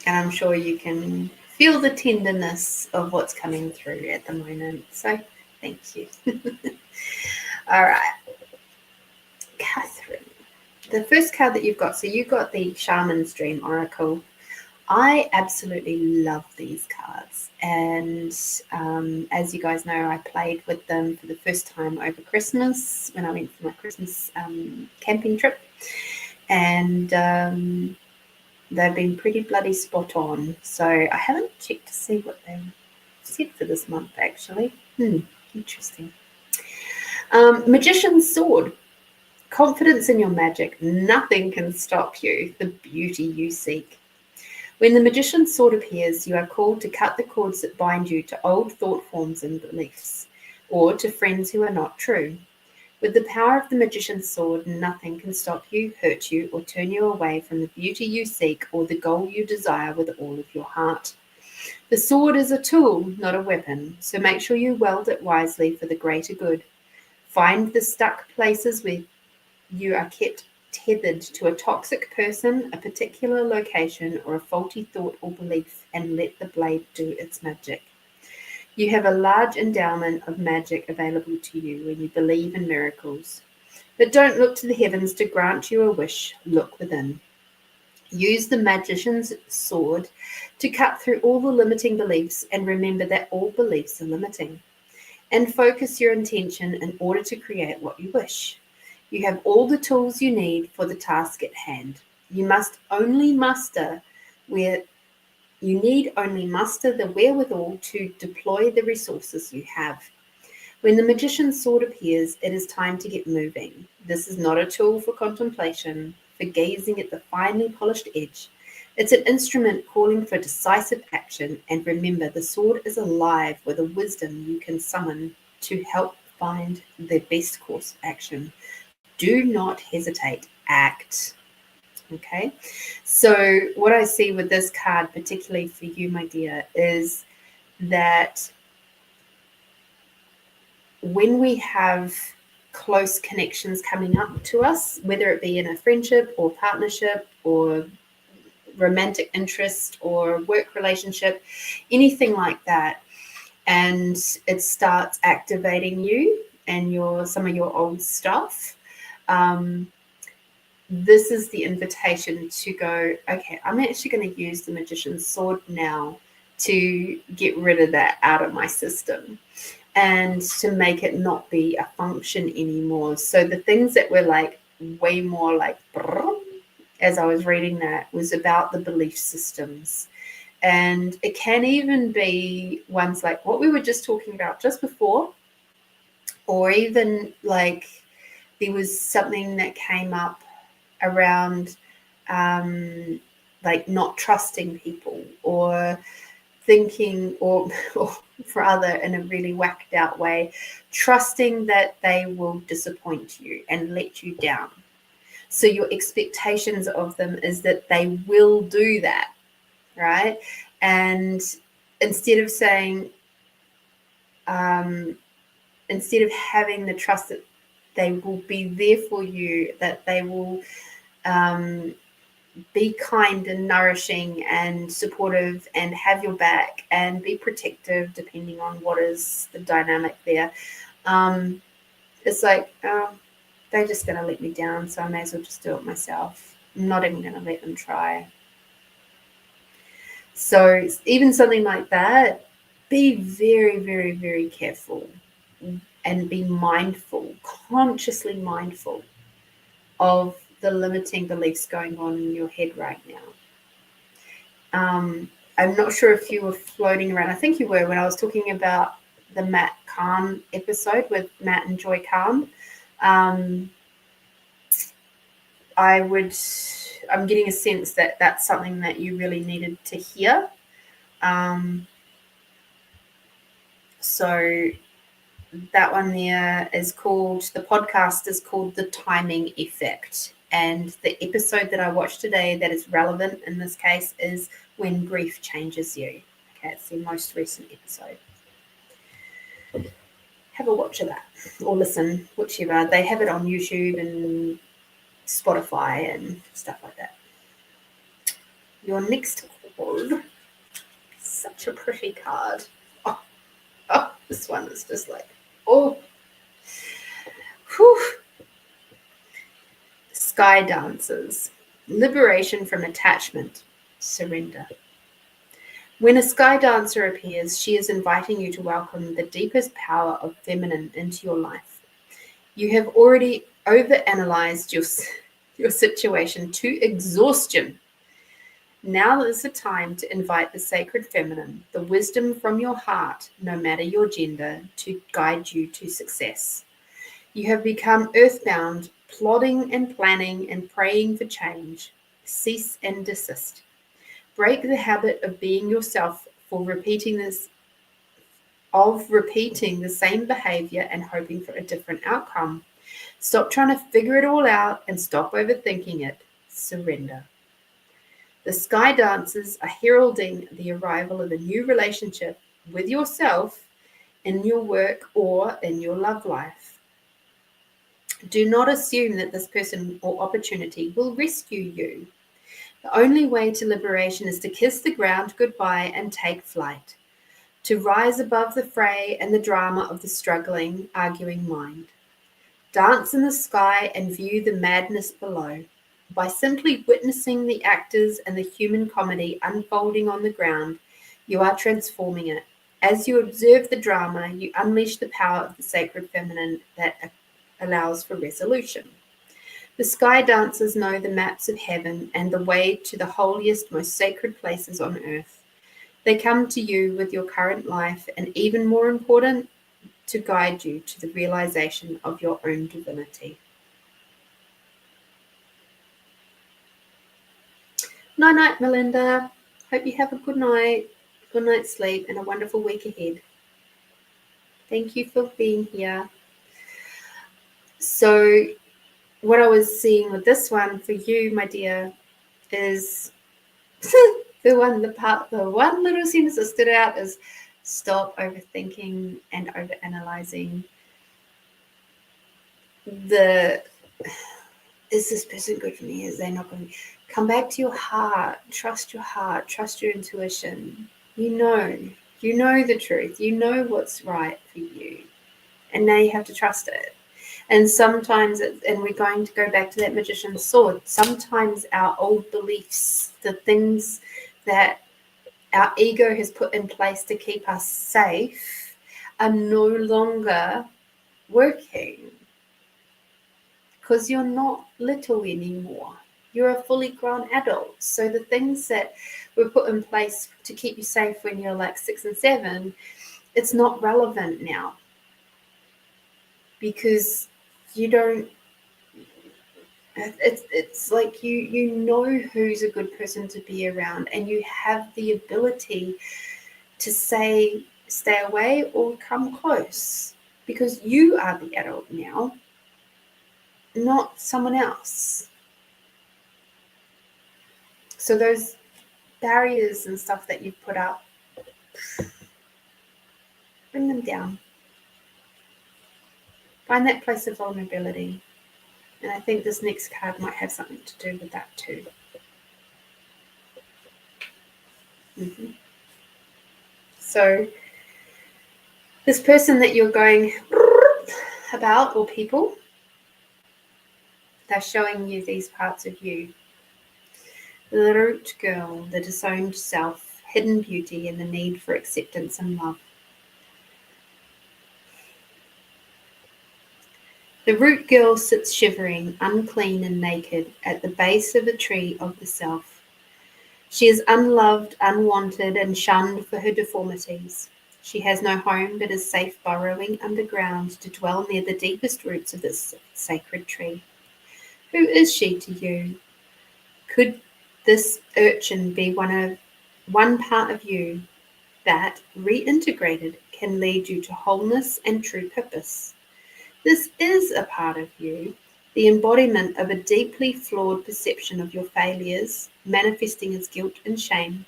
I'm sure you can feel the tenderness of what's coming through at the moment. So thank you. All right. Catherine, the first card that you've got, so you got the Shaman's Dream Oracle. I absolutely love these cards. And as you guys know, I played with them for the first time over Christmas when I went for my Christmas camping trip. And they've been pretty bloody spot on. So I haven't checked to see what they said for this month, actually. Interesting. Magician's Sword. Confidence in your magic. Nothing can stop you. The beauty you seek. When the Magician's Sword appears, you are called to cut the cords that bind you to old thought forms and beliefs, or to friends who are not true. With the power of the Magician's Sword, nothing can stop you, hurt you, or turn you away from the beauty you seek or the goal you desire with all of your heart. The sword is a tool, not a weapon, so make sure you wield it wisely for the greater good. Find the stuck places where you are kept tethered to a toxic person, a particular location, or a faulty thought or belief, and let the blade do its magic. You have a large endowment of magic available to you when you believe in miracles. But don't look to the heavens to grant you a wish, look within. Use the magician's sword to cut through all the limiting beliefs, and remember that all beliefs are limiting. And focus your intention in order to create what you wish. You have all the tools you need for the task at hand. You only muster the wherewithal to deploy the resources you have. When the magician's sword appears, it is time to get moving. This is not a tool for contemplation, for gazing at the finely polished edge. It's an instrument calling for decisive action, and remember, the sword is alive with a wisdom you can summon to help find the best course of action. Do not hesitate, act. Okay, so what I see with this card, particularly for you, my dear, is that when we have close connections coming up to us, whether it be in a friendship or partnership or romantic interest or work relationship, anything like that, and it starts activating you and some of your old stuff, this is the invitation to go, okay, I'm actually going to use the magician's sword now to get rid of that out of my system and to make it not be a function anymore. So the things that were like way more like, as I was reading that, was about the belief systems. And it can even be ones like what we were just talking about just before, or even like there was something that came up around like not trusting people, or thinking, or rather in a really whacked out way, trusting that they will disappoint you and let you down. So your expectations of them is that they will do that, right? And instead of saying, instead of having the trust that they will be there for you, that they will be kind and nourishing and supportive and have your back and be protective, depending on what is the dynamic there. It's like, they're just going to let me down, so I may as well just do it myself. I'm not even going to let them try. So even something like that, be very, very, very careful and be mindful, consciously mindful of the limiting beliefs going on in your head right now. I'm not sure if you were floating around. I think you were when I was talking about the Matt Kahn episode with Matt and Joy Kahn. I'm getting a sense that that's something that you really needed to hear. So that one there is called, the podcast is called The Timing Effect. And the episode that I watched today that is relevant in this case is When Grief Changes You. Okay, it's the most recent episode. Have a watch of that, or listen, whichever. They have it on YouTube and Spotify and stuff like that. Your next card, such a pretty card. Oh, this one is just like, oh. Whew. Sky Dancers. Liberation from attachment. Surrender. When a sky dancer appears, she is inviting you to welcome the deepest power of feminine into your life. You have already overanalyzed your situation to exhaustion. Now is the time to invite the sacred feminine, the wisdom from your heart, no matter your gender, to guide you to success. You have become earthbound, plotting and planning and praying for change. Cease and desist. Break the habit of being yourself repeating the same behavior and hoping for a different outcome. Stop trying to figure it all out and stop overthinking it. Surrender. The sky dancers are heralding the arrival of a new relationship with yourself in your work or in your love life. Do not assume that this person or opportunity will rescue you. The only way to liberation is to kiss the ground goodbye and take flight, to rise above the fray and the drama of the struggling, arguing mind. Dance in the sky and view the madness below. By simply witnessing the actors and the human comedy unfolding on the ground, you are transforming it. As you observe the drama, you unleash the power of the sacred feminine that allows for resolution. The sky dancers know the maps of heaven and the way to the holiest, most sacred places on earth. They come to you with your current life and, even more important, to guide you to the realization of your own divinity. Night, Melinda. Hope you have a good night's sleep, and a wonderful week ahead. Thank you for being here. So, what I was seeing with this one for you, my dear, is the one little sentence that stood out is stop overthinking and overanalyzing. Is this person good for me? Is they not going to come back to your heart? Trust your heart. Trust your intuition. You know the truth. You know what's right for you, and now you have to trust it. And sometimes, and we're going to go back to that magician's sword, sometimes our old beliefs, the things that our ego has put in place to keep us safe, are no longer working, because you're not little anymore. You're a fully grown adult. So the things that were put in place to keep you safe when you're like 6 and 7, it's not relevant now, because you don't, it's like you know who's a good person to be around, and you have the ability to say stay away or come close, because you are the adult now, not someone else. So those barriers and stuff that you've put up, bring them down. Find that place of vulnerability. And I think this next card might have something to do with that too. So this person that you're going about, or people, they're showing you these parts of you. The root girl, the disowned self, hidden beauty, and the need for acceptance and love. The root girl sits shivering, unclean and naked, at the base of a tree of the self. She is unloved, unwanted, and shunned for her deformities. She has no home, but is safe burrowing underground to dwell near the deepest roots of this sacred tree. Who is she to you? Could this urchin be one part of you that, reintegrated, can lead you to wholeness and true purpose? This is a part of you, the embodiment of a deeply flawed perception of your failures, manifesting as guilt and shame.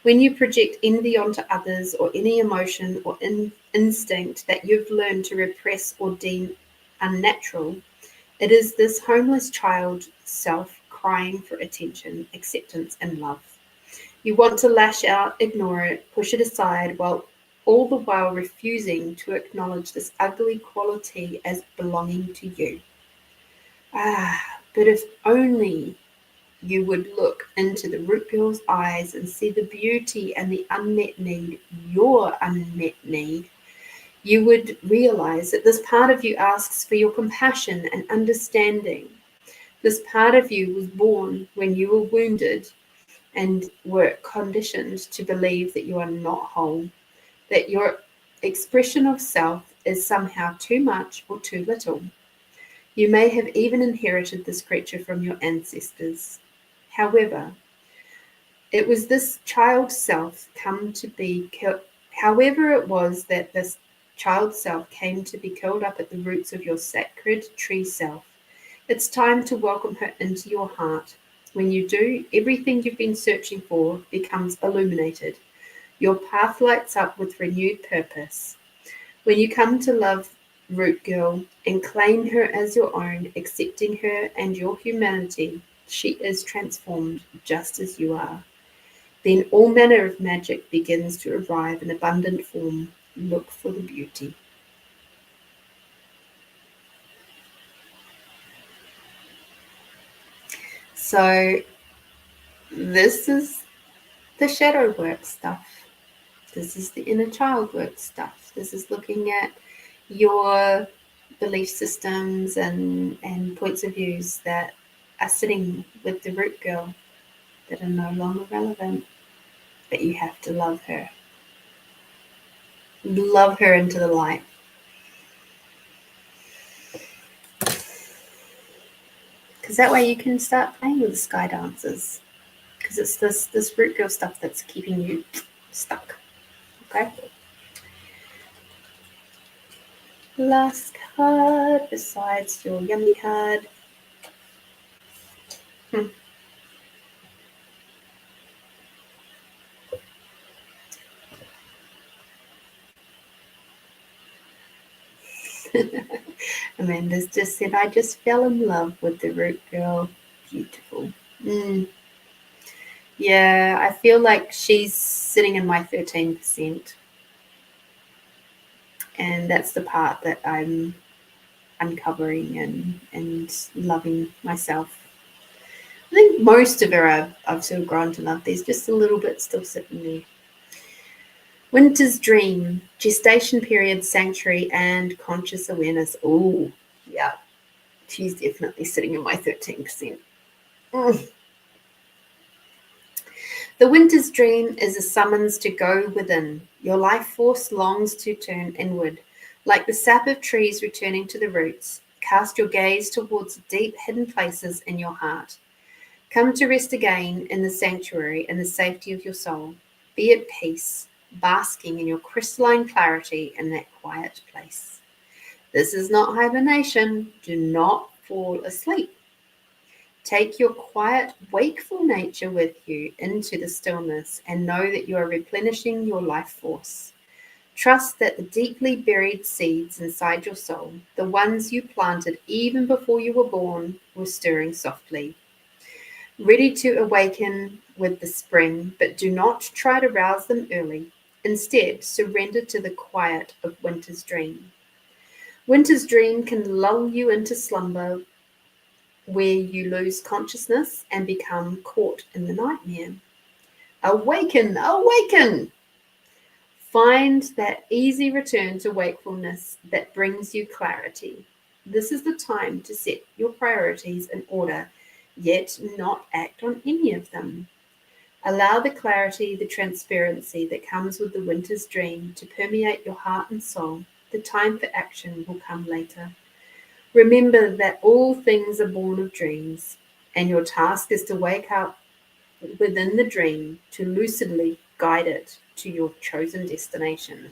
When you project envy onto others, or any emotion or instinct that you've learned to repress or deem unnatural, it is this homeless child self crying for attention, acceptance, and love. You want to lash out, ignore it, push it aside, all the while refusing to acknowledge this ugly quality as belonging to you. But if only you would look into the root girl's eyes and see the beauty and the unmet need, your unmet need, you would realize that this part of you asks for your compassion and understanding. This part of you was born when you were wounded and were conditioned to believe that you are not whole, that your expression of self is somehow too much or too little. You may have even inherited this creature from your ancestors. However, it was this child self however it was that this child self came to be curled up at the roots of your sacred tree self. It's time to welcome her into your heart. When you do, everything you've been searching for becomes illuminated. Your path lights up with renewed purpose. When you come to love Root Girl and claim her as your own, accepting her and your humanity, she is transformed just as you are. Then all manner of magic begins to arrive in abundant form. Look for the beauty. So this is the shadow work stuff. This is the inner child work stuff. This is looking at your belief systems and points of views that are sitting with the root girl that are no longer relevant, but you have to love her. Love her into the light. Because that way you can start playing with the sky dancers. Because it's this root girl stuff that's keeping you stuck. Okay? Last card besides your yummy card. Amanda's just said, I just fell in love with the root girl. Beautiful. Yeah, I feel like she's sitting in my 13%. And that's the part that I'm uncovering and loving myself. I think most of her I've sort of grown to love. There's just a little bit still sitting there. Winter's Dream, Gestation Period, Sanctuary, and Conscious Awareness. Oh, yeah. She's definitely sitting in my 13%. The Winter's Dream is a summons to go within. Your life force longs to turn inward. Like the sap of trees returning to the roots, cast your gaze towards deep hidden places in your heart. Come to rest again in the sanctuary and the safety of your soul. Be at peace, basking in your crystalline clarity in that quiet place. This is not hibernation. Do not fall asleep. Take your quiet, wakeful nature with you into the stillness and know that you are replenishing your life force. Trust that the deeply buried seeds inside your soul, the ones you planted even before you were born, were stirring softly. Ready to awaken with the spring, but do not try to rouse them early. Instead, surrender to the quiet of Winter's Dream. Winter's Dream can lull you into slumber where you lose consciousness and become caught in the nightmare. Awaken, awaken! Find that easy return to wakefulness that brings you clarity. This is the time to set your priorities in order, yet not act on any of them. Allow the clarity, the transparency that comes with the Winter's Dream to permeate your heart and soul. The time for action will come later. Remember that all things are born of dreams, and your task is to wake up within the dream to lucidly guide it to your chosen destination.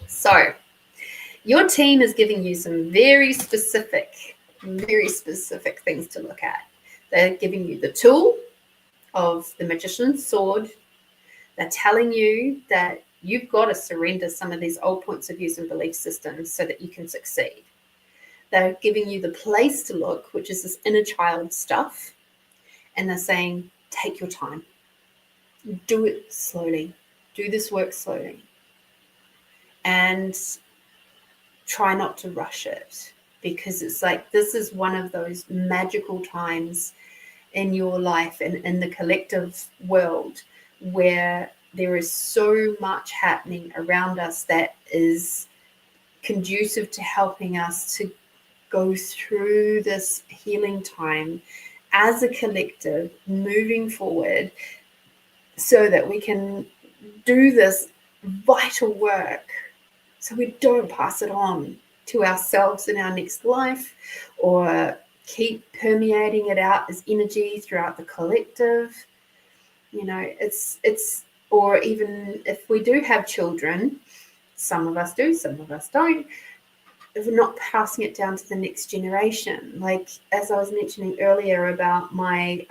So, your team is giving you some very specific things to look at. They're giving you the tool of the magician's sword. They're telling you that you've got to surrender some of these old points of views and belief systems so that you can succeed. They're giving you the place to look, which is this inner child stuff. And they're saying, take your time. Do it slowly. Do this work slowly. And try not to rush it, because it's like this is one of those magical times in your life and in the collective world where there is so much happening around us that is conducive to helping us to go through this healing time as a collective, moving forward so that we can do this vital work so we don't pass it on to ourselves in our next life or keep permeating it out as energy throughout the collective. You know, it's or even if we do have children, some of us do, some of us don't, not passing it down to the next generation. Like, as I was mentioning earlier about my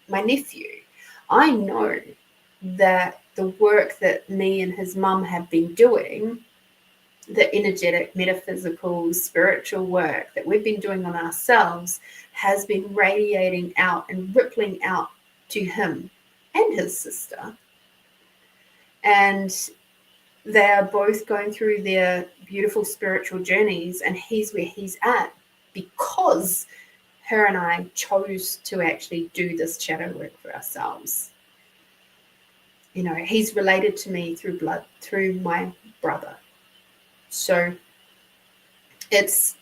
my nephew, I know that the work that me and his mum have been doing, the energetic, metaphysical, spiritual work that we've been doing on ourselves, has been radiating out and rippling out to him and his sister. And they are both going through their beautiful spiritual journeys, and he's where he's at because her and I chose to actually do this shadow work for ourselves. You know, he's related to me through blood, through my brother. So it's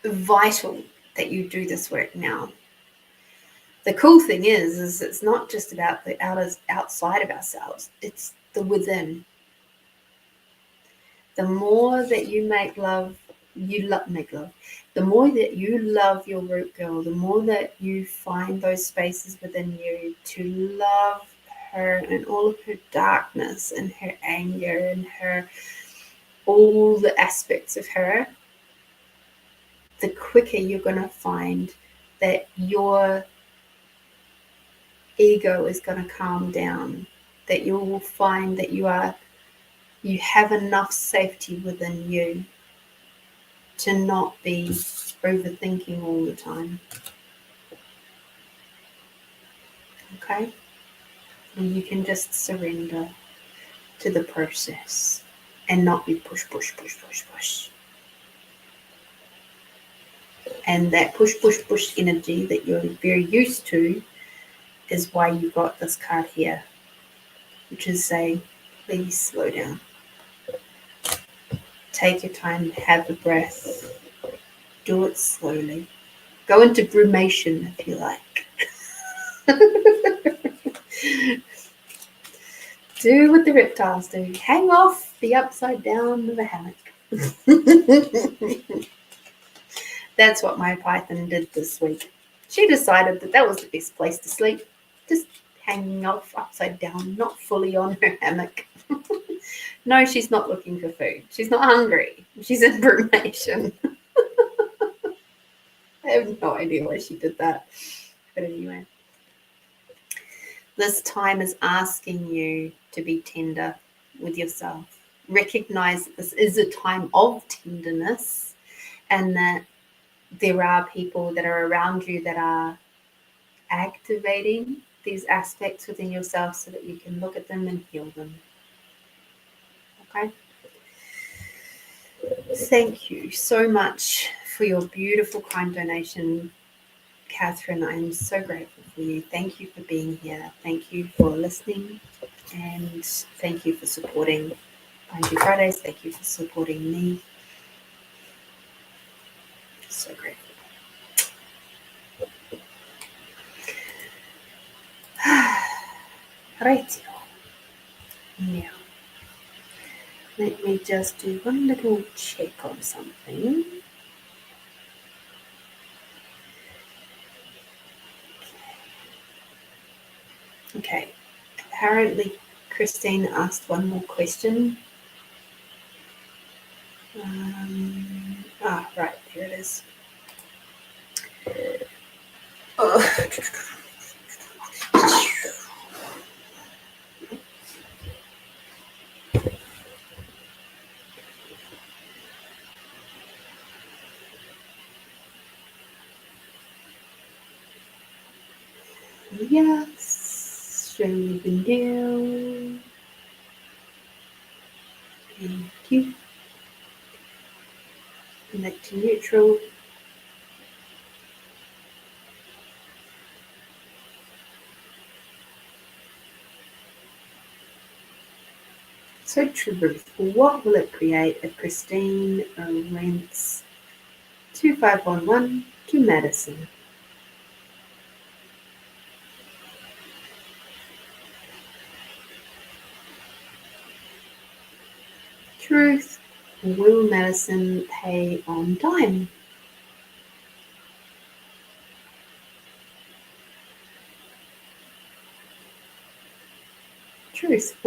vital that you do this work now. The cool thing is it's not just about the outside of ourselves, it's the within. The more that you make love, the more that you love your root girl, the more that you find those spaces within you to love her and all of her darkness and her anger and her, all the aspects of her, the quicker you're going to find that your ego is going to calm down, that you will find that you have enough safety within you to not be overthinking all the time. Okay? And you can just surrender to the process and not be push. And that push energy that you're very used to is why you got this card here, which is saying, please slow down. Take your time, have a breath, do it slowly. Go into brumation if you like. Do what the reptiles do. Hang off the upside down of a hammock. That's what my python did this week. She decided that was the best place to sleep. Just hanging off upside down, not fully on her hammock. No, she's not looking for food. She's not hungry. She's in brumation. I have no idea why she did that. But anyway. This time is asking you to be tender with yourself. Recognize that this is a time of tenderness and that there are people that are around you that are activating these aspects within yourself so that you can look at them and heal them. Okay? Thank you so much for your beautiful, kind donation, Catherine. I'm so grateful for you. Thank you for being here. Thank you for listening. And thank you for supporting Find You Fridays. Thank you for supporting me. So grateful. Right. Now, let me just do one little check on something. Okay. Apparently, Christine asked one more question. Right, here it is. Yes, moving down. Thank you. Connect to neutral. So truth, what will it create if Christine rents 2511 to Madison? Truth, will Madison pay on time? Truth,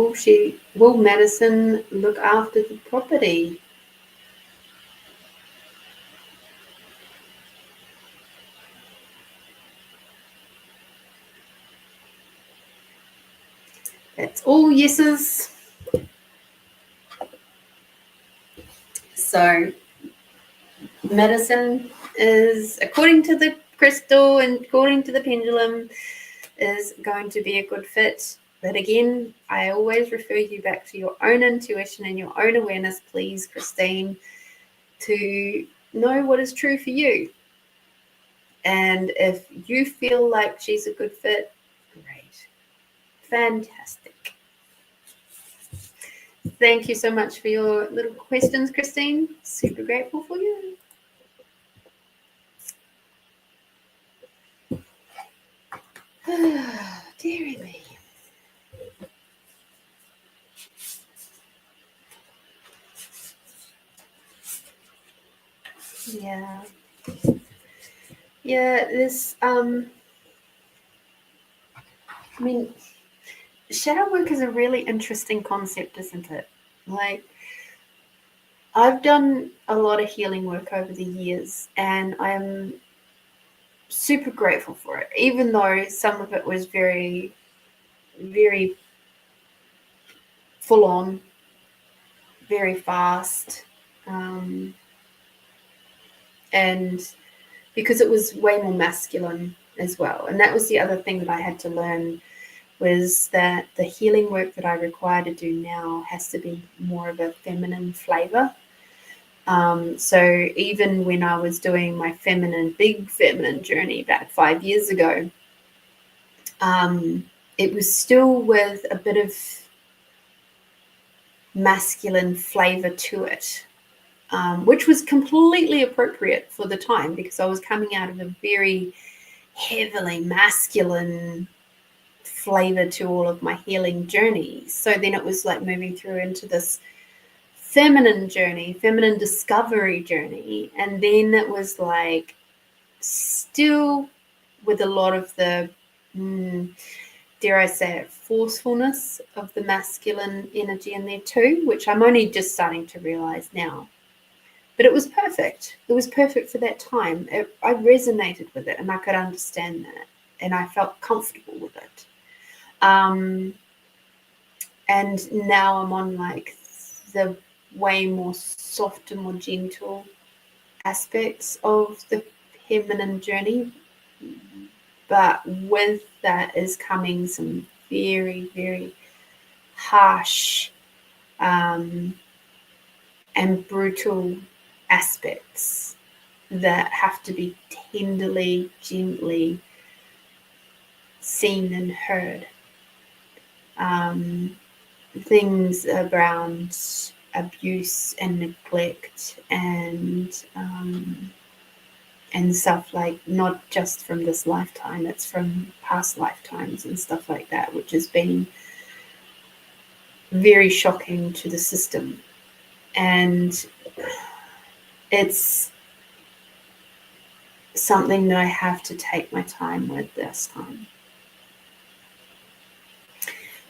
will Madison look after the property? That's all yeses. So medicine is, according to the crystal and according to the pendulum, is going to be a good fit. But again, I always refer you back to your own intuition and your own awareness, please, Christine, to know what is true for you. And if you feel like she's a good fit, great. Fantastic. Thank you so much for your little questions, Christine. Super grateful for you. Dearie me. Yeah. Yeah, this I mean, shadow work is a really interesting concept, isn't it? Like, I've done a lot of healing work over the years, and I'm super grateful for it, even though some of it was very, very full on, very fast, and because it was way more masculine as well. And that was the other thing that I had to learn, was that the healing work that I require to do now has to be more of a feminine flavor. So even when I was doing my big feminine journey back 5 years ago, it was still with a bit of masculine flavor to it, which was completely appropriate for the time, because I was coming out of a very heavily masculine flavor to all of my healing journey. So then it was like moving through into this feminine journey, feminine discovery journey. And then it was like still with a lot of the, dare I say it, forcefulness of the masculine energy in there too, which I'm only just starting to realize now. But it was perfect. It was perfect for that time. I resonated with it, and I could understand that, and I felt comfortable with it. And now I'm on like the way more soft and more gentle aspects of the feminine journey. But with that is coming some very, very harsh and brutal aspects that have to be tenderly, gently seen and heard. Things around abuse and neglect and stuff, like not just from this lifetime, it's from past lifetimes and stuff like that, which has been very shocking to the system. And it's something that I have to take my time with this time.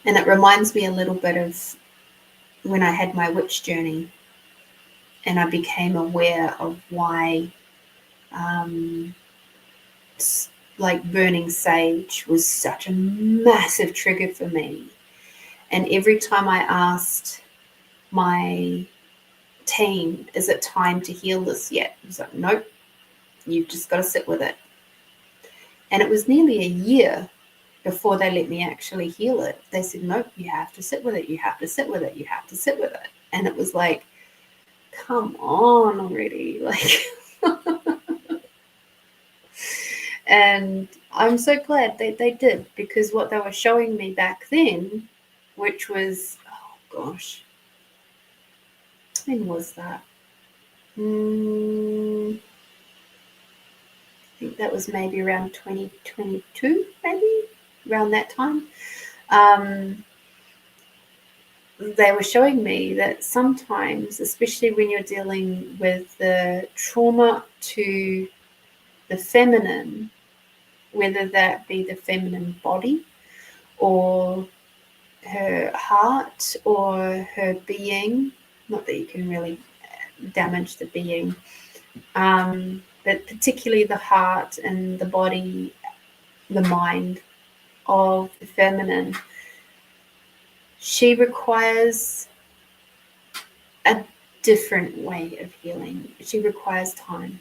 And it reminds me a little bit of when I had my witch journey and I became aware of why like burning sage was such a massive trigger for me. And every time I asked my team, is it time to heal this yet? It was like, nope, you've just got to sit with it. And it was nearly a year before they let me actually heal it. They said, nope, you have to sit with it. You have to sit with it. You have to sit with it. And it was like, come on already. Like, and I'm so glad that they did, because what they were showing me back then, which was, oh gosh, when was that? I think that was maybe around 2022, maybe around that time. They were showing me that sometimes, especially when you're dealing with the trauma to the feminine, whether that be the feminine body or her heart or her being, not that you can really damage the being, but particularly the heart and the body, the mind of the feminine, she requires a different way of healing. She requires time.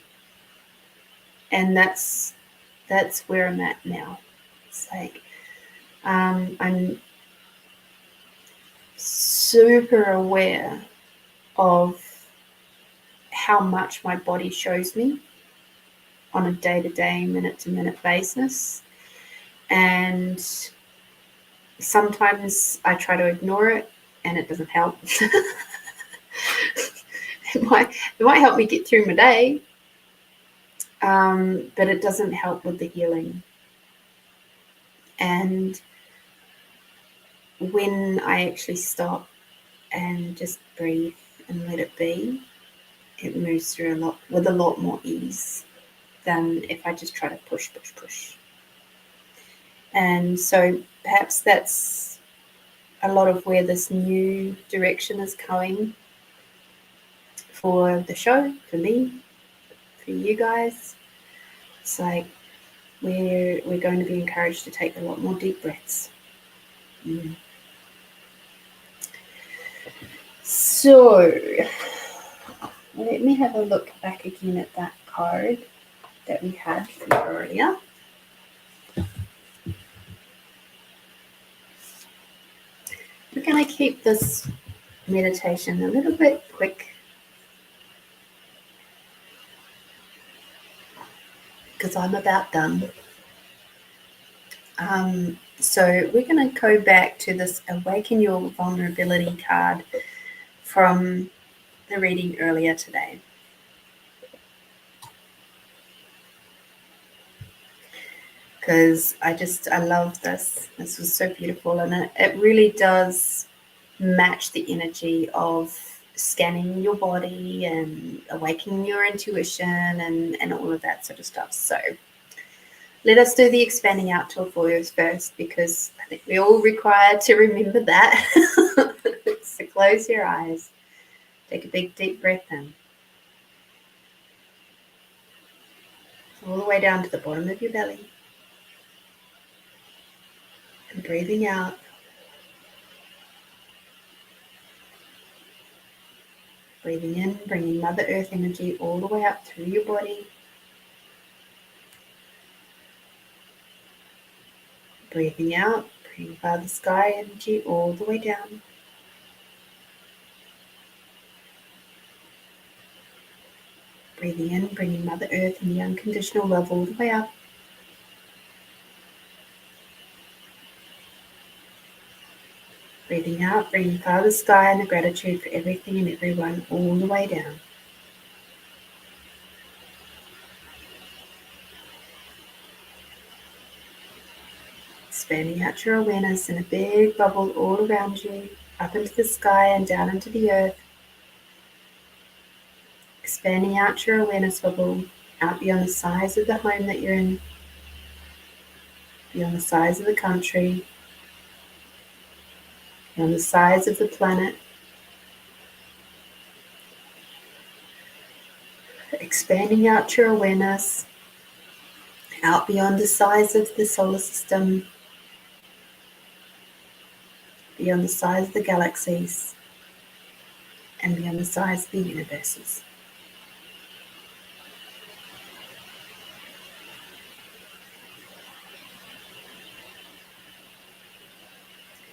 And that's where I'm at now. It's like I'm super aware of how much my body shows me on a day-to-day, minute-to-minute basis. And sometimes I try to ignore it and it doesn't help. It might help me get through my day, but it doesn't help with the healing. And when I actually stop and just breathe and let it be, it moves through with a lot more ease than if I just try to push. And so perhaps that's a lot of where this new direction is going for the show, for me, for you guys. It's like we're going to be encouraged to take a lot more deep breaths. So let me have a look back again at that card that we had from earlier. We're going to keep this meditation a little bit quick because I'm about done. So we're going to go back to this Awaken Your Vulnerability card from the reading earlier today. Because I love this. This was so beautiful, and it really does match the energy of scanning your body and awakening your intuition and all of that sort of stuff. So let us do the expanding out tool for you first, because I think we're all required to remember that. So close your eyes. Take a big deep breath in. All the way down to the bottom of your belly. And breathing out. Breathing in, bringing Mother Earth energy all the way up through your body. Breathing out, bringing Father Sky energy all the way down. Breathing in, bringing Mother Earth and the unconditional love all the way up. Breathing out, bringing Father Sky and the gratitude for everything and everyone all the way down. Expanding out your awareness in a big bubble all around you, up into the sky and down into the earth. Expanding out your awareness bubble, out beyond the size of the home that you're in, beyond the size of the country, beyond the size of the planet. Expanding out your awareness, out beyond the size of the solar system, beyond the size of the galaxies, and beyond the size of the universes.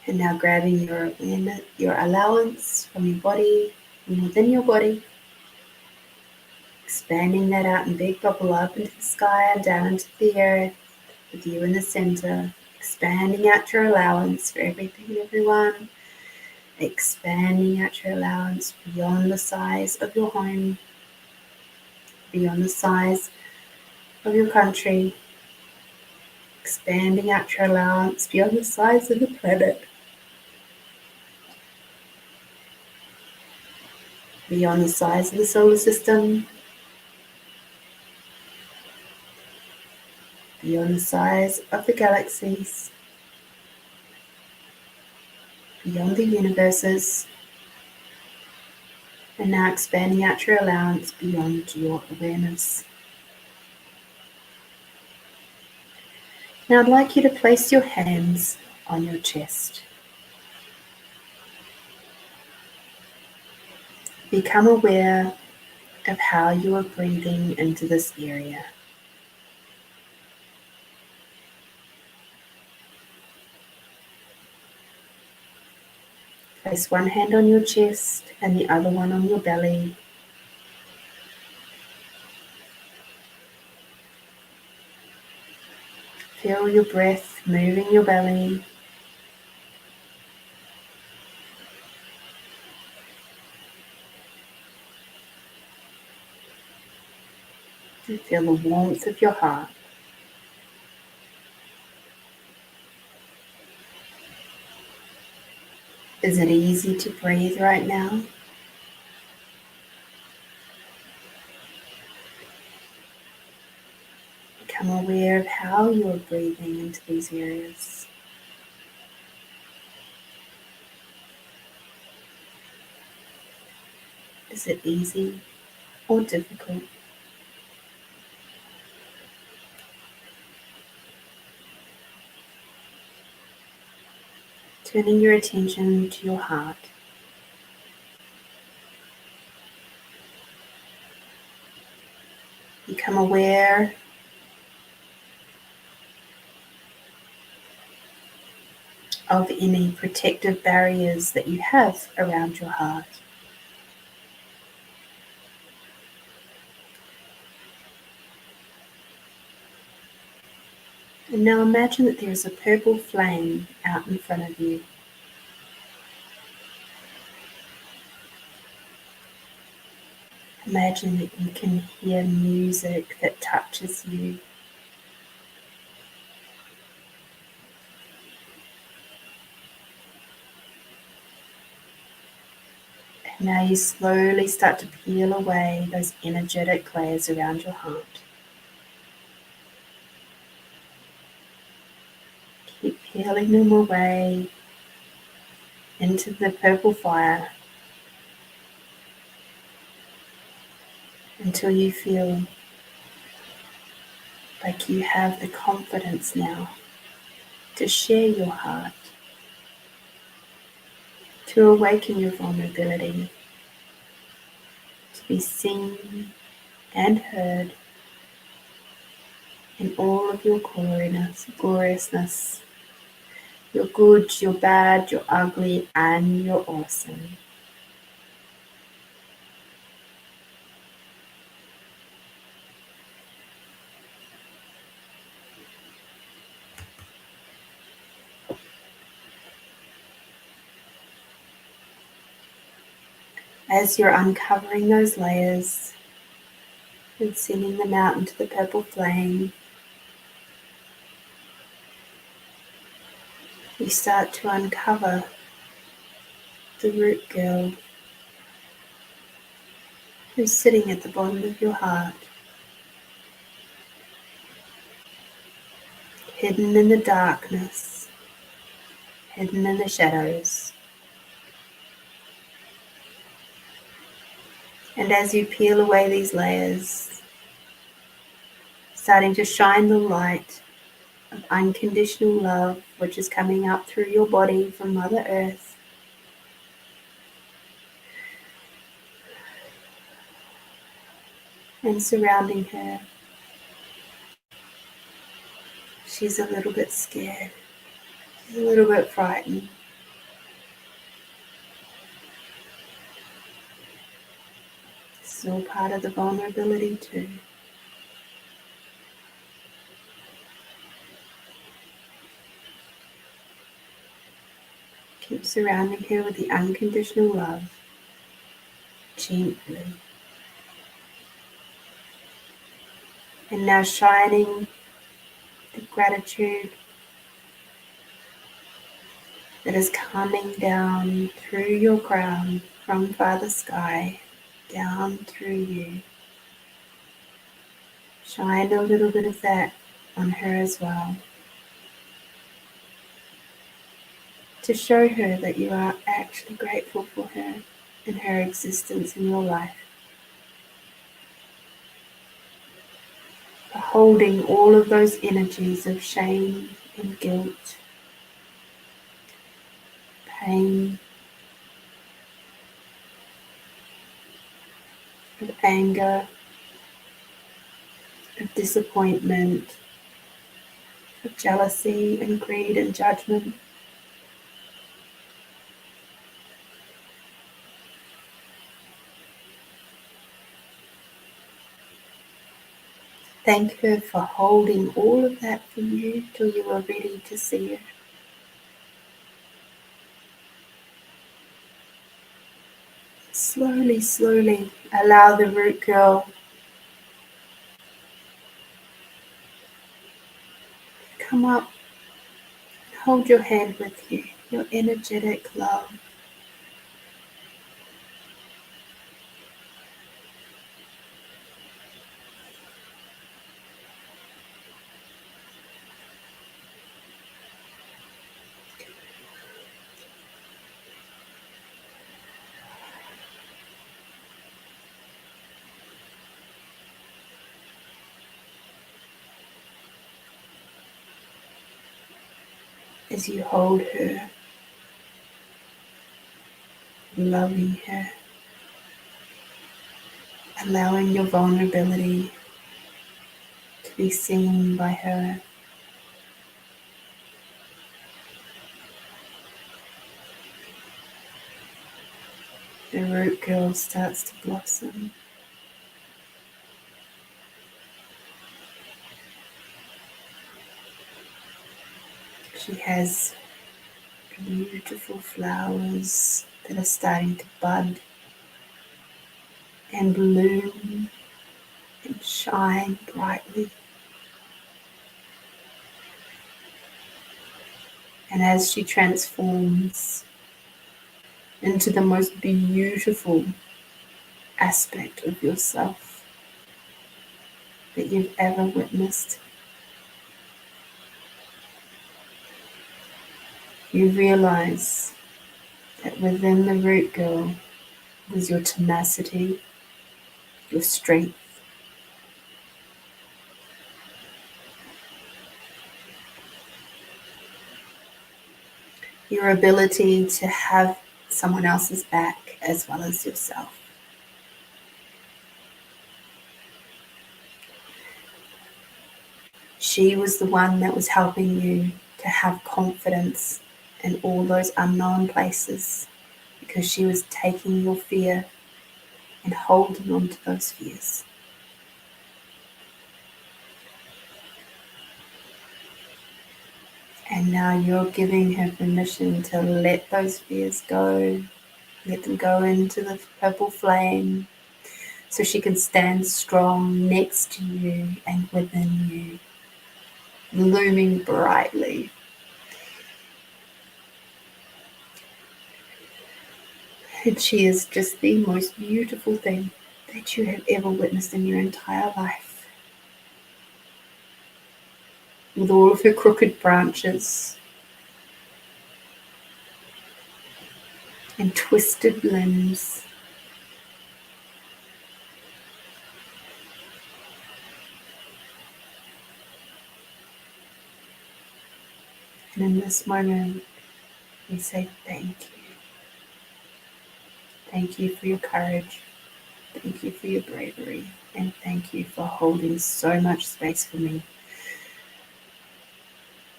And now grabbing your awareness, your allowance from your body, from within your body, expanding that out in big bubble up into the sky and down into the earth, with you in the center, expanding out your allowance for everything and everyone, expanding out your allowance beyond the size of your home, beyond the size of your country, expanding out your allowance beyond the size of the planet, beyond the size of the solar system, beyond the size of the galaxies, beyond the universes, and now expanding out your allowance beyond your awareness. Now I'd like you to place your hands on your chest. Become aware of how you are breathing into this area. Place one hand on your chest and the other one on your belly. Feel your breath moving your belly. And feel the warmth of your heart. Is it easy to breathe right now? Become aware of how you are breathing into these areas. Is it easy or difficult? Turning your attention to your heart. Become aware of any protective barriers that you have around your heart. And now imagine that there is a purple flame out in front of you. Imagine that you can hear music that touches you. And now you slowly start to peel away those energetic layers around your heart. Keep peeling them away into the purple fire until you feel like you have the confidence now to share your heart, to awaken your vulnerability, to be seen and heard in all of your gloriousness. You're good, you're bad, you're ugly, and you're awesome. As you're uncovering those layers and sending them out into the purple flame, you start to uncover the root girl who's sitting at the bottom of your heart, hidden in the darkness, hidden in the shadows. And as you peel away these layers, starting to shine the light of unconditional love, which is coming up through your body from Mother Earth, and surrounding her. She's a little bit scared. She's a little bit frightened. This is all part of the vulnerability too. Keep surrounding her with the unconditional love, gently. And now shining the gratitude that is coming down through your crown from Father Sky, down through you. Shine a little bit of that on her as well, to show her that you are actually grateful for her and her existence in your life. For holding all of those energies of shame and guilt, pain, of anger, of disappointment, of jealousy and greed and judgment. Thank her for holding all of that for you till you were ready to see it. Slowly, slowly allow the root girl to come up and hold your hand with you, your energetic love. As you hold her, loving her, allowing your vulnerability to be seen by her. The root girl starts to blossom. She has beautiful flowers that are starting to bud and bloom and shine brightly. And as she transforms into the most beautiful aspect of yourself that you've ever witnessed, you realize that within the root girl was your tenacity, your strength, your ability to have someone else's back as well as yourself. She was the one that was helping you to have confidence in all those unknown places, because she was taking your fear and holding on to those fears. And now you're giving her permission to let those fears go, let them go into the purple flame, so she can stand strong next to you and within you, looming brightly. And she is just the most beautiful thing that you have ever witnessed in your entire life. With all of her crooked branches and twisted limbs. And in this moment, we say thank you. Thank you for your courage. Thank you for your bravery. And thank you for holding so much space for me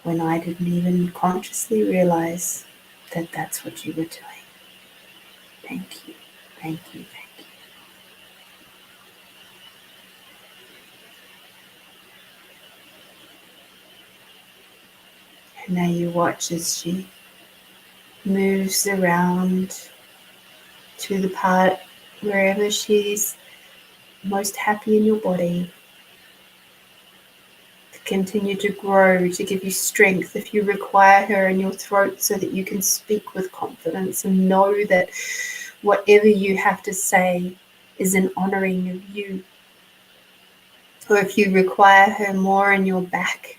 when I didn't even consciously realize that that's what you were doing. Thank you. Thank you. Thank you. And now you watch as she moves around to the part wherever she's most happy in your body, to continue to grow, to give you strength if you require her in your throat, so that you can speak with confidence and know that whatever you have to say is an honoring of you. Or if you require her more in your back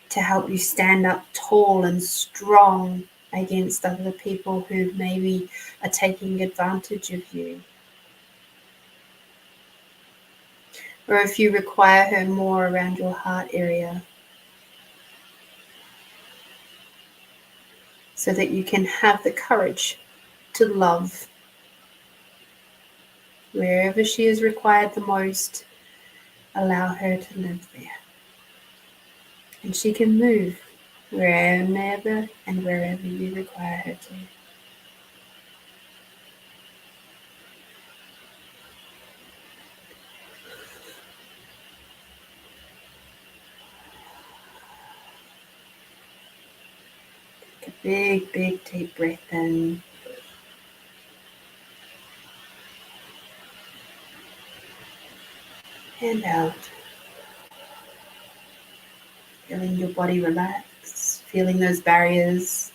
to help you stand up tall and strong against other people who maybe are taking advantage of you. Or if you require her more around your heart area, so that you can have the courage to love Wherever she is required the most, allow her to live there. And she can move wherever and wherever you require her to. Take a big, big, deep breath in. And out. Feeling your body relax, feeling those barriers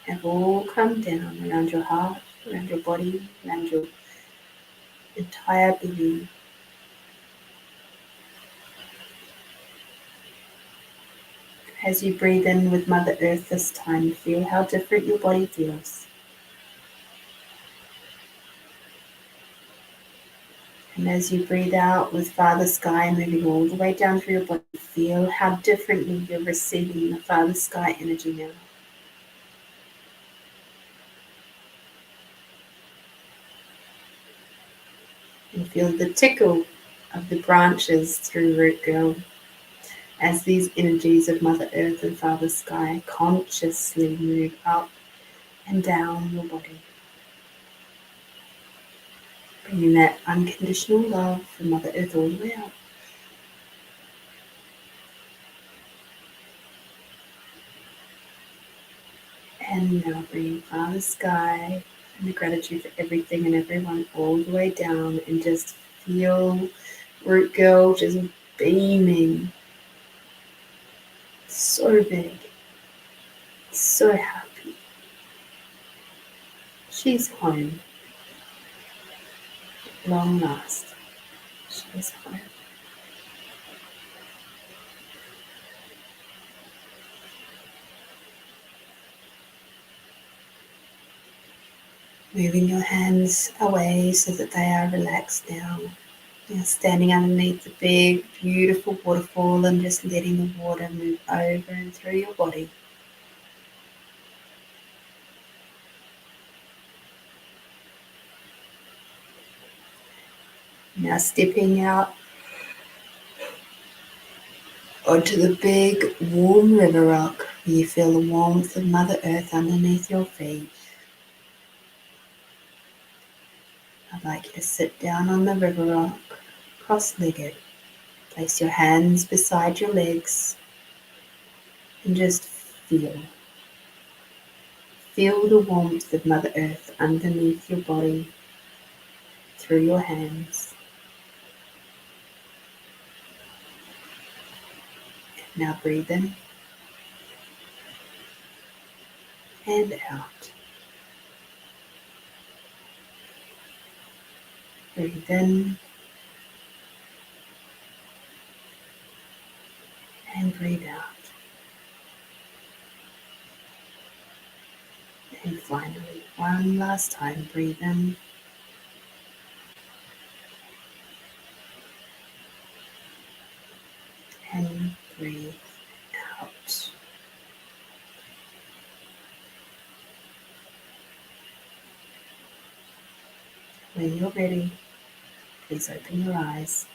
have all come down around your heart, around your body, around your entire being. As you breathe in with Mother Earth this time, feel how different your body feels. And as you breathe out with Father Sky moving all the way down through your body, feel how differently you're receiving the Father Sky energy now. And feel the tickle of the branches through Root Girl as these energies of Mother Earth and Father Sky consciously move up and down your body. Bringing that unconditional love from Mother Earth all the way out. And now bring Father Sky and the gratitude for everything and everyone all the way down, and just feel Root Girl just beaming. So big. So happy. She's home. Long last. She's home. Moving your hands away so that they are relaxed now. You're standing underneath the big, beautiful waterfall and just letting the water move over and through your body. Now stepping out onto the big, warm river rock where you feel the warmth of Mother Earth underneath your feet. I'd like you to sit down on the river rock, cross-legged. Place your hands beside your legs and just feel. Feel the warmth of Mother Earth underneath your body, through your hands. Now breathe in and out. Breathe in and breathe out. And finally, one last time, breathe in and breathe out. When you're ready, please open your eyes.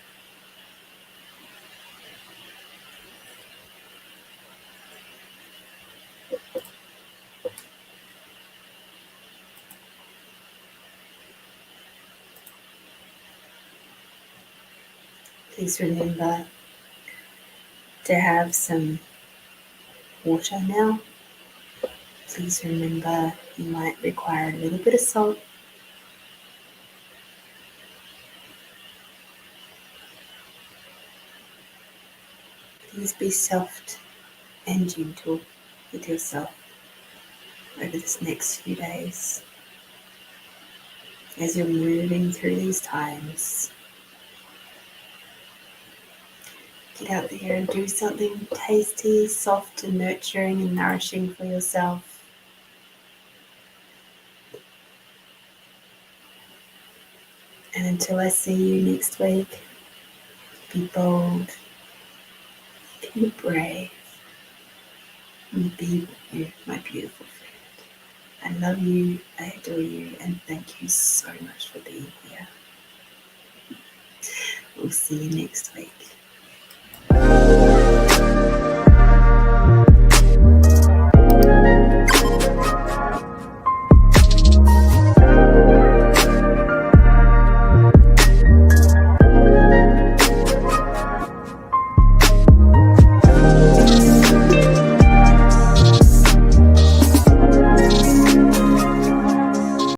Please remember to have some water now. Please remember you might require a little bit of salt. Please be soft and gentle with yourself over this next few days as you're moving through these times. Get out there and do something tasty, soft and nurturing and nourishing for yourself. And until I see you next week, be bold, be brave, and be you, my beautiful friend. I love you, I adore you, and thank you so much for being here. We'll see you next week.